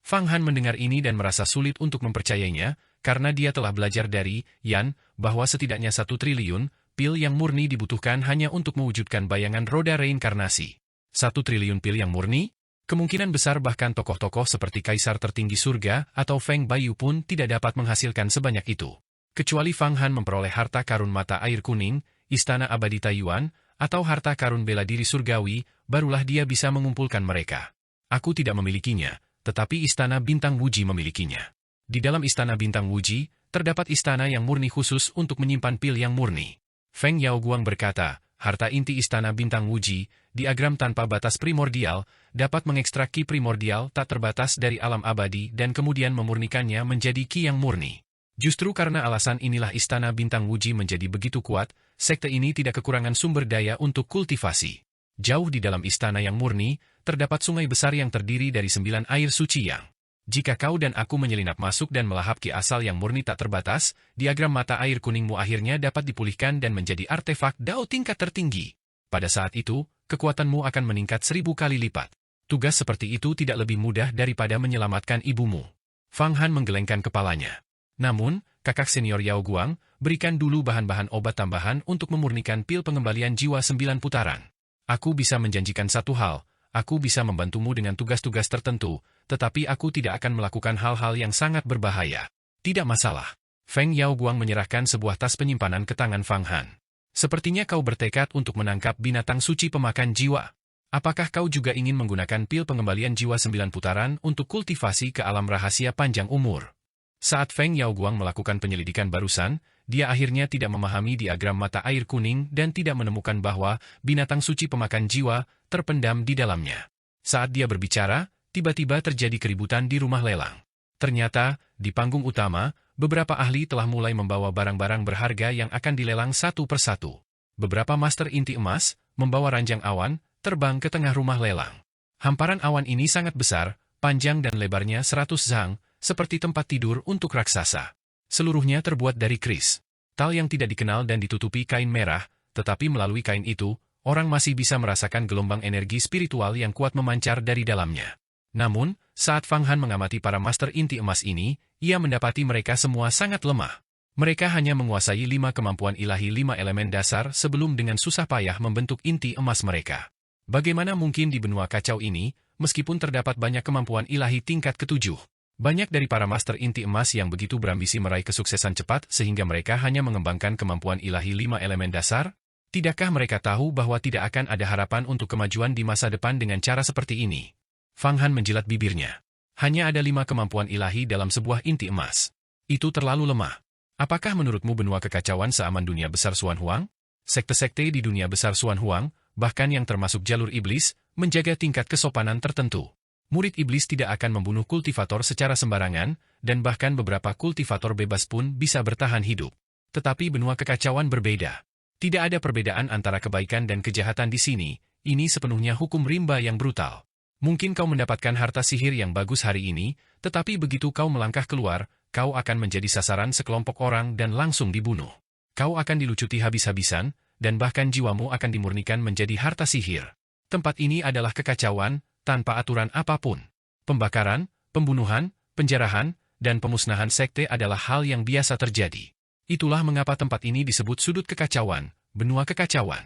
Fang Han mendengar ini dan merasa sulit untuk mempercayainya, karena dia telah belajar dari Yan, bahwa setidaknya 1 triliun, pil yang murni dibutuhkan hanya untuk mewujudkan bayangan roda reinkarnasi. 1 triliun pil yang murni? Kemungkinan besar bahkan tokoh-tokoh seperti Kaisar tertinggi surga atau Feng Baiyu pun tidak dapat menghasilkan sebanyak itu. Kecuali Fang Han memperoleh harta karun mata air kuning, istana abadi Taiyuan, atau harta karun bela diri surgawi, barulah dia bisa mengumpulkan mereka. Aku tidak memilikinya, tetapi istana bintang Wuji memilikinya. Di dalam istana bintang Wuji, terdapat istana yang murni khusus untuk menyimpan pil yang murni. Feng Yao Guang berkata, harta inti istana bintang Wuji, diagram tanpa batas primordial, dapat mengekstrak ki primordial tak terbatas dari alam abadi dan kemudian memurnikannya menjadi ki yang murni. Justru karena alasan inilah istana bintang Wuji menjadi begitu kuat, sekte ini tidak kekurangan sumber daya untuk kultivasi. Jauh di dalam istana yang murni, terdapat sungai besar yang terdiri dari 9 air suci yang. Jika kau dan aku menyelinap masuk dan melahap ki asal yang murni tak terbatas, diagram mata air kuningmu akhirnya dapat dipulihkan dan menjadi artefak Dao tingkat tertinggi. Pada saat itu, kekuatanmu akan meningkat 1000 kali lipat. Tugas seperti itu tidak lebih mudah daripada menyelamatkan ibumu. Fang Han menggelengkan kepalanya. Namun, kakak senior Yao Guang, berikan dulu bahan-bahan obat tambahan untuk memurnikan pil pengembalian jiwa 9 putaran. Aku bisa menjanjikan satu hal, aku bisa membantumu dengan tugas-tugas tertentu, tetapi aku tidak akan melakukan hal-hal yang sangat berbahaya. Tidak masalah. Feng Yao Guang menyerahkan sebuah tas penyimpanan ke tangan Fang Han. Sepertinya kau bertekad untuk menangkap binatang suci pemakan jiwa. Apakah kau juga ingin menggunakan pil pengembalian jiwa 9 putaran untuk kultivasi ke alam rahasia panjang umur? Saat Feng Yao Guang melakukan penyelidikan barusan, dia akhirnya tidak memahami diagram mata air kuning dan tidak menemukan bahwa binatang suci pemakan jiwa terpendam di dalamnya. Saat dia berbicara, tiba-tiba terjadi keributan di rumah lelang. Ternyata, di panggung utama, beberapa ahli telah mulai membawa barang-barang berharga yang akan dilelang satu persatu. Beberapa master inti emas, membawa ranjang awan, terbang ke tengah rumah lelang. Hamparan awan ini sangat besar, panjang dan lebarnya 100 zang, seperti tempat tidur untuk raksasa. Seluruhnya terbuat dari kris. Tal yang tidak dikenal dan ditutupi kain merah, tetapi melalui kain itu, orang masih bisa merasakan gelombang energi spiritual yang kuat memancar dari dalamnya. Namun, saat Fang Han mengamati para master inti emas ini, ia mendapati mereka semua sangat lemah. Mereka hanya menguasai 5 kemampuan ilahi 5 elemen dasar sebelum dengan susah payah membentuk inti emas mereka. Bagaimana mungkin di benua kacau ini, meskipun terdapat banyak kemampuan ilahi tingkat ke-7? Banyak dari para master inti emas yang begitu berambisi meraih kesuksesan cepat sehingga mereka hanya mengembangkan kemampuan ilahi 5 elemen dasar? Tidakkah mereka tahu bahwa tidak akan ada harapan untuk kemajuan di masa depan dengan cara seperti ini? Fang Han menjilat bibirnya. Hanya ada 5 kemampuan ilahi dalam sebuah inti emas. Itu terlalu lemah. Apakah menurutmu benua kekacauan seaman dunia besar Xuan Huang? Sekte-sekte di dunia besar Xuan Huang, bahkan yang termasuk jalur iblis, menjaga tingkat kesopanan tertentu. Murid iblis tidak akan membunuh kultivator secara sembarangan, dan bahkan beberapa kultivator bebas pun bisa bertahan hidup. Tetapi benua kekacauan berbeda. Tidak ada perbedaan antara kebaikan dan kejahatan di sini, ini sepenuhnya hukum rimba yang brutal. Mungkin kau mendapatkan harta sihir yang bagus hari ini, tetapi begitu kau melangkah keluar, kau akan menjadi sasaran sekelompok orang dan langsung dibunuh. Kau akan dilucuti habis-habisan, dan bahkan jiwamu akan dimurnikan menjadi harta sihir. Tempat ini adalah kekacauan, tanpa aturan apapun. Pembakaran, pembunuhan, penjarahan, dan pemusnahan sekte adalah hal yang biasa terjadi. Itulah mengapa tempat ini disebut sudut kekacauan, benua kekacauan.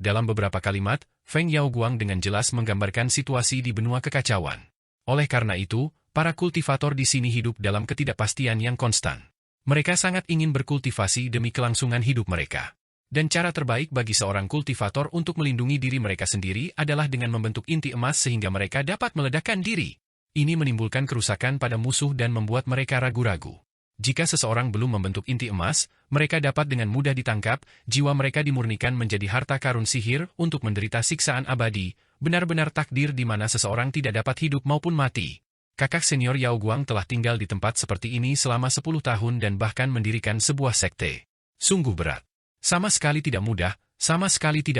Dalam beberapa kalimat, Feng Yaoguang dengan jelas menggambarkan situasi di benua kekacauan. Oleh karena itu, para kultivator di sini hidup dalam ketidakpastian yang konstan. Mereka sangat ingin berkultivasi demi kelangsungan hidup mereka. Dan cara terbaik bagi seorang kultivator untuk melindungi diri mereka sendiri adalah dengan membentuk inti emas sehingga mereka dapat meledakkan diri. Ini menimbulkan kerusakan pada musuh dan membuat mereka ragu-ragu. Jika seseorang belum membentuk inti emas, mereka dapat dengan mudah ditangkap, jiwa mereka dimurnikan menjadi harta karun sihir untuk menderita siksaan abadi, benar-benar takdir di mana seseorang tidak dapat hidup maupun mati. Kakak senior Yaoguang telah tinggal di tempat seperti ini selama 10 tahun dan bahkan mendirikan sebuah sekte. Sungguh berat. Sama sekali tidak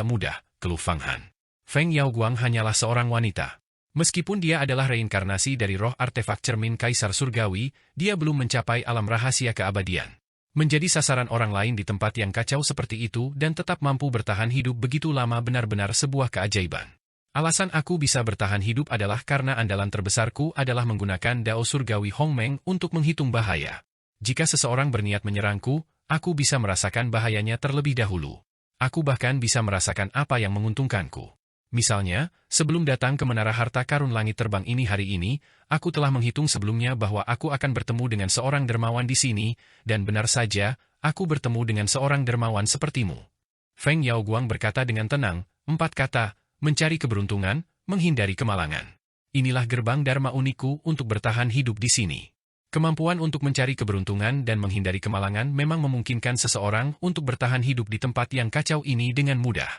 mudah, keluh Fang Han. Feng Yaoguang hanyalah seorang wanita. Meskipun dia adalah reinkarnasi dari roh artefak cermin Kaisar Surgawi, dia belum mencapai alam rahasia keabadian. Menjadi sasaran orang lain di tempat yang kacau seperti itu dan tetap mampu bertahan hidup begitu lama benar-benar sebuah keajaiban. Alasan aku bisa bertahan hidup adalah karena andalan terbesarku adalah menggunakan Dao Surgawi Hongmeng untuk menghitung bahaya. Jika seseorang berniat menyerangku, aku bisa merasakan bahayanya terlebih dahulu. Aku bahkan bisa merasakan apa yang menguntungkanku. Misalnya, sebelum datang ke Menara Harta Karun Langit Terbang ini hari ini, aku telah menghitung sebelumnya bahwa aku akan bertemu dengan seorang dermawan di sini, dan benar saja, aku bertemu dengan seorang dermawan sepertimu. Feng Yaoguang berkata dengan tenang, 4 kata, mencari keberuntungan, menghindari kemalangan. Inilah gerbang Dharma uniku untuk bertahan hidup di sini. Kemampuan untuk mencari keberuntungan dan menghindari kemalangan memang memungkinkan seseorang untuk bertahan hidup di tempat yang kacau ini dengan mudah.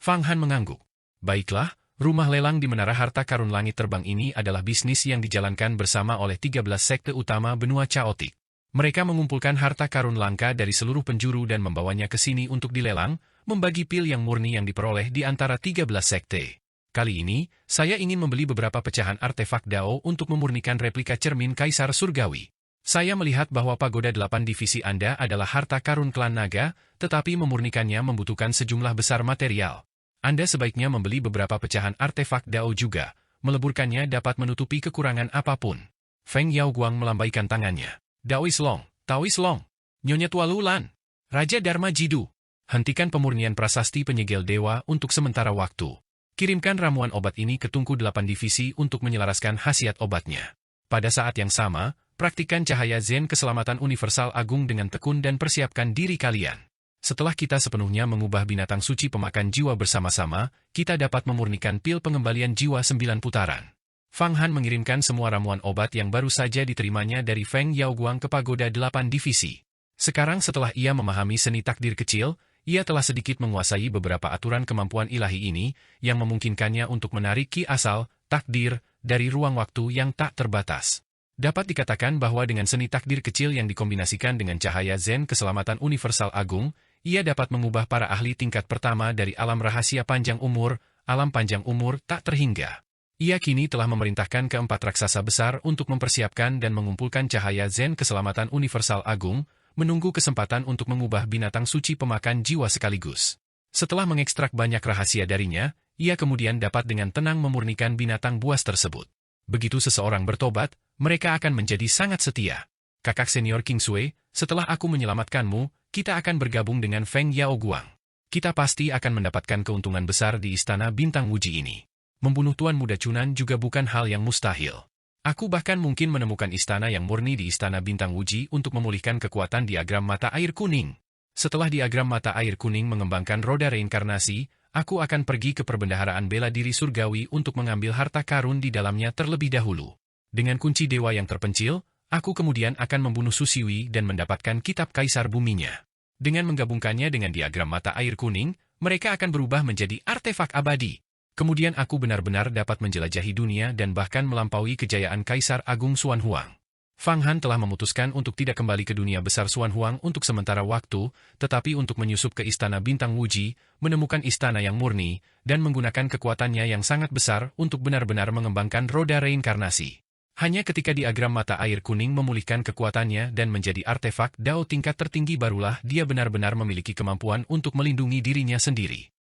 Fang Han mengangguk. Baiklah, rumah lelang di Menara Harta Karun Langit Terbang ini adalah bisnis yang dijalankan bersama oleh 13 sekte utama benua Chaotic. Mereka mengumpulkan harta karun langka dari seluruh penjuru dan membawanya ke sini untuk dilelang, membagi pil yang murni yang diperoleh di antara 13 sekte. Kali ini, saya ingin membeli beberapa pecahan artefak Dao untuk memurnikan replika cermin Kaisar Surgawi. Saya melihat bahwa pagoda 8 divisi Anda adalah harta karun klan naga, tetapi memurnikannya membutuhkan sejumlah besar material. Anda sebaiknya membeli beberapa pecahan artefak Dao juga, meleburkannya dapat menutupi kekurangan apapun. Feng Yaoguang melambaikan tangannya. Daois Long, Taois Long, Nyonya Tualulan, Raja Dharma Jidu. Hentikan pemurnian prasasti penyegel dewa untuk sementara waktu. Kirimkan ramuan obat ini ke tungku 8 divisi untuk menyelaraskan khasiat obatnya. Pada saat yang sama, praktikkan cahaya Zen keselamatan universal agung dengan tekun dan persiapkan diri kalian. Setelah kita sepenuhnya mengubah binatang suci pemakan jiwa bersama-sama, kita dapat memurnikan pil pengembalian jiwa 9 putaran. Fang Han mengirimkan semua ramuan obat yang baru saja diterimanya dari Feng Yaoguang ke pagoda 8 divisi. Sekarang setelah ia memahami seni takdir kecil, ia telah sedikit menguasai beberapa aturan kemampuan ilahi ini, yang memungkinkannya untuk menarik ki asal, takdir, dari ruang waktu yang tak terbatas. Dapat dikatakan bahwa dengan seni takdir kecil yang dikombinasikan dengan cahaya Zen keselamatan universal agung, ia dapat mengubah para ahli tingkat pertama dari alam rahasia panjang umur, alam panjang umur tak terhingga. Ia kini telah memerintahkan keempat raksasa besar untuk mempersiapkan dan mengumpulkan cahaya Zen keselamatan universal agung, menunggu kesempatan untuk mengubah binatang suci pemakan jiwa sekaligus. Setelah mengekstrak banyak rahasia darinya, ia kemudian dapat dengan tenang memurnikan binatang buas tersebut. Begitu seseorang bertobat, mereka akan menjadi sangat setia. Kakak senior King Sui, setelah aku menyelamatkanmu, kita akan bergabung dengan Feng Yaoguang. Kita pasti akan mendapatkan keuntungan besar di Istana Bintang Wuji ini. Membunuh Tuan Muda Cunan juga bukan hal yang mustahil. Aku bahkan mungkin menemukan istana yang murni di Istana Bintang Wuji untuk memulihkan kekuatan diagram mata air kuning. Setelah diagram mata air kuning mengembangkan roda reinkarnasi, aku akan pergi ke perbendaharaan bela diri surgawi untuk mengambil harta karun di dalamnya terlebih dahulu. Dengan kunci dewa yang terpencil, aku kemudian akan membunuh Susiwi dan mendapatkan kitab kaisar buminya. Dengan menggabungkannya dengan diagram mata air kuning, mereka akan berubah menjadi artefak abadi. Kemudian aku benar-benar dapat menjelajahi dunia dan bahkan melampaui kejayaan Kaisar Agung Xuan Huang. Fang Han telah memutuskan untuk tidak kembali ke dunia besar Xuan Huang untuk sementara waktu, tetapi untuk menyusup ke Istana Bintang Wuji, menemukan istana yang murni, dan menggunakan kekuatannya yang sangat besar untuk benar-benar mengembangkan roda reinkarnasi. Hanya ketika diagram mata air kuning memulihkan kekuatannya dan menjadi artefak Dao tingkat tertinggi barulah dia benar-benar memiliki kemampuan untuk melindungi dirinya sendiri.